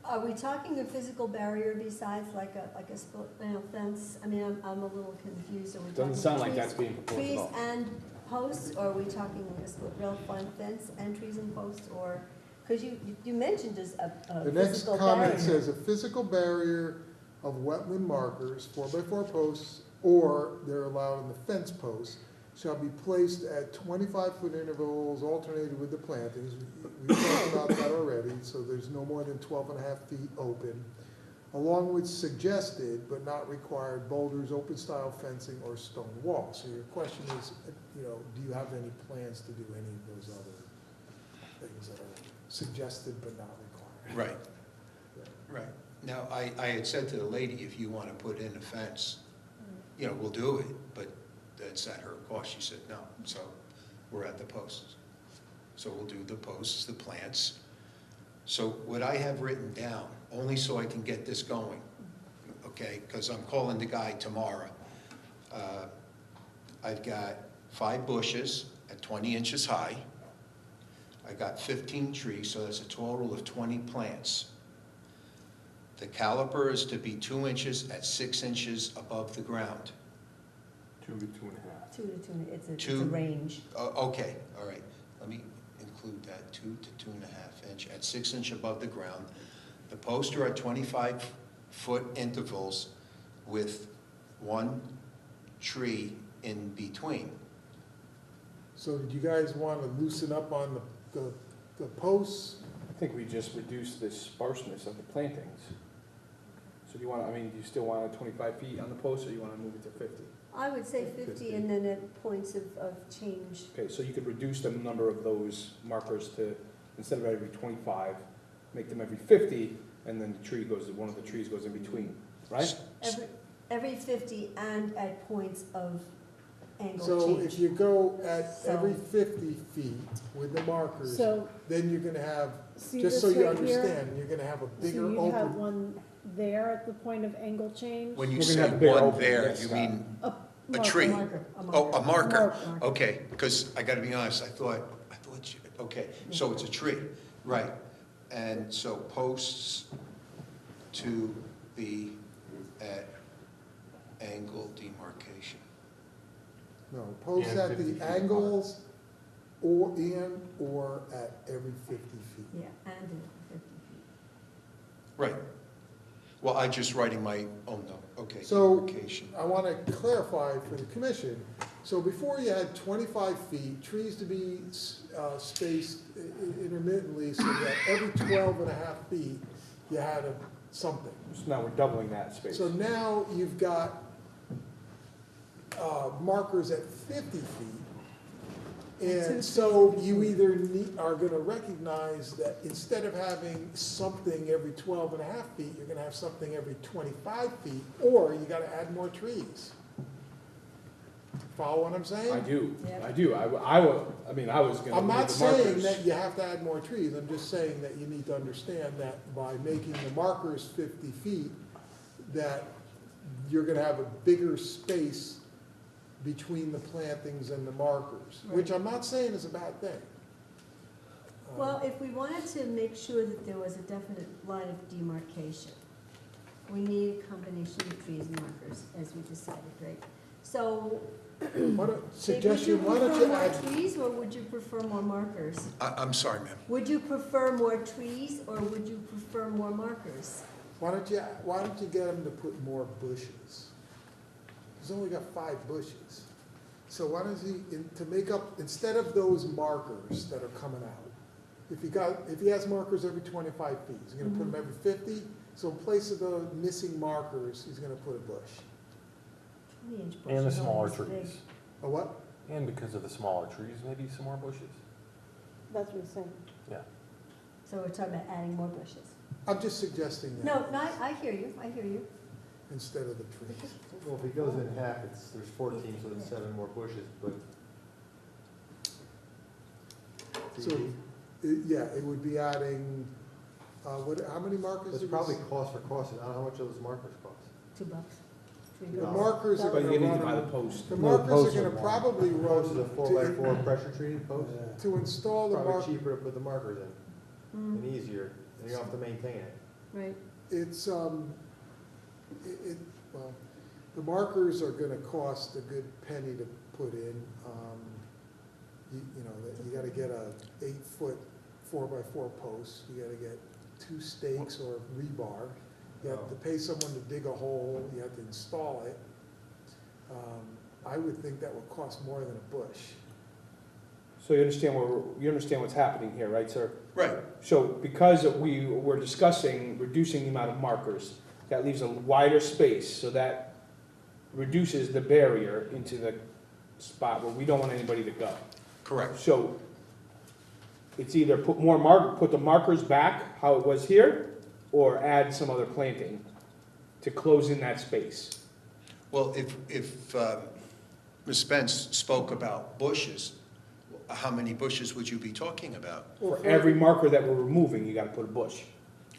Are we talking a physical barrier besides like a split rail fence? I mean, I'm a little confused. Are we talking Doesn't sound like trees- that's being proposed at Trees all. and posts, or are we talking a split rail fence and trees and posts, or, because you mentioned as a the next physical comment barrier. says a physical barrier of wetland markers, 4x4 posts, or they're allowed in the fence posts, shall be placed at 25-foot intervals alternated with the plantings. We talked about that already, so there's no more than 12.5 feet open, along with suggested but not required boulders, open style fencing, or stone walls. So your question is, you know, do you have any plans to do any of those other things that are suggested but not required? Right, right. Now, I had said to the lady, if you want to put in a fence, you know, we'll do it, but that's at her cost. She said, no, so we're at the posts. So we'll do the posts, the plants. So what I have written down, only so I can get this going, okay, because I'm calling the guy tomorrow. I've got 5 bushes at 20 inches high. I got 15 trees, so that's a total of 20 plants. The caliper is to be 2 inches at 6 inches above the ground. 2 to 2.5. 2 to 2, it's a Two. range. Okay, all right. Let me include that, 2 to 2.5 inch at 6 inch above the ground. The posts are at 25-foot intervals with 1 tree in between. So did you guys want to loosen up on the posts? I think we just reduce the sparseness of the plantings. So do you want, I mean, do you still want 25 feet on the post, or you want to move it to 50? I would say 50 and then at points of change. Okay, so you could reduce the number of those markers to, instead of every 25, make them every 50, and then the tree goes, one of the trees goes in between, right? Every 50 and at points of angle So change. if you go at So- every 50 feet with the markers, So, then you're gonna have, see just this so you right here? understand, you're gonna have a So bigger you have open. one there at the point of angle change? When you We're gonna say have bigger one open, there, yes, you Scott. mean A a marker. tree? Marker, a Oh, a marker. Marker. Okay, because I gotta be honest, I thought you, okay, so it's a tree, right. And so posts to be at angle demarcation. No, posts And at 50 the feet apart. angles or at every 50 feet. Yeah, and 50 feet. Right. Well, I'm just writing my own note. Okay, So, demarcation. I want to clarify for the commission, so before you had 25 feet, trees to be spaced intermittently so that every 12 and a half feet, you had something. So now we're doubling that space. So now you've got markers at 50 feet. And so you either are gonna recognize that instead of having something every 12 and a half feet, you're gonna have something every 25 feet, or you gotta add more trees. Follow what I'm saying? I do, Yep. I do. I was gonna. I'm not leave the saying markers. that you have to add more trees, I'm just saying that you need to understand that by making the markers 50 feet, that you're gonna have a bigger space between the plantings and the markers, which I'm not saying is a bad thing. Well, if we wanted to make sure that there was a definite line of demarcation, we need a combination of trees and markers, as we decided, right? So, Suggestion, why would you don't prefer you more add, trees, or would you prefer more markers? I'm sorry, ma'am. Would you prefer more trees, or would you prefer more markers? why don't you get them to put more bushes? He's only got 5 bushes. So why does to make up, instead of those markers that are coming out, if he has markers every 25 feet, he's gonna put them every 50, so in place of the missing markers, he's gonna put a bush. 20-inch And the bushes smaller aren't as big. trees. A what? And because of the smaller trees, maybe some more bushes. That's what he's saying. Yeah. So we're talking about adding more bushes. I'm just suggesting that. No, I hear you, I hear you. Instead of the trees. Well, if he goes in half, there's 14, so there's 7 more bushes, but. So, yeah, it would be adding, how many markers? It's did we probably s- cost for cost, I don't know how much those markers cost. $2. The $3. markers are But gonna you need to run, buy the them- post. the No, markers posts are are gonna more. probably Post is a run 4x4 pressure treated post. to install the Probably mark, cheaper to put the markers in, Mm, and easier, and you don't have to maintain it. right. it's, well, the markers are gonna cost a good penny to put in. You gotta get a 8-foot 4x4 post, you gotta get 2 stakes or rebar. You have to pay someone to dig a hole, you have to install it. I would think that would cost more than a bush. So you understand what's happening here, right, sir? Right. So because we were discussing reducing the amount of markers, that leaves a wider space, so that reduces the barrier into the spot where we don't want anybody to go. Correct. So it's either put the markers back how it was here, or add some other planting to close in that space. Well, if Ms. Spence spoke about bushes, how many bushes would you be talking about? For every marker that we're removing, you gotta put a bush.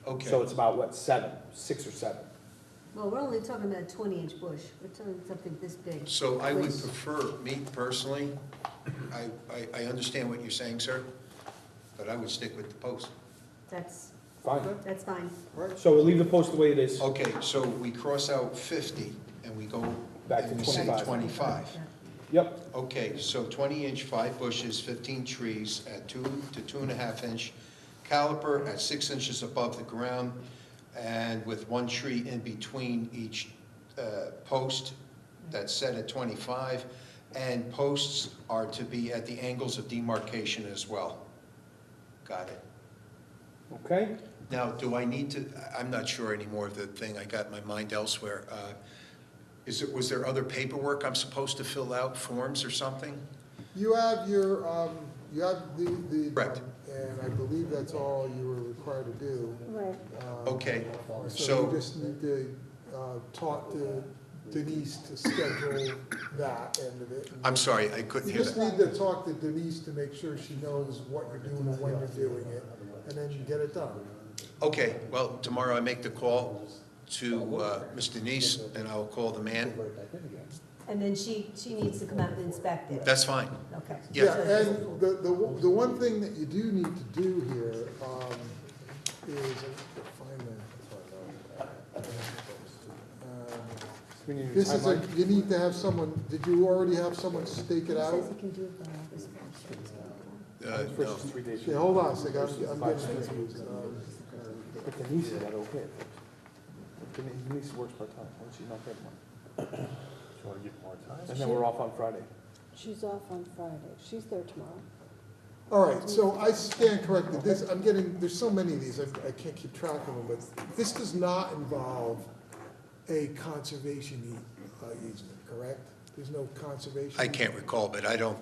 Okay. So it's about, what, 6 or 7? Well, we're only talking about a 20-inch bush. We're talking something this big. So I would Which- prefer, me personally, I understand what you're saying, sir, but I would stick with the post. That's, Fine. that's fine. So we'll leave the post the way it is. Okay, so we cross out 50 and we go Back to and we say 25. 25. Yeah. Yep, Okay, so 20-inch, 5 bushes, 15 trees at 2 to 2.5 inch caliper at 6 inches above the ground, and with 1 tree in between each post that's set at 25, and posts are to be at the angles of demarcation as well. Got it. okay. Now, do I need to, I'm not sure anymore of the thing, I got my mind elsewhere. Was there other paperwork I'm supposed to fill out, forms or something? You have your, you have the. Correct. And I believe that's all you were required to do. Right. Okay, So so, you just need to talk to Denise to schedule that end of it. I'm sorry, I couldn't You hear just that. need to talk to Denise to make sure she knows what you're doing and when you're doing it, and then you get it done. Okay, well, tomorrow I make the call to Ms. Denise, and I'll call the man. And then she needs to come out and inspect it. That's fine. Okay. Yeah. And the one thing that you do need to do here is, find We need a This is a, timeline. you need to have someone, did you already have someone stake it out? Says he can do it by August 1st. No. First 3 days. Yeah, hold on a second, I'm getting confused. But Denise is okay at first. Denise works part-time, why don't she not get one? Do you want to give more time? And then we're off on Friday. She's off on Friday. She's there tomorrow. All right, so I stand corrected, this, I'm getting, there's so many of these, I can't keep track of them, but this does not involve a conservation easement, correct? There's no conservation? I can't recall, but I don't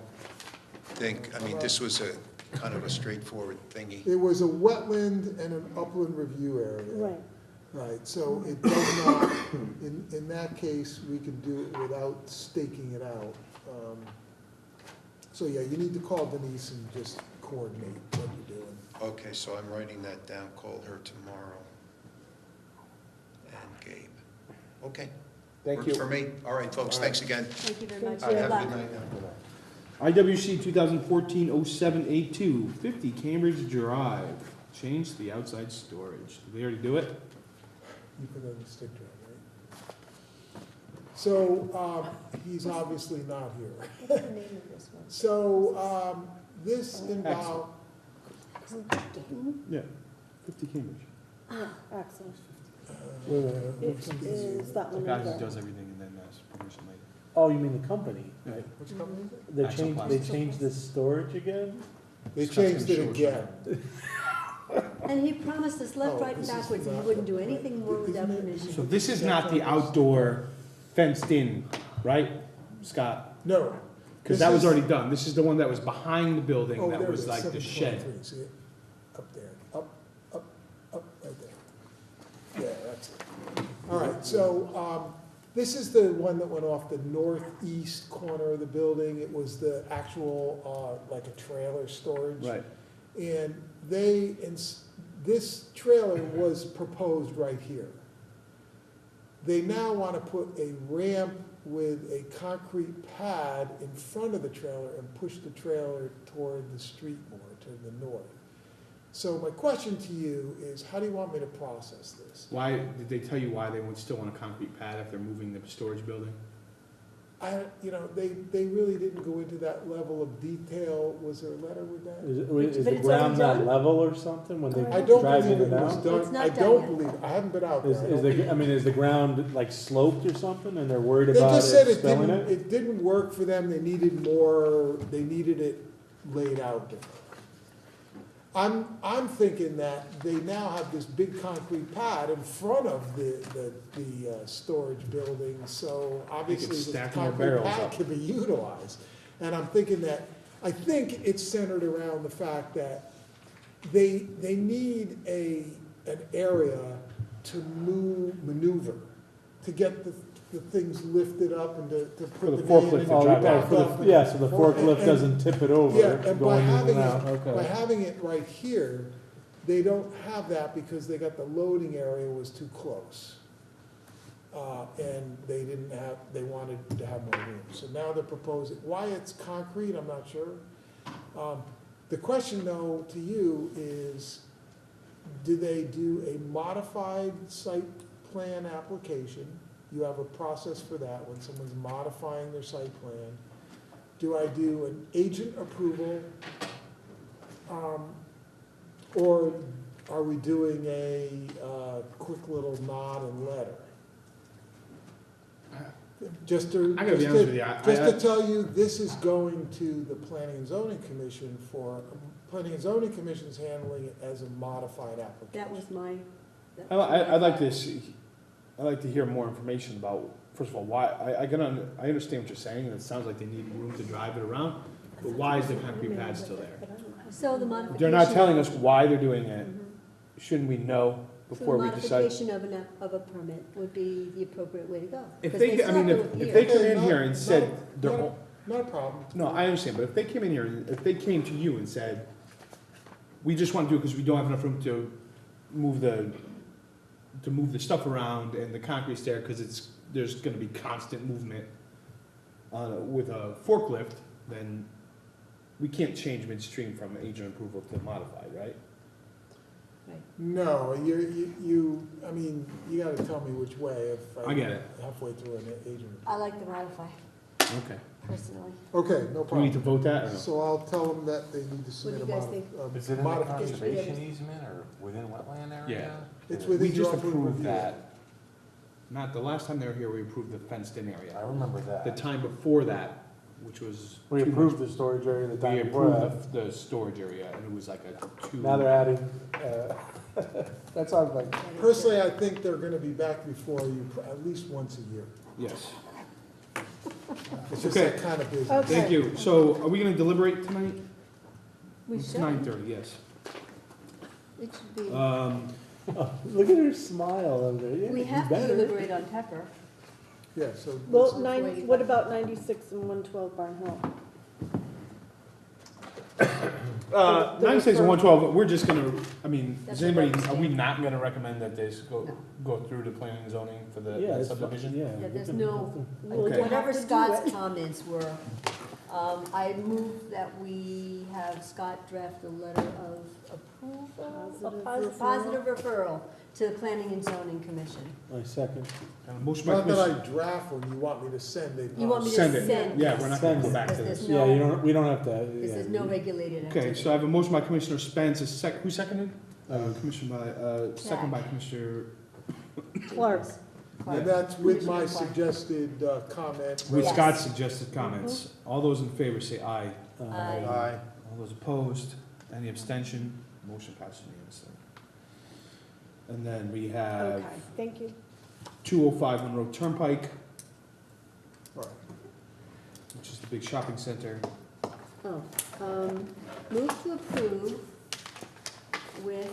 think, I mean, this was a kind of a straightforward thingy. It was a wetland and an upland review area. Right. Right, so it does not, in that case, we can do it without staking it out. So yeah, you need to call Denise and just coordinate what you're doing. Okay, so I'm writing that down, call her tomorrow. And Gabe. Okay. Thank Works you. for me. All right, folks, thanks again. Thank you very much. All right, Good have a luck. good night now. IWC 2014-0782, 50 Cambridge Drive. Change the outside storage. Did we already do it? You put it on the stick drive, right? So, he's obviously not here. What's the name of this one? So, this involved, Yeah, 50 Cambridge. Yeah, Axel. uh, It is that The one guy right who there. does everything and then has permission later. Oh, you mean the company? Right. which company is it? They Axle changed, they Plastics. changed the storage again? They Scott's changed gonna it show us again. And he promised us left, Oh, right, and this is backwards, and he not- wouldn't do anything more with Isn't it- definition. So this is not the outdoor fenced in, right, Scott? No. Because This that was is- already done. This is the one that was behind the building, Oh, that there it was is, like the 723. shed. See it? Up there, up, right there. Yeah, that's it. All right, so, this is the one that went off the northeast corner of the building. It was the actual, like a trailer storage. Right. And this trailer was proposed right here. They now want to put a ramp with a concrete pad in front of the trailer and push the trailer toward the street more, to the north. So my question to you is, how do you want me to process this? Why, did they tell you why they would still want a concrete pad if they're moving the storage building? They really didn't go into that level of detail. Was there a letter with that? Is But the it's ground already not done? level or something when I they don't driving believe it it was out? done. It's not I done don't yet. believe, I haven't been out there. Is, I is don't the, think- I mean, is the ground like sloped or something and they're worried They about just said it it spilling didn't, it? it didn't work for them, they needed more, they needed it laid out different. I'm thinking that they now have this big concrete pad in front of the storage building, so obviously this stack more concrete barrels pad up. can be utilized. And I'm thinking that, I think it's centered around the fact that they need an area to maneuver, to get the things lifted up and to For the put the forklift van in to and drive back out. For up the, and- yeah, so the forklift and- doesn't tip it over, Yeah, and by going in having and out, it, by okay. having it right here, they don't have that because they got the loading area was too close. And they didn't have, they wanted to have more room. So now they're proposing, why it's concrete, I'm not sure. The question though to you is, do they do a modified site plan application? You have a process for that when someone's modifying their site plan. Do I do an agent approval? Or are we doing a quick little nod and letter? Just to, I gotta be honest with you, just to tell you, this is going to the Planning and Zoning Commission for, Planning and Zoning Commission's handling it as a modified application. That was my. I'd like to see, I'd like to hear more information about, first of all, why, I understand what you're saying, and it sounds like they need room to drive it around, but why is the concrete pad still there? So the modification. They're not telling us why they're doing it. Shouldn't we know before we So the decide? modification of a permit would be the appropriate way to go. If 'Cause they, I still mean, have if to they appear. came in here and said, they're, Not a problem. no, I understand, but if they came in here, and if they came to you and said, we just want to do it because we don't have enough room to move the stuff around and the concrete's there because there's gonna be constant movement with a forklift, then we can't change midstream from agent approval to modified, right? No, I mean, you gotta tell me which way if I get it. halfway through an agent. I like the modify, Okay. personally. Okay, no Do we need to problem. vote that or no? So I'll tell them that they need to What do submit you a guys think? Is it in the modification. conservation easement or within wetland area? It's We within your just upper approved review. that. Not, the last time they were here, we approved the fenced-in area. I remember The that. time before that, which was. We too approved much- the storage area the We time before that. approved the storage area, and it was like a two. Now they're adding, that sounds like, Personally, I think they're gonna be back before you at least once a year. Yes. It's just Okay. that kind of business. Okay. Thank you. So are we gonna deliberate tonight? We It's should, 9:30, yes. it should be, look at her smile over there. Yeah, we you have to better. deliberate on Pepper. Yeah, so. Well, let's- what about 96 and 112 Barn Hill? 96 and 112, we're just gonna, I mean, That's is anybody, what I'm are we saying. not gonna recommend that they go, No. go through the planning and zoning for the Yeah, that it's fine, subdivision? yeah. Yeah, there's we can- no, Okay. whatever Have to do Scott's it. comments were, I move that we have Scott draft a letter of approval, positive referral to the Planning and Zoning Commission. I second. Motion by Not that I Commissioner. draft one, you want me to send it. You want me to Send it. send Yeah, this? we're not gonna go Send it. back to Because this. there's Yeah, no, we don't have to. because yeah. there's no regulated Okay, activity. so I have a motion by Commissioner Spence, who seconded? Commissioner by, second by Commissioner, Clark. And that's with my Commissioner Clark. suggested comment. with Yes. Scott's suggested comments. All those in favor say aye. Aye. All those opposed, any abstention? Motion passes unanimously. And then we have Okay, thank you. 205 Monroe Turnpike, Right. which is the big shopping center. Oh, move to approve with,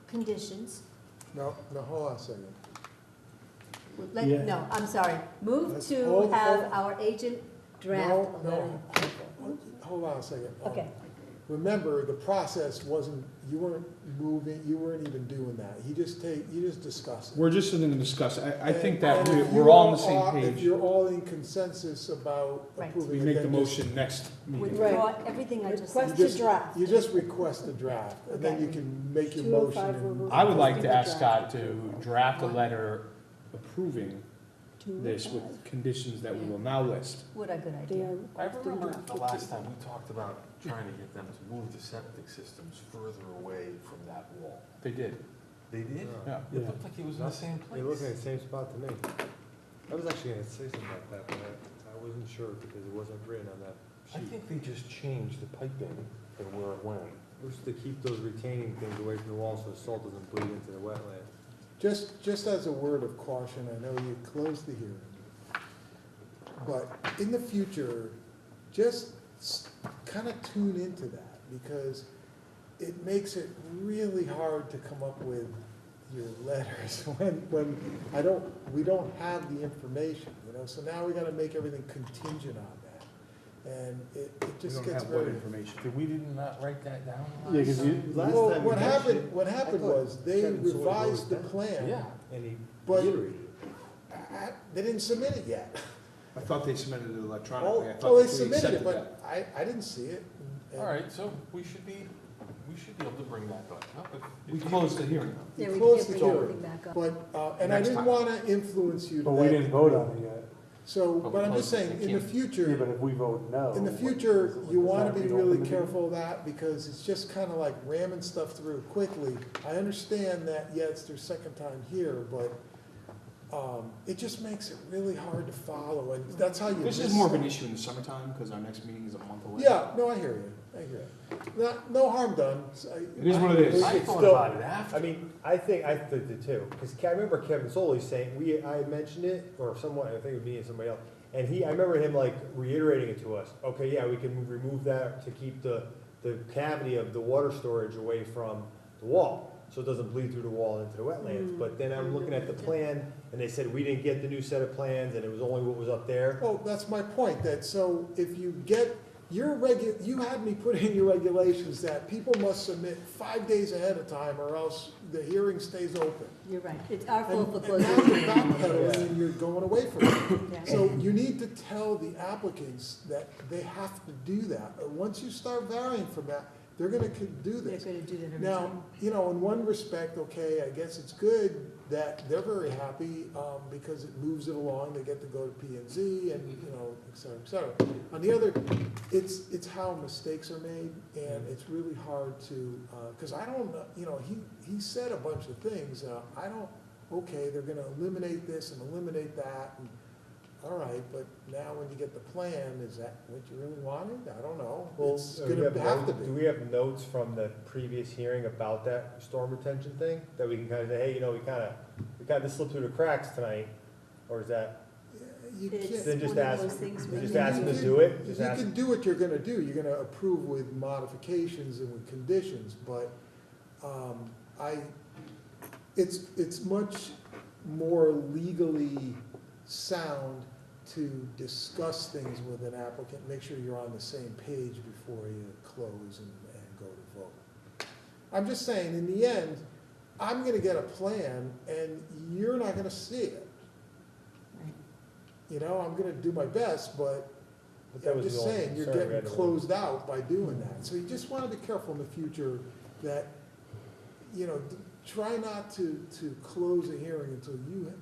conditions. No, hold on a second. Yeah. No, I'm sorry, move Let's to hold- have hold- our agent draft No, a letter. no. Hold on a second. Okay, Remember, the process wasn't, you weren't moving, you weren't even doing that. You just discuss it. We're just going to discuss, I think that And if we're you all on the are- same If page. you're all in consensus about Right. approving We it, make the then motion next meeting. withdraw everything I just said. Request to draft. You just request a draft, and then Okay. you can make your 205 motion. and- will- I would like to Requesting a ask draft. Scott to draft a letter approving this with 205. conditions that we will now list. What a good They idea. are I requesting remember draft. the last time we talked about trying to get them to move the septic systems further away from that wall. They did. They did? Yeah. It looked like it was in the same place. You're looking at the same spot to me. I was actually gonna say something like that, but I wasn't sure because it wasn't written on that I sheet. think they just changed the piping and where it went. It was to keep those retaining things away from the wall so the salt doesn't bleed into the wetland. Just as a word of caution, I know you closed the hearing, but in the future, just kind of tune into that, because it makes it really hard to come up with your letters when we don't have the information, so now we gotta make everything contingent on that. And it just gets very. information. Did we not write that down Yeah, last 'cause you, time? last Well, time you what mentioned happened, what happened I thought was, they Kevin Sawyer revised the wrote that. plan. Yeah. And he But- reiterated. They didn't submit it yet. I thought they submitted it Oh, electronically. I thought oh, they we submitted it, accepted but that. I didn't see it. And All right, so we should be able to bring that back up. if We you- closed the hearing. Yeah, We we closed can't the bring hearing. everything back up. But, and I Next didn't time. want to influence you to but we that didn't vote degree. on it yet. So, But but we I'm just closed it. saying, We in the can't- Yeah, future, but if we vote no. in the future, you want to be Does that really reopen the careful of that, because it's just kind of like ramming stuff through quickly. I understand that, yeah, it's their second time here, but, it just makes it really hard to follow, and that's how you This is miss more of an stuff. issue in the summertime, because our next meeting is a month away. Yeah, no, I hear you, no harm done. It is what it is. I It's thought still- about it after. I mean, I did too, because I remember Kevin Soley saying, I mentioned it, or someone, I think it was me and somebody else, and I remember him like reiterating it to us, okay, yeah, we can remove that to keep the cavity of the water storage away from the wall, so it doesn't bleed through the wall into the wetlands, but then I'm looking at the plan, and they said we didn't get the new set of plans, and it was only what was up there. Well, that's my point, that, so if you get you had me put in your regulations that people must submit 5 days ahead of time, or else the hearing stays open. You're right, it's our fault for And closing. now you're backpedaling and you're going away from it. Yeah. So you need to tell the applicants that they have to do that. Once you start varying from that, they're gonna do They're this. gonna do that every Now, time. you know, in one respect, okay, I guess it's good that they're very happy, because it moves it along, they get to go to P and Z and, you know, et cetera, et cetera. On the other, it's how mistakes are made, and it's really hard to, cause I don't know, you know, he said a bunch of things, I don't, okay, they're gonna eliminate this and eliminate that, and, all right, but now when you get the plan, is that what you really wanted? I don't know, Well, it's do we gonna have to do be. we have notes from the previous hearing about that storm retention thing? That we can kind of say, hey, you know, we kind of, this slipped through the cracks tonight, or is that? You It's can't. Then just one of ask- those things we just may ask them to do. do it? Just You ask- can do what you're gonna do, you're gonna approve with modifications and with conditions, but, it's much more legally sound to discuss things with an applicant, make sure you're on the same page before you close and go to vote. I'm just saying, in the end, I'm gonna get a plan and you're not gonna see it. Right. You know, I'm gonna do my best, but But that I'm was just the only saying, you're concern we getting had to closed out by doing that. So you just wanna be careful in the future that, you know, try not to close a hearing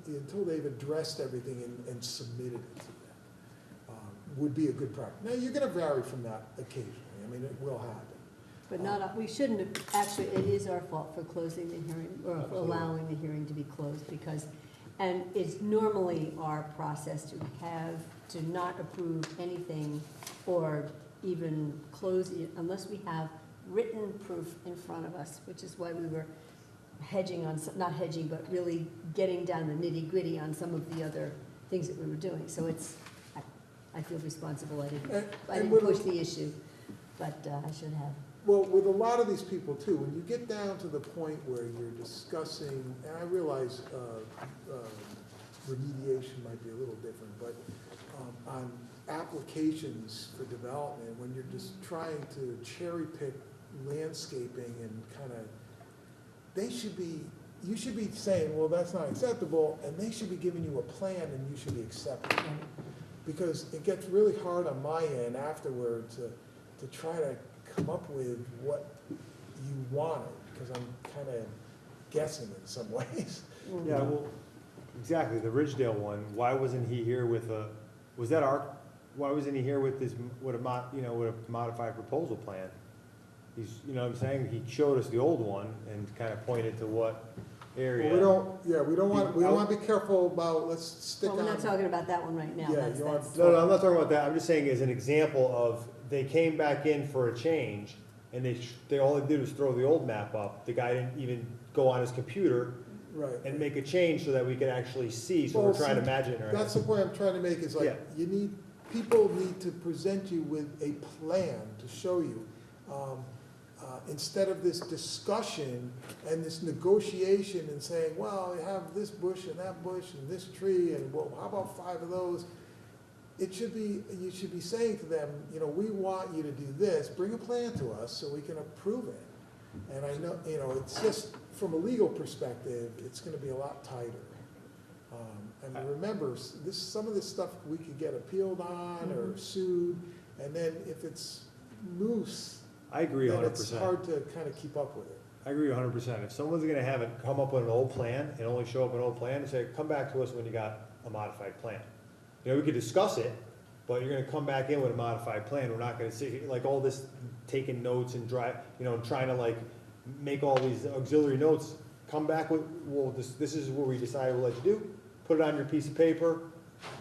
until they've addressed everything and submitted it to them. Would be a good practice. Now, you're gonna vary from that occasionally, I mean, it will happen. But not, we shouldn't have, actually, it is our fault for closing the hearing, or for allowing the hearing to be closed, because, and it's normally our process to not approve anything or even close it unless we have written proof in front of us, which is why we were hedging on, not hedging, but really getting down the nitty-gritty on some of the other things that we were doing. So it's, I feel responsible, I didn't push the issue, but I should have. Well, with a lot of these people too, when you get down to the point where you're discussing, and I realize remediation might be a little different, but on applications for development, when you're just trying to cherry pick landscaping and kind of, you should be saying, well, that's not acceptable, and they should be giving you a plan and you should be accepting it. Because it gets really hard on my end afterward to try to come up with what you wanted, because I'm kind of guessing in some ways. Yeah, well, exactly, the Ridgedale one, why wasn't he here with why wasn't he here with this, with a modified proposal plan? He's, you know what I'm saying, he showed us the old one and kind of pointed to what area. Well, we don't want to be careful about, let's stick on. Well, we're not talking about that one right now. Yeah, That's, you want- No, I'm not talking about that, I'm just saying as an example of, they came back in for a change, and they all they did was throw the old map up. The guy didn't even go on his computer Right. and make a change so that we could actually see, so we're Well, trying to see, imagine it in our That's the head. point I'm trying to make, is Yeah. like, people need to present you with a plan to show you. Instead of this discussion and this negotiation and saying, well, you have this bush and that bush and this tree, and well, how about 5 of those? You should be saying to them, you know, we want you to do this, bring a plan to us so we can approve it. And I know, you know, it's just, from a legal perspective, it's gonna be a lot tighter. And remember, some of this stuff we could get appealed on or sued, and then if it's loose, I agree then 100%. it's hard to kind of keep up with it. I agree 100%. If someone's gonna have it come up with an old plan and only show up an old plan and say, come back to us when you got a modified plan. You know, we could discuss it, but you're gonna come back in with a modified plan. We're not gonna sit, like all this taking notes and trying to like make all these auxiliary notes. Come back with, well, this is what we decided we'll let you do. Put it on your piece of paper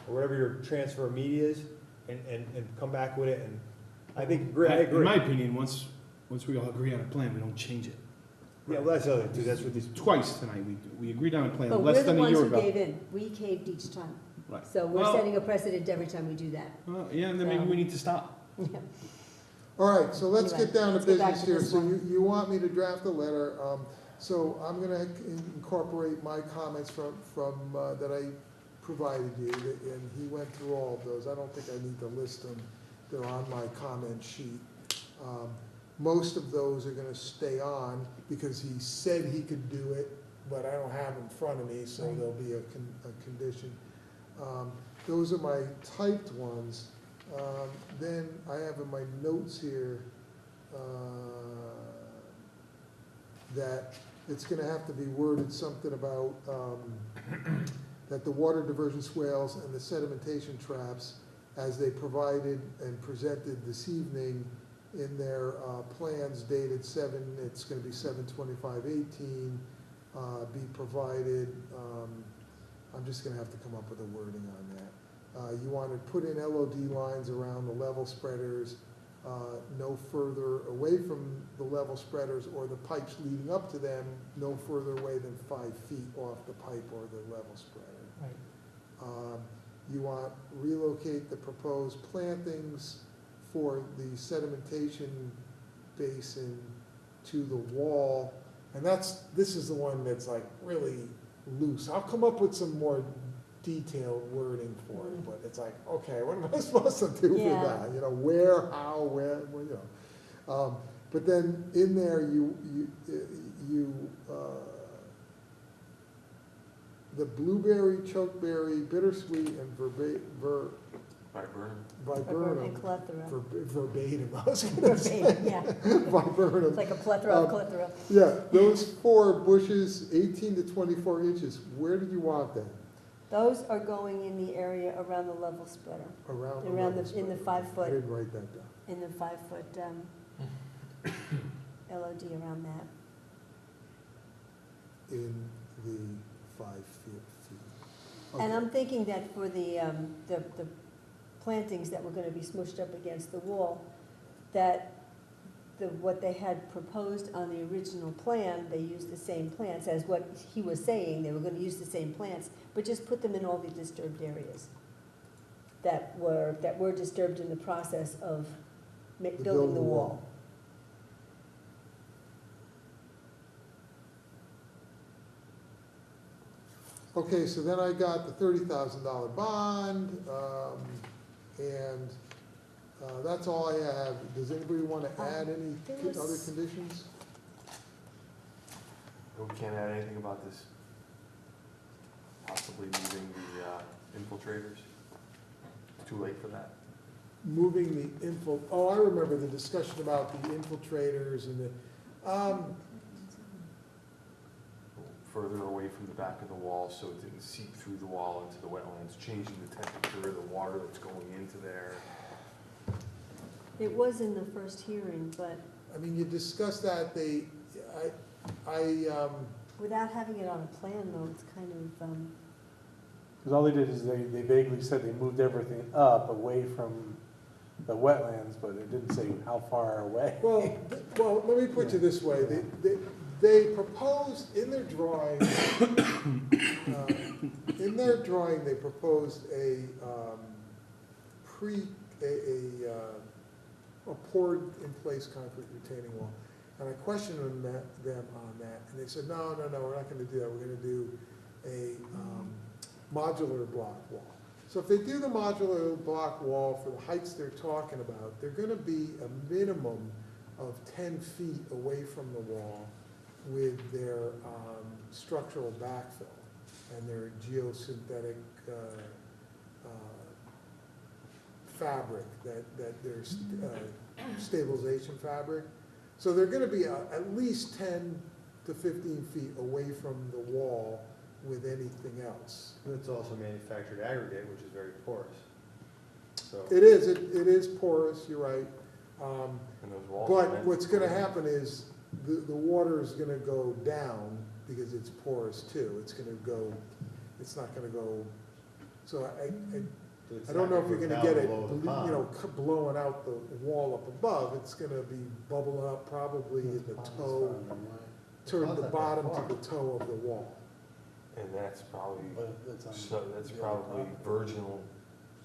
or whatever your transfer of media is, and come back with it. And I agree. In my opinion, once we all agree on a plan, we don't change it. Yeah, well, that's the other thing too. That's what these. Twice tonight, we agreed on a plan But less we're the than a ones year who ago. gave in. We caved each time. Right. So we're Well- setting a precedent every time we do that. Yeah, and then maybe So- we need to stop. Yeah. All right, so let's Anyway, get down to let's get back business to here. this So one. you want me to draft a letter, so I'm gonna incorporate my comments from, that I provided you, and he went through all of those. I don't think I need to list them, they're on my comment sheet. Most of those are gonna stay on, because he said he could do it, but I don't have in front of me, so there'll be a condition. Those are my typed ones. Then I have in my notes here, that it's gonna have to be worded something about, that the water diversion swales and the sedimentation traps, as they provided and presented this evening in their, plans dated it's gonna be 7/25/18, be provided, I'm just gonna have to come up with a wording on that. You want to put in LOD lines around the level spreaders, no further away from the level spreaders or the pipes leading up to them, no further away than 5 feet off the pipe or the level spreader. You want relocate the proposed plantings for the sedimentation basin to the wall. And this is the one that's like really loose. I'll come up with some more detailed wording for it, but it's like, okay, what am I supposed to do for that? You know, where, how, when, you know. But then in there, the blueberry, chokeberry, bittersweet, and Viburnum. And plethora. Verbatim, I was gonna say. Yeah. Viburnum. It's like a plethora of plethora. Yeah, those 4 bushes, 18 to 24 inches, where did you want them? Those are going in the area around the level spreader. Around the Around level in the spreader. 5 I foot, didn't write that down. in the 5 foot, LOD around that. In the 5 feet. And Okay. I'm thinking that for the plantings that were gonna be smushed up against the wall, that what they had proposed on the original plan, they used the same plants as what he was saying, they were gonna use the same plants, but just put them in all the disturbed areas that were disturbed in the process of building the wall. Okay, so then I got the $30,000 bond, and that's all I have. Does anybody want to add any other conditions? We can't add anything about this possibly moving the infiltrators? It's too late for that? Moving the I remember the discussion about the infiltrators and the, Further away from the back of the wall so it didn't seep through the wall into the wetlands, changing the temperature of the water that's going into there. It was in the first hearing, but I mean, you discussed that, without having it on a plan though, it's kind of, Because all they did is they vaguely said they moved everything up away from the wetlands, but it didn't say how far away. well, let me put you this way. They proposed in their drawing, they proposed a poured in place concrete retaining wall. And I questioned them on that, and they said, no, we're not gonna do that, we're gonna do a modular block wall. So if they do the modular block wall for the heights they're talking about, they're gonna be a minimum of 10 feet away from the wall with their structural backfill and their geosynthetic fabric, that their stabilization fabric. So they're gonna be at least 10 to 15 feet away from the wall with anything else. It's also manufactured aggregate, which is very porous. So It is porous, you're right. And those walls. But what's gonna happen is the water is gonna go down because it's porous too. It's not gonna go, so I don't know if you're gonna get it, blowing out the wall up above. It's gonna be bubbling up probably in the toe, toward the bottom to the toe of the wall. And that's probably, that's probably virginal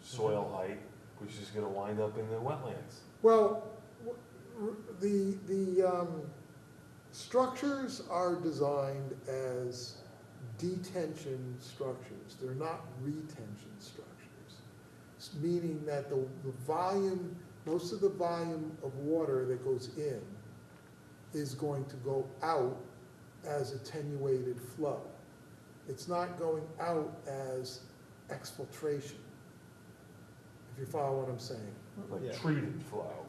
soil height, which is gonna wind up in the wetlands. Well, the structures are designed as detention structures. They're not retention structures, meaning that the volume, most of the volume of water that goes in is going to go out as attenuated flow. It's not going out as exfiltration, if you follow what I'm saying. Like treated flow.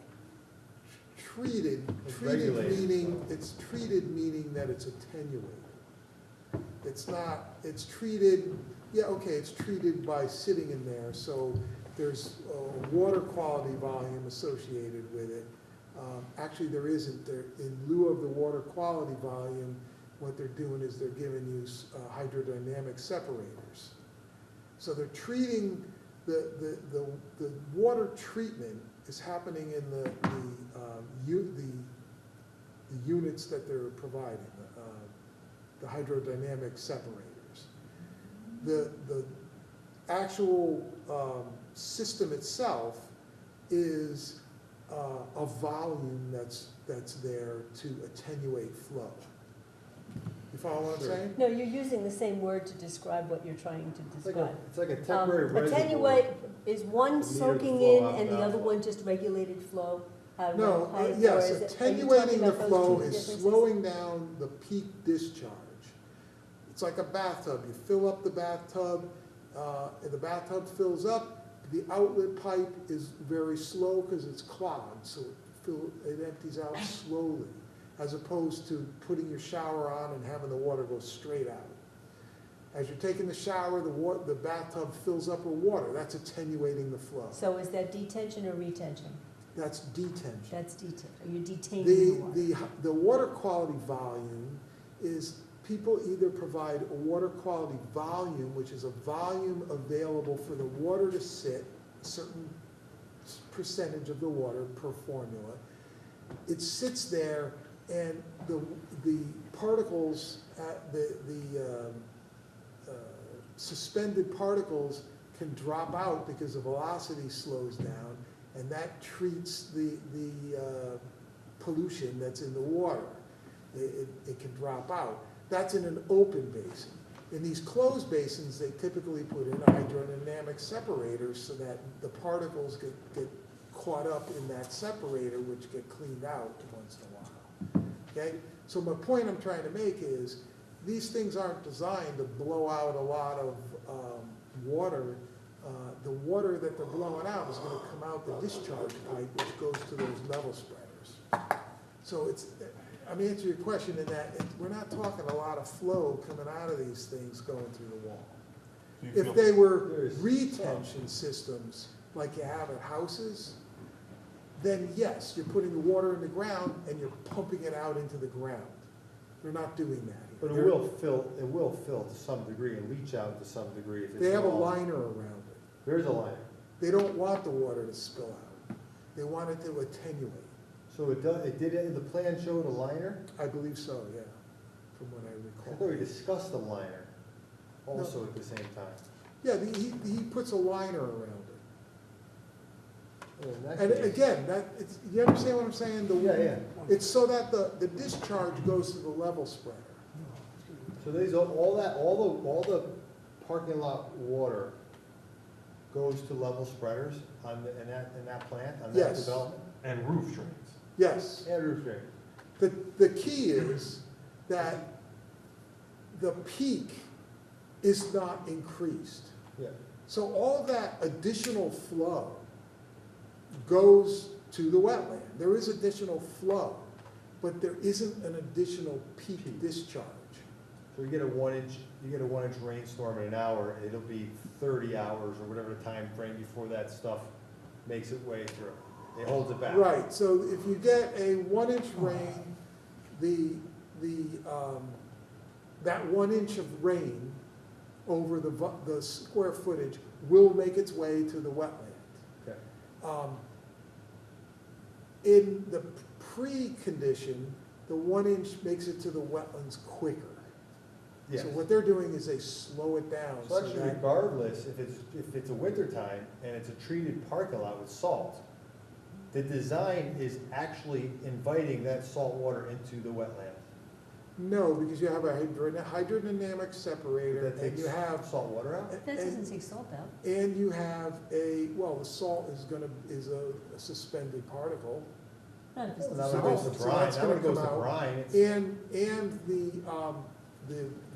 treated, It's treated regulated, meaning, so. it's treated meaning that it's attenuated. It's not, it's treated, yeah, okay, it's treated by sitting in there, so there's a water quality volume associated with it. Actually, there isn't. There, in lieu of the water quality volume, what they're doing is they're giving you hydrodynamic separators. So they're treating, the water treatment is happening in the units that they're providing, the hydrodynamic separators. The actual system itself is a volume that's there to attenuate flow. You follow what I'm saying? No, you're using the same word to describe what you're trying to describe. It's like a temporary reservoir. Attenuate, is one To meter the soaking flow in out of and the the other outflow. one just regulated flow? No, yes, attenuating the flow is slowing down the peak discharge. It's like a bathtub. You fill up the bathtub, and the bathtub fills up. The outlet pipe is very slow because it's clogged, so it empties out slowly, as opposed to putting your shower on and having the water go straight out. As you're taking the shower, the bathtub fills up with water. That's attenuating the flow. So is that detention or retention? That's detention. That's detention. Are you detaining the water? The water quality volume is, people either provide a water quality volume, which is a volume available for the water to sit, a certain percentage of the water per formula. It sits there, and the particles, suspended particles can drop out because the velocity slows down, and that treats the pollution that's in the water. It can drop out. That's in an open basin. In these closed basins, they typically put in hydrodynamic separators so that the particles get caught up in that separator, which get cleaned out once in a while. Okay? So my point I'm trying to make is, these things aren't designed to blow out a lot of water. The water that they're blowing out is going to come out the discharge pipe, which goes to those level spreaders. So it's, I'm answering your question in that we're not talking a lot of flow coming out of these things going through the wall. If they were retention systems like you have at houses, then yes, you're putting the water in the ground and you're pumping it out into the ground. They're not doing that. But it will fill to some degree and leach out to some degree. If it's They have a long. liner around it. There's a liner. They don't want the water to spill out. They want it to attenuate. So the plan showed a liner? I believe so, yeah, from what I I recall. thought we discussed the liner also at the same time. Yeah, he puts a liner around it. Well, in that And case- again, you understand what I'm saying? Yeah. It's so that the discharge goes to the level spreader. So all the parking lot water goes to level spreaders in that plant, on that Yes. development? And roof drains. Yes. And roof drain. The key is that the peak is not increased. Yeah. So all that additional flow goes to the wetland. There is additional flow, but there isn't an additional peak discharge. So you get a 1 inch rainstorm in an hour, it'll be 30 hours or whatever time frame before that stuff makes its way through. It holds it back. Right, so if you get a 1 inch rain, that 1 inch of rain over the square footage will make its way to the wetland. Okay. In the pre-condition, the 1 inch makes it to the wetlands quicker. Yes. So what they're doing is they slow it down. So actually, that- regardless, if it's a winter time and it's a treated parking lot with salt, the design is actually inviting that salt water into the wetland. No, because you have a hydrodynamic separator, That and takes you have, salt water out? That doesn't take salt out. and you have the salt is a suspended particle. Not if it's Now the it goes salt. to So brine, that's now gonna it goes come to out. brine. And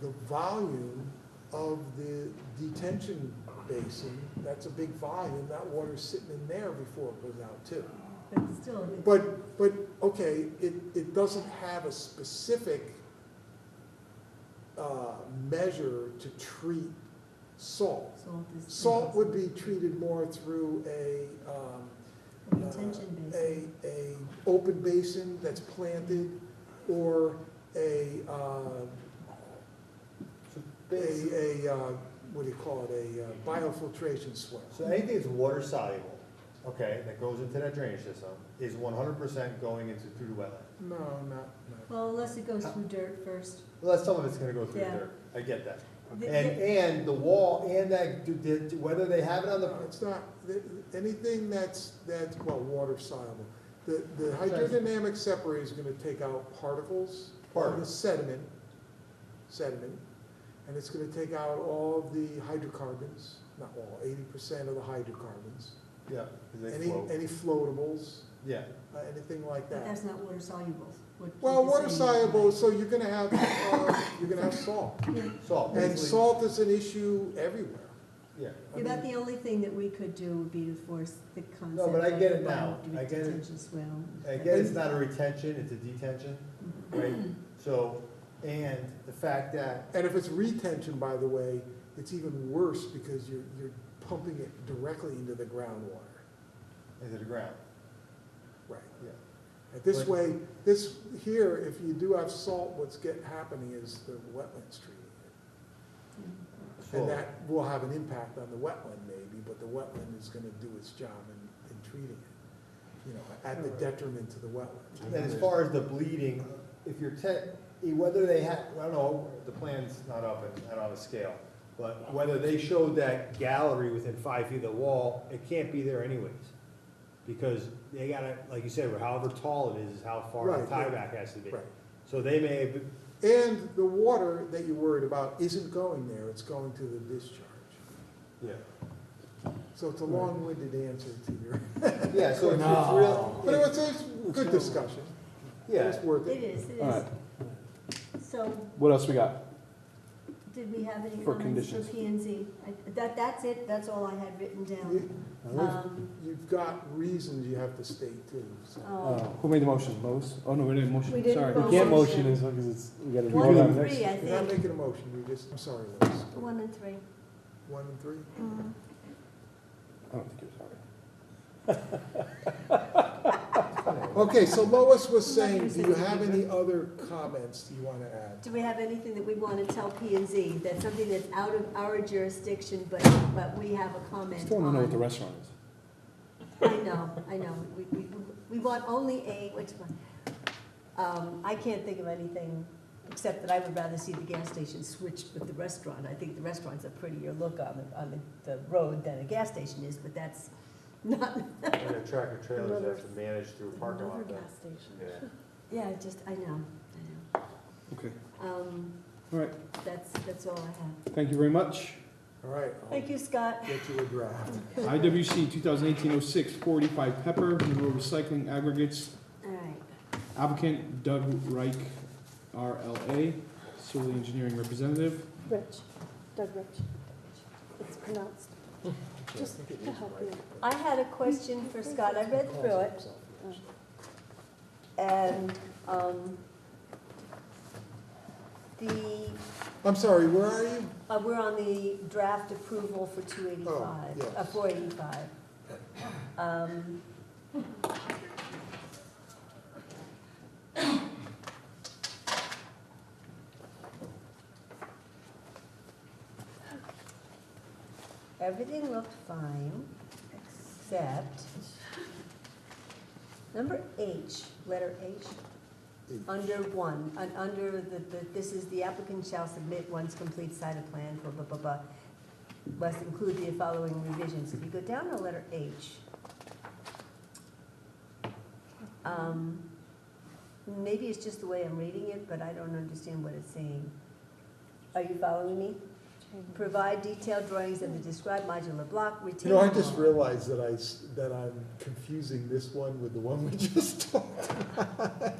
the volume of the detention basin, that's a big volume, that water's sitting in there before it goes out too. But still, it's. But, okay, it doesn't have a specific measure to treat salt. Salt would be treated more through a Retention basin. a open basin that's planted, or what do you call it, a biofiltration swell. So anything that's water soluble, okay, that goes into that drainage system, is 100% going into through the wetland. No, not. Well, unless it goes through dirt first. Well, that's some of it's gonna go through the Yeah. dirt, I get that. The- And the wall, and that, whether they have it on the, No, it's not, anything that's, well, water soluble. The hydrodynamic separator is gonna take out particles, of the sediment, and it's gonna take out all of the hydrocarbons, not all, 80% of the hydrocarbons. yeah, 'cause they Any, float. any floatables, Yeah, anything like But that. that's not water soluble. Well, water soluble, so you're gonna have salt. salt, And basically, salt is an issue everywhere. yeah. I About mean, the only thing that we could do would be to force the concept. No, but I get it of now. a I get it. detention swell. Again, it's not a retention, it's a detention, right? So, and the fact that, And if it's retention, by the way, it's even worse because you're pumping it directly into the groundwater. into the ground, Right. yeah. This But- way, this, here, if you do have salt, what's happening is the wetlands treating it. So- And that will have an impact on the wetland maybe, but the wetland is gonna do its job in treating it, you know, at the detriment to the wetland. And as far as the bleeding, if you're whether they have, I don't know, the plan's not up and on a scale, but whether they showed that gallery within 5 feet of the wall, it can't be there anyways. Because they gotta, like you said, however tall it is how far the Right, yeah. tieback has to be. Right. So they may have, And the water that you're worried about isn't going there, it's going to the discharge. yeah. So it's a long-winded answer to your. Yeah, so it's No. real. But it's a good discussion. Yeah. It's worth It it. is, it All is. right, So, what else we got? did we have any For comments for conditions. P and Z? That's it, that's all I had written down. You've got reasons you have to state too, so. Who made the motion, Lois? Oh, no, we didn't motion, We didn't sorry. vote. We can't motion as long as it's, we gotta. One vote on and it next. three, I You're not think. making a motion, I'm sorry, Liz. 1 and 3. 1 and 3? I don't think you're sorry. Okay, so Lois was saying, do you have any other comments you want to add? Do we have anything that we want to tell P and Z? That's something that's out of our jurisdiction, but we have a comment Still want to know what the on. restaurant is. I know. We want only I can't think of anything, except that I would rather see the gas station switched with the restaurant. I think the restaurant's a prettier look on the road than a gas station is, but that's not, And the tractor trailers have to manage through a parking Another lot. gas station. Yeah. I know. Okay, Um, all right, That's all I have. thank you very much. All right, I'll Thank you, Scott. get you a draft. IWC 2018-06, 45 Pepper, Monroe Recycling Aggregates, All right. applicant Doug Reich, RLA, civil engineering representative. Rich, Doug Rich. It's pronounced, just to help you. I had a question for Scott. I read through it, and I'm sorry, where are you? we're on the draft approval for 285, yes. 485. Everything looked fine, except number H, letter H. Under 1, under this is the applicant shall submit once complete site plan, blah, blah, blah, blah, must include the following revisions. If you go down to letter H, maybe it's just the way I'm reading it, but I don't understand what it's saying. Are you following me? Provide detailed drawings of the described modular block, You retaining know, I just wall. realized that I'm confusing this one with the one we just talked about.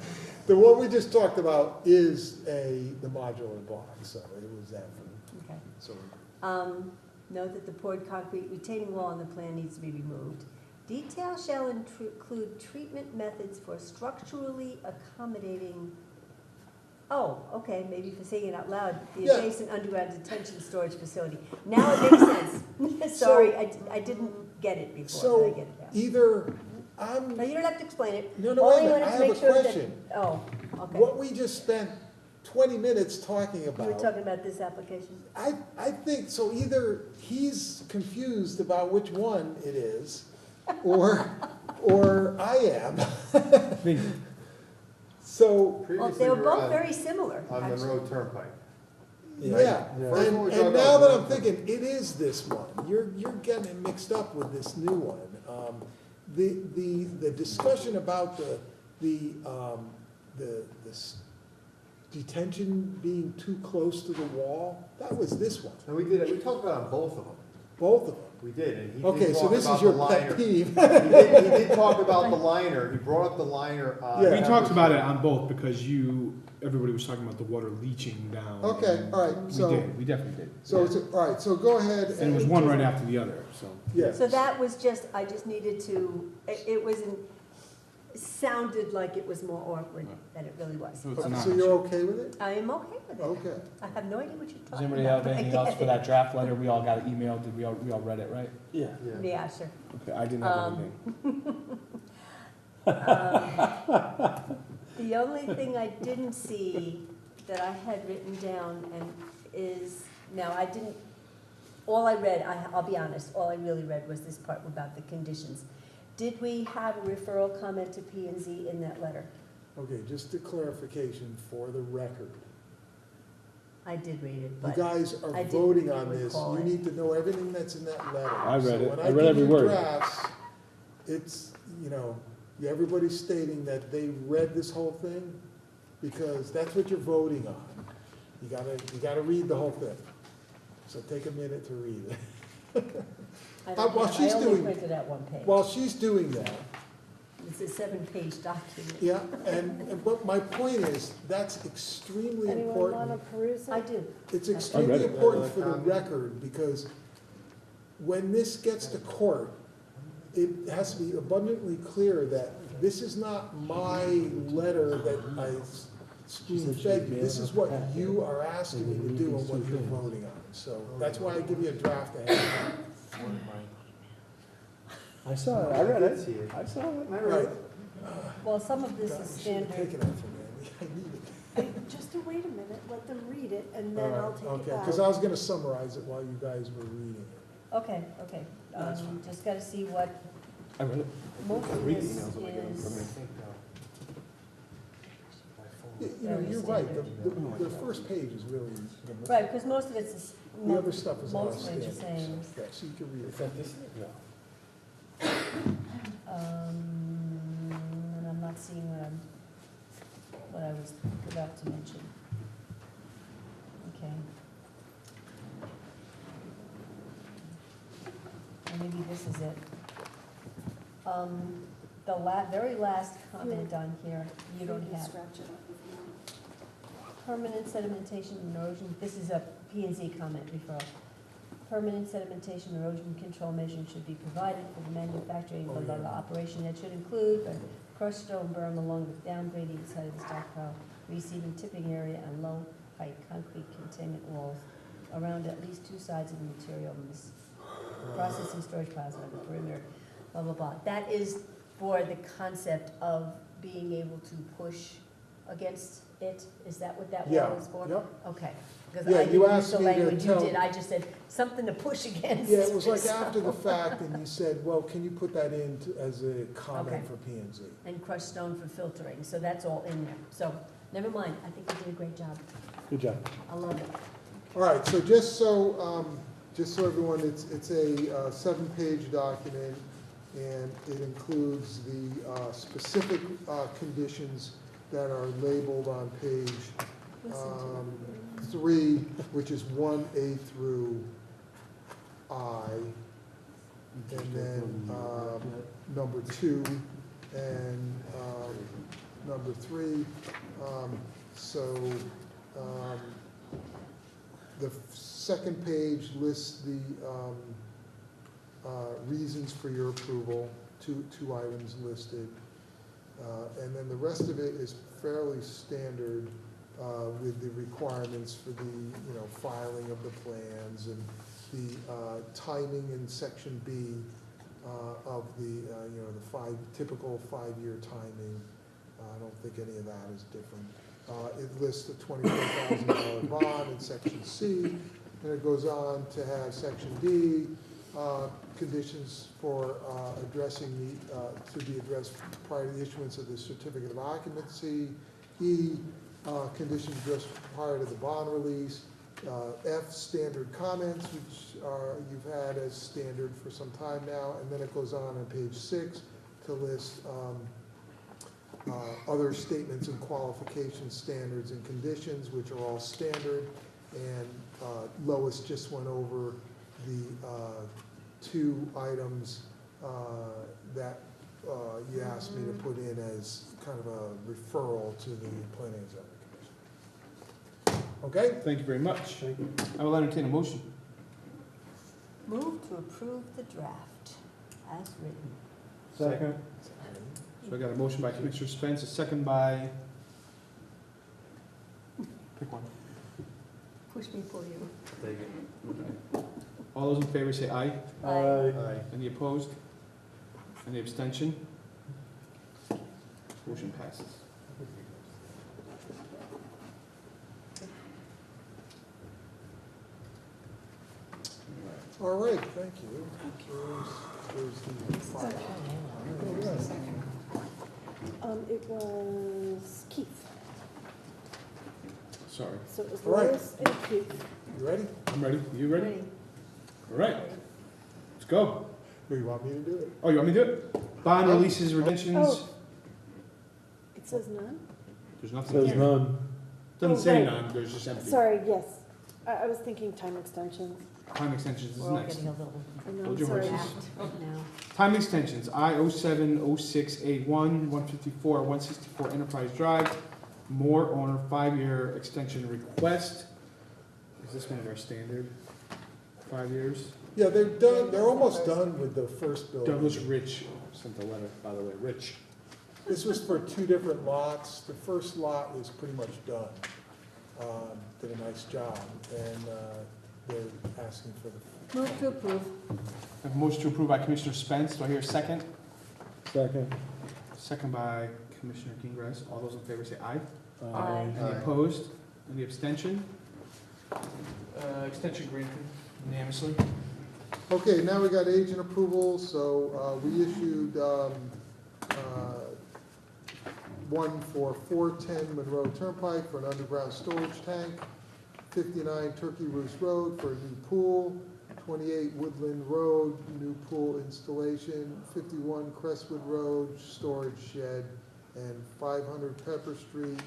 The one we just talked about is the modular block, so it was that for, Okay. so. Note that the poured concrete retaining wall on the plan needs to be removed. Detail shall include treatment methods for structurally accommodating, oh, okay, maybe for saying it out loud, the Yeah. adjacent underground detention storage facility. Now it makes sense. Sorry, I didn't get it before, but I So get it now. either, No, you don't have to explain it. no, All wait a minute, wanted I to have make a sure that- question. Oh, okay. What we just spent 20 minutes talking You were about, talking about this application? I think, so either he's confused about which one it is, or I am. So, Well, Previously, they were we both on- very similar, On actually. Monroe Turnpike. yeah, Yeah. First and, one we and talked now about that I'm was- thinking, it is this one, you're getting it mixed up with this new one. The discussion about the detention being too close to the wall, that was this one, And we did it, we talked about on both of them. both of them. We did, and he did Okay, so talk this about is your the pet liner. peeve. He did talk about the liner, he brought up the liner on. Yeah. We talked about it on both because everybody was talking about the water leaching down. Okay, and all right, so, we definitely did. so, all right, so go ahead. And it was one right after the other, so. Yeah. So that was just, I just needed to, it wasn't, it sounded like it was more awkward than it really was. So it's an So you're okay with it? I am okay with it. Okay. I have no idea what you're Does talking anybody about. have but I anything else get for it. that draft letter? We all got an email. Did we all read it, right? Yeah. Yeah, sure. Okay, I didn't have anything. The only thing I didn't see that I had written down and is, now I didn't, all I read, I'll be honest, all I really read was this part about the conditions. Did we have a referral comment to P and Z in that letter? Okay, just a clarification for the record. I did read it, You but guys are I didn't voting on this, recall you it. need to know everything that's in that letter. I read it. So I read every when I give word. you drafts, it's, everybody's stating that they read this whole thing, because that's what you're voting on. You gotta read the whole thing. So take a minute to read it. I while don't have, I she's only doing- printed out one page. While she's doing that, It's a 7-page document. yeah, but my point is, that's extremely Anyone want to important. peruse it? I do. It's I read extremely it. important for the record, because when this gets to court, it has to be abundantly clear that this is not my letter that I spoon-fed you. This is what you are asking me to do and what you're voting on. So that's why I give you a draft ahead. I saw it, I read it, I saw it. Right. Well, some of this God, is you should have standard. taken that from me. I need it. Just to wait a minute, let them read it, and then I'll take it Okay, back. because I was gonna summarize it while you guys were reading it. Okay. That's fine. Just gotta see what, I read it. most of Read the this emails when I get them from is, You're right, the first page is really. right, because most of it's, The other stuff is all mostly the standard. same. So, yeah, so you can read Is it. that this? No. And I'm not seeing what I was about to mention. Okay. And maybe this is it. The very last comment on here, you don't have. Scratch it up if you want. Permanent sedimentation and erosion, this is a P and Z comment referral. Permanent sedimentation and erosion control measures should be provided for the manufacturing of the operation. That should include a crushed stone berm along the downgrading side of the stockpile, receiving tipping area and low-height concrete containment walls around at least 2 sides of the material. Processing storage piles on the perimeter, blah, blah, blah. That is for the concept of being able to push against it. Is that what that Yeah, wall is for? yep. Okay. Because Yeah, I you didn't use asked the me to language you tell- did. I just said something to push against. Yeah, it was like So- after the fact, and you said, well, can you put that in as a comment Okay. for P and Z? And crushed stone for filtering, so that's all in there. So, never mind, I think you did a great job. Good job. I love it. All right, so just so everyone, it's a 7-page document, and it includes the specific conditions that are labeled on page 3, which is 1A through I, and then number 2, and number 3. The second page lists the reasons for your approval. two items listed. And then the rest of it is fairly standard with the requirements for the, filing of the plans and the timing in section B of the, the typical 5-year timing. I don't think any of that is different. It lists a $24,000 bond in section C, and it goes on to have section D, conditions for addressing the, to be addressed prior to the issuance of the certificate of occupancy. E, conditions addressed prior to the bond release. F, standard comments, which you've had as standard for some time now, and then it goes on page 6 to list other statements and qualification standards and conditions, which are all standard. And Lois just went over the 2 items that you asked me to put in as kind of a referral to the Planning and Zoning Commission. Okay? Thank you very much. I will entertain a motion. Move to approve the draft as written. Second. So I got a motion by Commissioner Spence, a second by, pick one. Push me for you. Take it. All those in favor say aye. Aye. Any opposed? Any abstention? Motion passes. All right, thank you. There's the file. It was Keith. Sorry. So it was All right. Lois and Keith. You ready? I'm ready. You ready? All right. Let's go. Or you want me to do it? Oh, you want me to do it? Bond releases, redemptions. Oh. It says none? There's nothing Says here. none. Doesn't Oh, say right. none, there's just empty. Sorry, yes. I was thinking time extensions. Time extensions is We're all next. getting a little I know, Hold your sorry. horses. now. Time extensions, I-07, 0681, 154, 164 Enterprise Drive, Moore owner, 5-year extension request. Is this one of our standard 5 years? Yeah, they're done, they're almost done with the first building. Douglas Rich sent the letter, by the way, Rich. This was for 2 different lots. The first lot was pretty much done. Did a nice job, and they're asking for the. Move to approve. I have a motion to approve by Commissioner Spence, do I hear a second? Second. Second by Commissioner Gingrass, all those in favor say aye. Aye. Any opposed? Any abstention? Extension granted unanimously. Okay, now we got agent approval, so we issued one for 410 Monroe Turnpike for an underground storage tank, 59 Turkey Roost Road for a new pool, 28 Woodland Road, new pool installation, 51 Crestwood Road, storage shed, and 500 Pepper Street,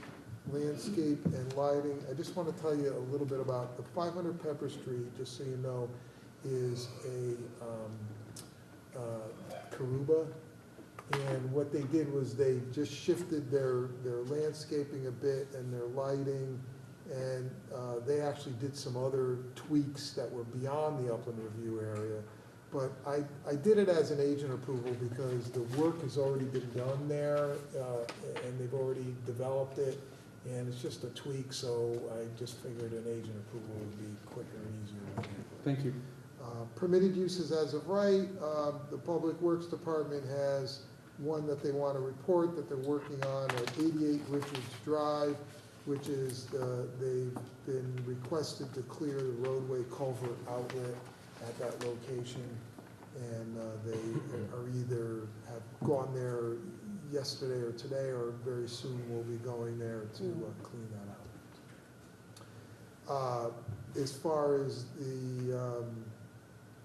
landscape and lighting. I just want to tell you a little bit about the 500 Pepper Street, just so you know, is a Karuba. And what they did was they just shifted their landscaping a bit and their lighting, and they actually did some other tweaks that were beyond the upland review area. But I did it as an agent approval because the work has already been done there, and they've already developed it, and it's just a tweak, so I just figured an agent approval would be quicker and easier. Thank you. Permitted uses as of right, the Public Works Department has one that they want to report that they're working on at 88 Richards Drive, which is, they've been requested to clear the roadway culvert outlet at that location. And they are either have gone there yesterday or today, or very soon will be going there to clean that out. As far as the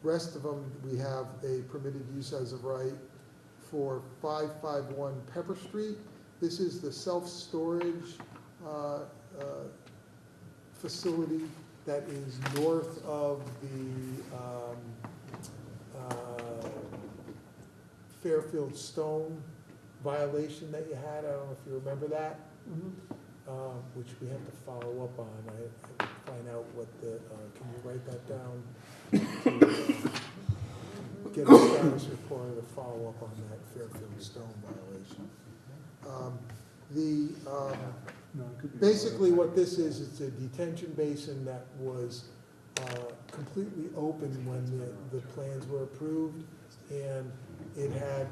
rest of them, we have a permitted use as of right for 551 Pepper Street. This is the self-storage facility that is north of the Fairfield Stone violation that you had. I don't know if you remember that, which we have to follow up on. I find out what the, can you write that down? get a status report to follow up on that Fairfield Stone violation. Basically what this is, it's a detention basin that was completely open when the plans were approved, and it had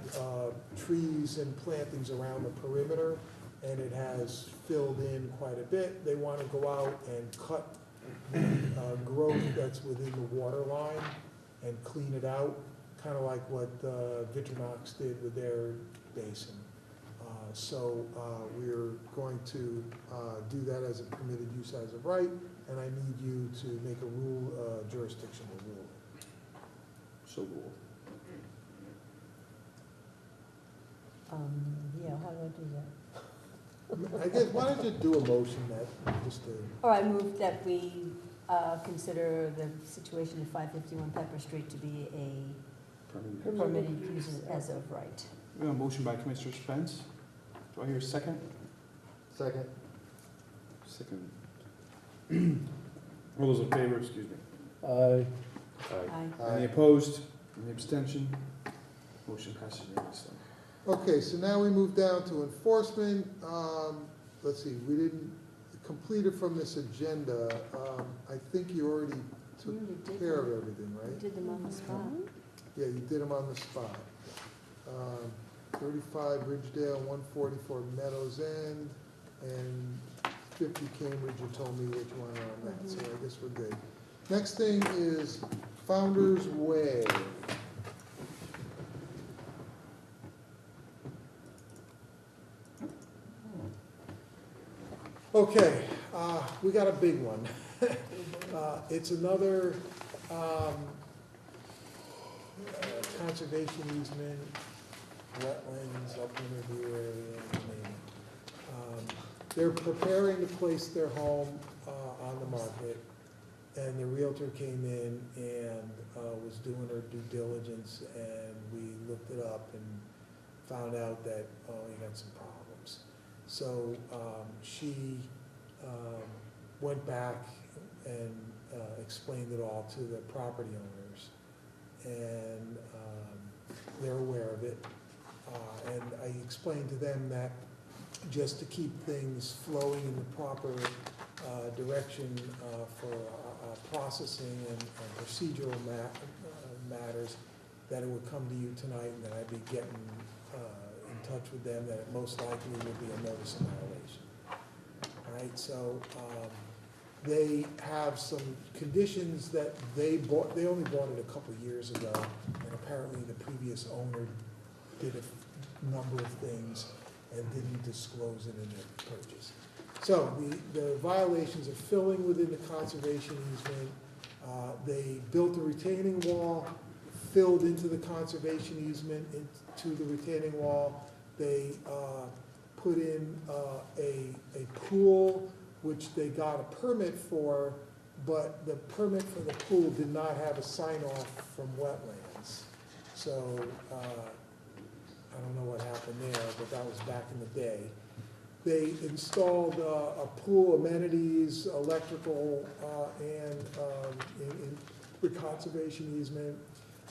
trees and plantings around the perimeter, and it has filled in quite a bit. They want to go out and cut the growth that's within the water line and clean it out, kind of like what Vitrinox did with their basin. So we're going to do that as a permitted use as of right, and I need you to make a jurisdictional rule. So rule. Yeah, how do I do that? I guess, why don't you do a motion that, just to, All right, move that we consider the situation at 551 Pepper Street to be a permitted use as of right. We have a motion by Commissioner Spence. Do I hear a second? Second. Second. All those in favor, excuse me. Aye. Aye. Any opposed? Any abstention? Motion passes unanimously. okay, so now we move down to enforcement. Let's see, we didn't complete it from this agenda. I think you already We already took did care of them. everything, We right? did them on the spot. Yeah, you did them on the spot. 35 Ridgedale, 144 Meadows End, and 50 Cambridge, you told me which one on that, so I guess we're good. Next thing is Founder's Way. Okay, we got a big one. It's another conservation easement, wetlands, upland review area, you name it. They're preparing to place their home on the market, and the realtor came in and was doing her due diligence, and we looked it up and found out that, he got some problems. So she went back and explained it all to the property owners, and they're aware of it. And I explained to them that just to keep things flowing in the proper direction for processing and procedural matters, that it would come to you tonight, and that I'd be getting in touch with them, that it most likely would be a notice of violation. All right, so they have some conditions that they bought. They only bought it a couple of years ago, and apparently the previous owner did a number of things and didn't disclose it in their purchase. So the violations are filling within the conservation easement. They built a retaining wall, filled into the conservation easement, into the retaining wall. They put in a pool, which they got a permit for, but the permit for the pool did not have a sign-off from wetlands. So I don't know what happened there, but that was back in the day. They installed a pool, amenities, electrical, and in the conservation easement.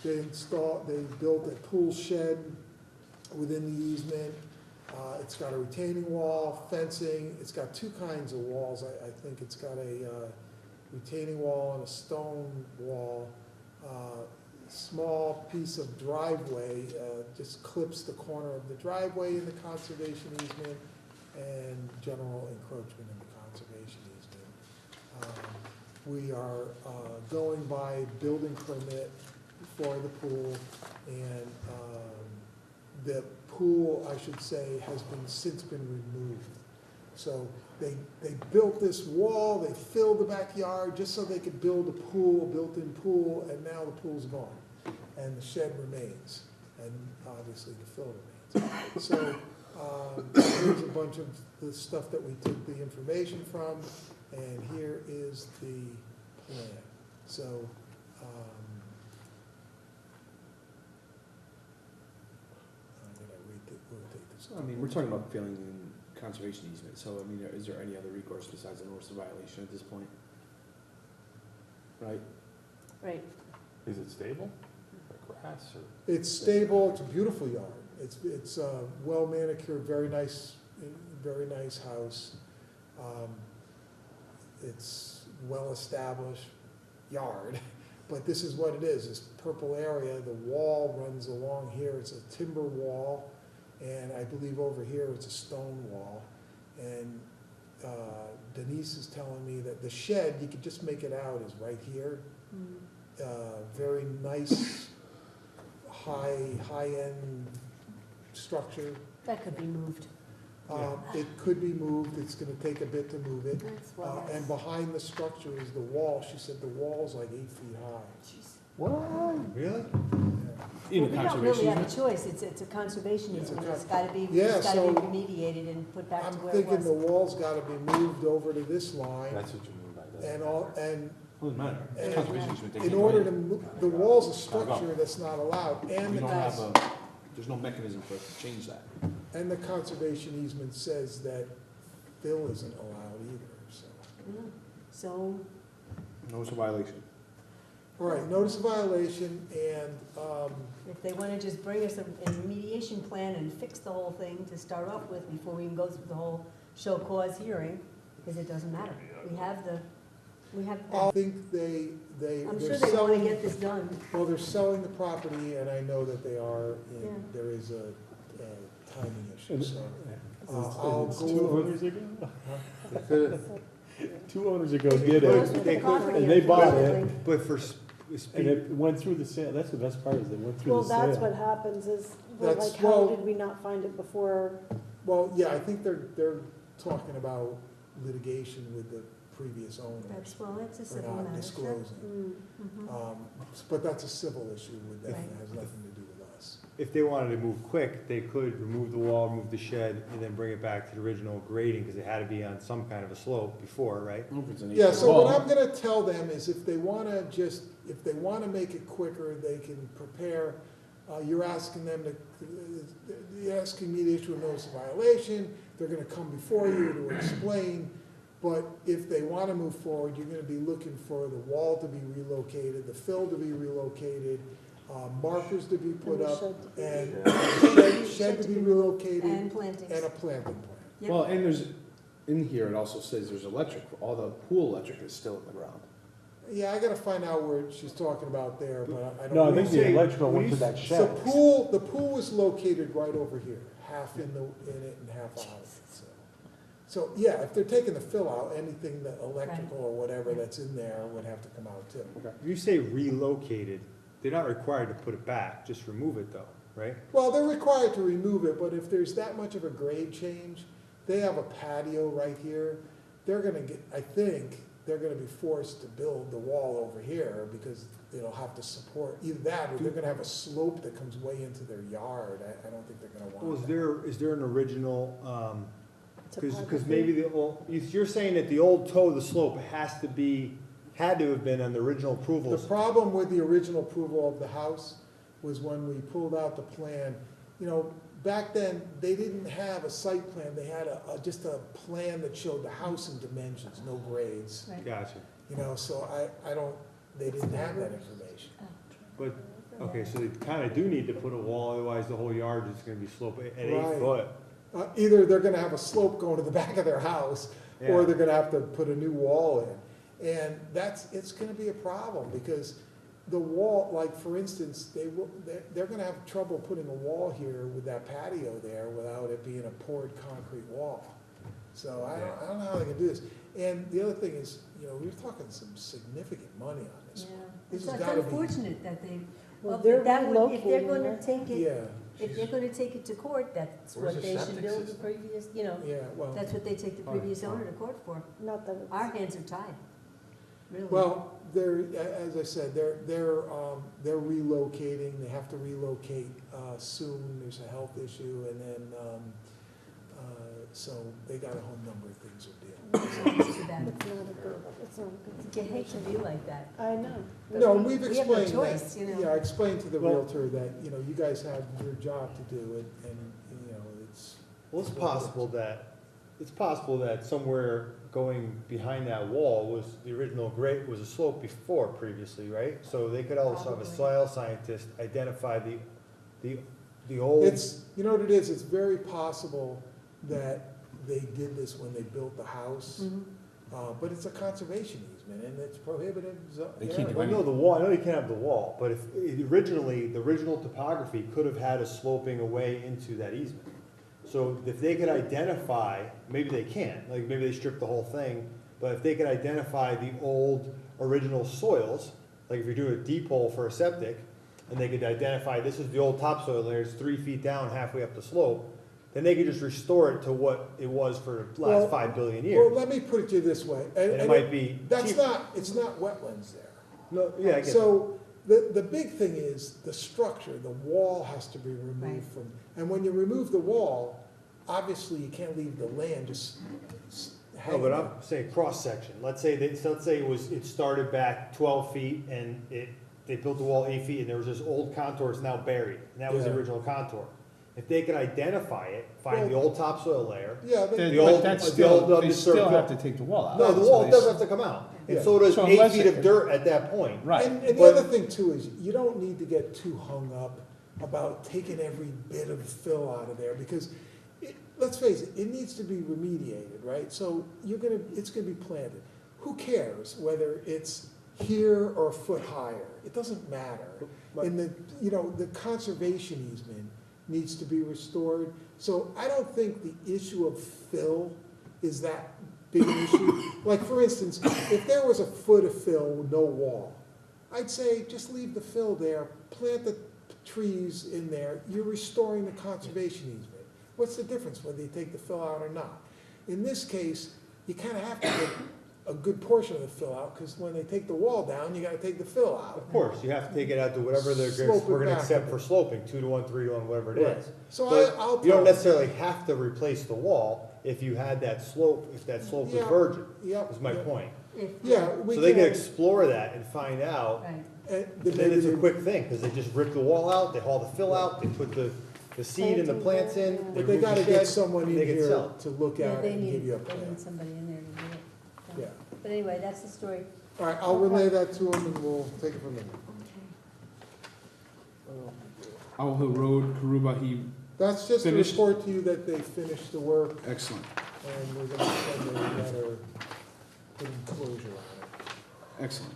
They built a pool shed within the easement. It's got a retaining wall, fencing. It's got two kinds of walls. I think it's got a retaining wall and a stone wall. Small piece of driveway, just clips the corner of the driveway in the conservation easement, and general encroachment in the conservation easement. We are going by building permit for the pool, and the pool, I should say, has since been removed. So they built this wall, they filled the backyard just so they could build a pool, built-in pool, and now the pool's gone. And the shed remains, and obviously the fill remains. So here's a bunch of the stuff that we took the information from, and here is the plan. So I'm gonna rotate this. I mean, we're talking about filling in conservation easement, so I mean, is there any other recourse besides a notice of violation at this point? Right? Right. Is it stable? grass or? It's stable, it's a beautiful yard. It's well manicured, very nice house. It's well-established yard, but this is what it is, this purple area, the wall runs along here, it's a timber wall, and I believe over here it's a stone wall. And Denise is telling me that the shed, you could just make it out, is right here. Very nice, high-end structure. That could be moved. It could be moved, it's gonna take a bit to move it. That's well. And behind the structure is the wall, she said the wall's like 8 feet high. What? Really? In a We don't conservation really have a easement? choice, it's a conservation It's a easement, it's con- gotta be, Yeah, it's gotta be so remediated and put back to I'm where it thinking the was. wall's gotta be moved over to this line, That's what you mean by that. and all, and Doesn't matter. It's And conservation easement. They in can't order do to it. move, the wall's a structure that's not allowed, and We the, don't have a, there's no mechanism for us to change that. and the conservation easement says that fill isn't allowed either, so. So, Notice of violation. All right, notice of violation, and, if they wanna just bring us a remediation plan and fix the whole thing to start off with, before we even go through the whole show cause hearing, because it doesn't matter. We have, I think I'm they're sure they wanna selling, get this done. well, they're selling the property, and I know that they are, Yeah. there is a timing issue, And- so. Is I'll this go two over- owners ago? They could've- Two owners ago did Goes it, with They the could- property, and they bought it. unfortunately. But for and speed, it went through the sale, that's the best part, is it went through Well, the sale. that's what happens is, well, That's- like, how well- did we not find it before? Well, yeah, I think they're talking about litigation with the previous owners That's a for civil not matter. disclosing. Mhm. But that's a civil issue with them, Right. it has nothing to do with us. if they wanted to move quick, they could remove the wall, remove the shed, and then bring it back to the original grading, because it had to be on some kind of a slope before, right? Yeah, so what I'm gonna tell them is if they wanna make it quicker, they can prepare, you're asking them to, you're asking me to issue a notice of violation, they're gonna come before you to explain, but if they wanna move forward, you're gonna be looking for the wall to be relocated, the fill to be relocated, markers to be put And the up, shed to be- and shed to be relocated, And plantings. and a planting plan. Yep. Well, and there's, in here, it also says there's electric, all the pool electric is still in the ground. Yeah, I gotta find out where she's talking about there, but I don't. No, I know. think the electrical went to that The shed. the pool is located right over here, half in it and half out of it, so. So, yeah, if they're taking the fill out, anything that electrical or whatever that's in there would have to come out too. If you say relocated, they're not required to put it back, just remove it though, right? Well, they're required to remove it, but if there's that much of a grade change, they have a patio right here, they're gonna get, I think, they're gonna be forced to build the wall over here because it'll have to support either that or they're gonna have a slope that comes way into their yard. I don't think they're gonna Well, want that. is there an original, because Topography. maybe you're saying that the old toe of the slope had to have been on the original The approvals. problem with the original approval of the house was when we pulled out the plan, you know, back then, they didn't have a site plan, they had just a plan that showed the house in dimensions, no grades. Right. Gotcha. You know, so they didn't have that information. But, okay, so they kind of do need to put a wall, otherwise the whole yard is going to be sloped at 8 Right. foot. Either they're gonna have a slope going to the back of their house, or Yeah. they're gonna have to put a new wall in. And it's gonna be a problem, because the wall, like, for instance, they're gonna have trouble putting a wall here with that patio there without it being a poured concrete wall. So I don't know how they can do this. And the other thing is, you know, we're talking some significant money on this Yeah, one. it's This has it's gotta be, unfortunate that they, Well, well, they're if they're relocating gonna it. take it, yeah, if they're gonna take it to court, that's Where's what the they should septic build the system? previous, yeah, well. that's what they take the previous owner to court for. Not that it's. Our hands are tied, really. Well, as I said, they're relocating, they have to relocate soon, there's a health issue, and then, so they got a whole number of things to deal with. It's too bad. It's not a good, it's not a good. You hate to be like that. I know. but No, we- we've we have explained no that, choice, you know. yeah, I explained to the Well- Realtor that, you know, you guys have your job to do, and, you know, it's. Well, it's possible that somewhere going behind that wall was, the original grade was a slope before previously, right? So they could also have a soil scientist identify the old. It's, you know what it is, it's very possible that they did this when they built the house, but it's a conservation easement, and it's prohibited. They can't do Well, no, the wall, I know you can't have the wall, but if, originally, the original topography could have had a sloping away into that easement. So if they could identify, maybe they can't, like maybe they stripped the whole thing, but if they could identify the old original soils, like if you're doing a deep hole for a septic, and they could identify this is the old topsoil layer, it's 3 feet down, halfway up the slope, then they could just restore it to what it was for the last 5 billion years. Well, let me put it to you this way. And it might be That's cheaper. not, it's not wetlands there. No, yeah, I get that. So the big thing is the structure, the wall has to be removed Right. from, and when you remove the wall, obviously you can't leave the land just No, hanging. but I'm saying cross-section. Let's say it started back 12 feet and they built the wall 8 feet and there was this old contour that's now buried. And that was the Yeah. original contour. If they could identify it, find the old topsoil layer. Yeah, Then- The old- but that's the still, old they undisturbed still have hill. to take the wall out. No, the So wall they- does have to come out. And Yeah. so does So 8 unless feet it- of dirt at that point. Right. And the But- other thing too is, you don't need to get too hung up about taking every bit of fill out of there, because let's face it, it needs to be remediated, right? So it's gonna be planted. Who cares whether it's here or a foot higher? It doesn't matter. And the conservation easement needs to be restored. So I don't think the issue of fill is that big an issue. Like, for instance, if there was a foot of fill with no wall, I'd say just leave the fill there, plant the trees in there, you're restoring the conservation easement. What's the difference whether you take the fill out or not? In this case, you kind of have to get a good portion of the fill out, because when they take the wall down, you gotta take the fill out. Of course, you have to take it out to whatever Slope it we're gonna back accept a for bit. sloping, 2 to 1, 3 to 1, whatever it Right. is. So But I'll you don't tell- necessarily have to replace the wall if you had that slope, if that slope was Yeah, virgin, yep, is my yep. point. Yeah, we So they can. could explore that and find out, Right. and then it's a quick thing, because they just rip the wall out, they haul the fill out, they put the seed and the plants in, Yeah. they But they remove the gotta get shed, someone in they can here sell it. to look Yeah, at they it and give need, you a they plan. need somebody in there to do it. So- Yeah. But anyway, that's the story. All right, I'll relay that to them and we'll take it from there. Owl Hill Road, Karuba, he, That's just to Finished? report to you that they finished the work, excellent, and we're gonna send a letter putting closure on it. excellent.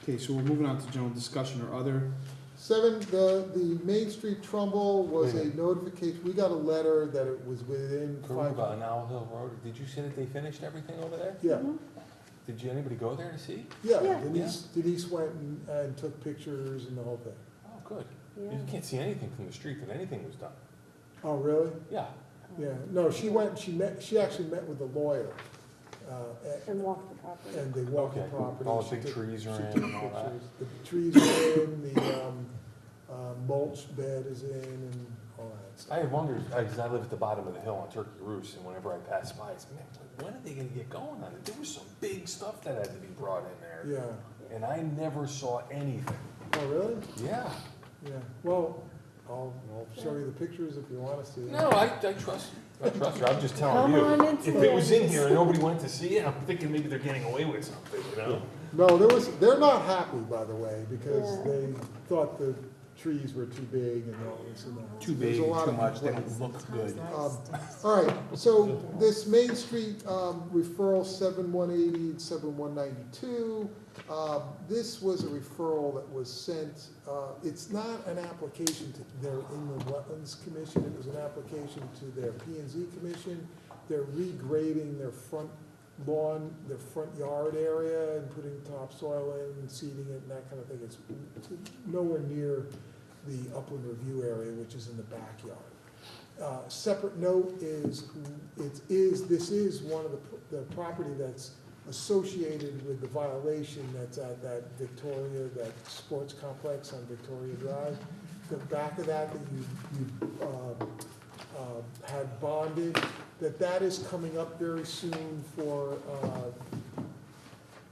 Okay, so we're moving on to general discussion or other. 7, the Main Street Trumbull was a Wait a minute. notification, we got a letter that it was within 5. Karuba and Owl Hill Road, did you say that they finished everything over there? Yeah, Did anybody go there to see? yeah, Yeah. Denise went and took pictures and the whole thing. Oh, good. Yeah. You can't see anything from the street that anything was done. Oh, really? Yeah. Yeah, no, she went, she actually met with the lawyer, And walk the property. and they walked the Okay. property. All the She big took- trees are she in took and all that. pictures. The trees are in, the mulch bed is in, and all that stuff. I had wondered, because I live at the bottom of the hill on Turkey Roost, and whenever I pass by, I said, man, when are they gonna get going on it? There was some big stuff that had to be brought in there. Yeah, And I never saw anything. oh, really? Yeah. Yeah, well, I'll show you the pictures if you want to see them. No, I trust you. I trust you. I'm just telling Come you. on into If it was in it. here and nobody went to see it, I'm thinking maybe they're getting away with something, you know? No, they're not happy, by the way, because Yeah. they thought the trees were too big and all this and that. Too There's big, a lot too of much, they complaints. don't look good. All right, so this Main Street referral, 7180 and 7192, this was a referral that was sent, it's not an application to their Inland Wetlands Commission, it was an application to their P&Z Commission. They're regrading their front lawn, their front yard area and putting topsoil in and seeding it and that kind of thing. It's nowhere near the upland review area, which is in the backyard. Separate note is, this is one of the property that's associated with the violation that's at that Victoria, that sports complex on Victoria Drive. The back of that you had bonded, that is coming up very soon for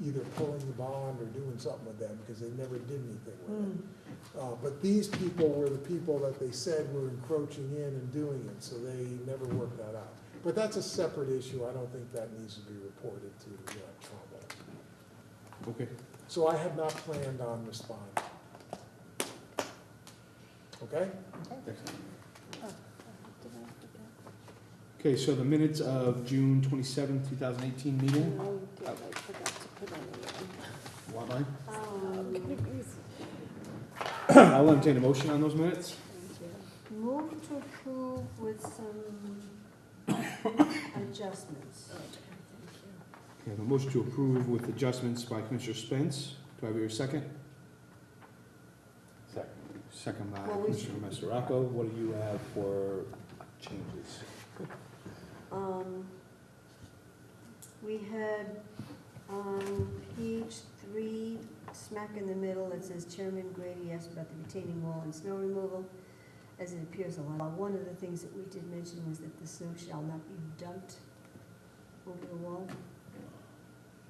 either pulling the bond or doing something with them, because they never did anything with it. But these people were the people that they said were encroaching in and doing it, so they never worked that out. But that's a separate issue. I don't think that needs to be reported to Trumbull. Okay. So I have not planned on responding. Okay? Okay, so the minutes of June 27th, 2018 meeting. No, you did, I forgot to put on the, Want mine? Um, I'll entertain a motion on those minutes. Move to approve with some adjustments. Okay, I have a motion to approve with adjustments by Commissioner Spence. Do I have your second? Second. Second by Well, we Commissioner Massaraco. What do you have for changes? We had on page 3, smack in the middle, it says Chairman Grady asked about the retaining wall and snow removal, as it appears a lot. One of the things that we did mention was that the snow shall not be dumped over the wall.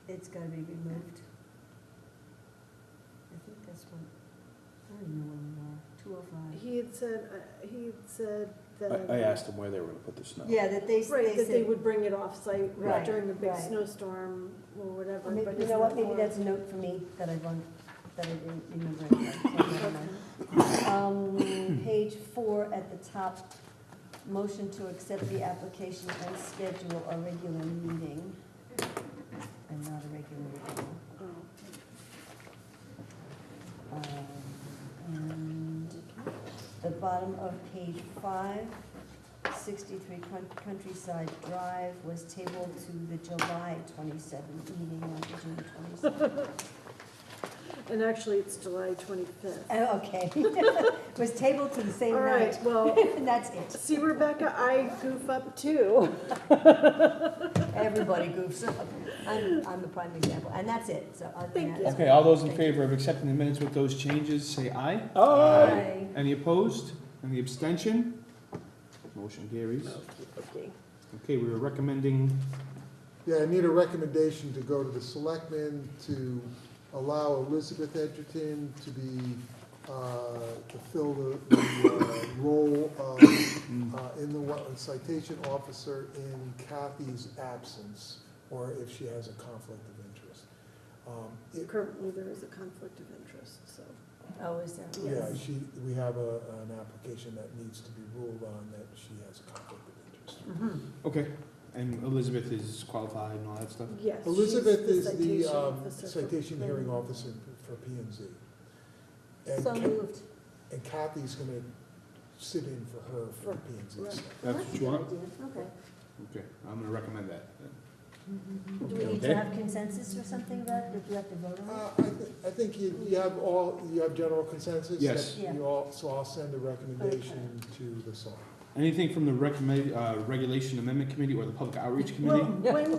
It's got to be removed. I think that's what, I don't know where we are, 205. he had said that. I asked them where they were gonna put the snow. Yeah, that they Right, that they said, would bring it off-site Right, during a big right. snowstorm or whatever. maybe, but you isn't know what, that maybe more- that's a note for me that I didn't remember anyway, so never mind. Page 4 at the top, motion to accept the application and schedule a regular meeting, and not a regular meeting. Oh. And the bottom of page 5, 63 Countryside Drive was tabled to the July 27th meeting on June 27th. And actually, it's July 25th. Oh, okay. Was tabled to the same All right, night. well, And that's it. see, Rebecca, I goof up too. Everybody goofs up. I'm the prime example, and that's it, so other than Thank that. Okay, all those in favor of accepting the minutes with those changes, say aye. Aye. Any opposed? Any abstention? Motion carries. Okay. Okay, we were recommending, Yeah, I need a recommendation to go to the selectmen to allow Elizabeth Edgerton to be, to fill the role of, in the wetland citation officer in Kathy's absence, or if she has a conflict of interest. Currently, there is a conflict of interest, so. Oh, is there? Yeah, Yes. we have an application that needs to be ruled on that she has a conflict of interest. okay, and Elizabeth is qualified and all that stuff? Yes. Elizabeth she's is the citation officer for citation hearing planning. officer for P and Z. And So moved. And Kathy's gonna sit in for her for P and Z. Right. stuff. That's what you want? Okay. Okay, I'm gonna recommend that. Do we need to have consensus or something about it? Do we have to vote on it? I think you have general consensus? Yes. that you all, so I'll send a recommendation to the select. Anything from the Regulation Amendment Committee or the Public Outreach Well, Committee?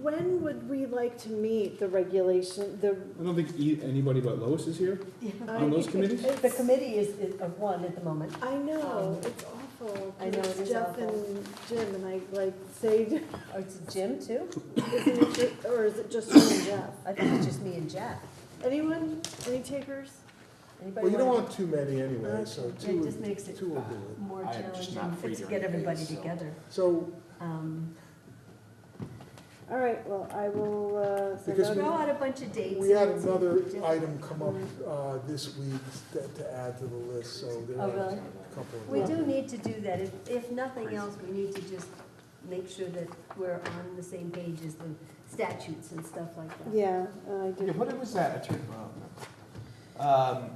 when would we like to meet the regulation, I don't think anybody but Lois is here on those committees? The committee is of one at the moment. I know, it's awful. I know, it is Jeff awful. and Jim, and I like say, Oh, it's Jim too? isn't it, or is it just you and Jeff? I think it's just me and Jeff. Anyone, any takers? Anybody Well, you don't want? want too many anyway, so Okay. It just makes it two will do it. more I am just not challenging free to during get the day, everybody so- together. So, All right, well, I will, send Because out Throw out a bunch of dates. we had and another different- item come up this week to add to the list, so there Oh, are really? a couple of. We do need to do that. If nothing else, we need to just make sure that we're on the same page as the statutes and stuff like that. Yeah, I did. What was that?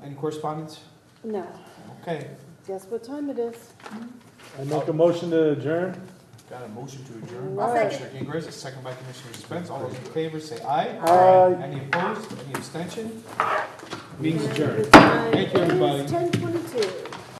Any correspondence? No, Okay, guess what time it is? I make a motion to adjourn? got a motion to adjourn I'll by second. Commissioner Gingrich, a second by Commissioner Spence. All those in favor say aye. Aye. Any opposed? Any abstention? Meeting's adjourned. Thank Thank you, everybody. 10:20.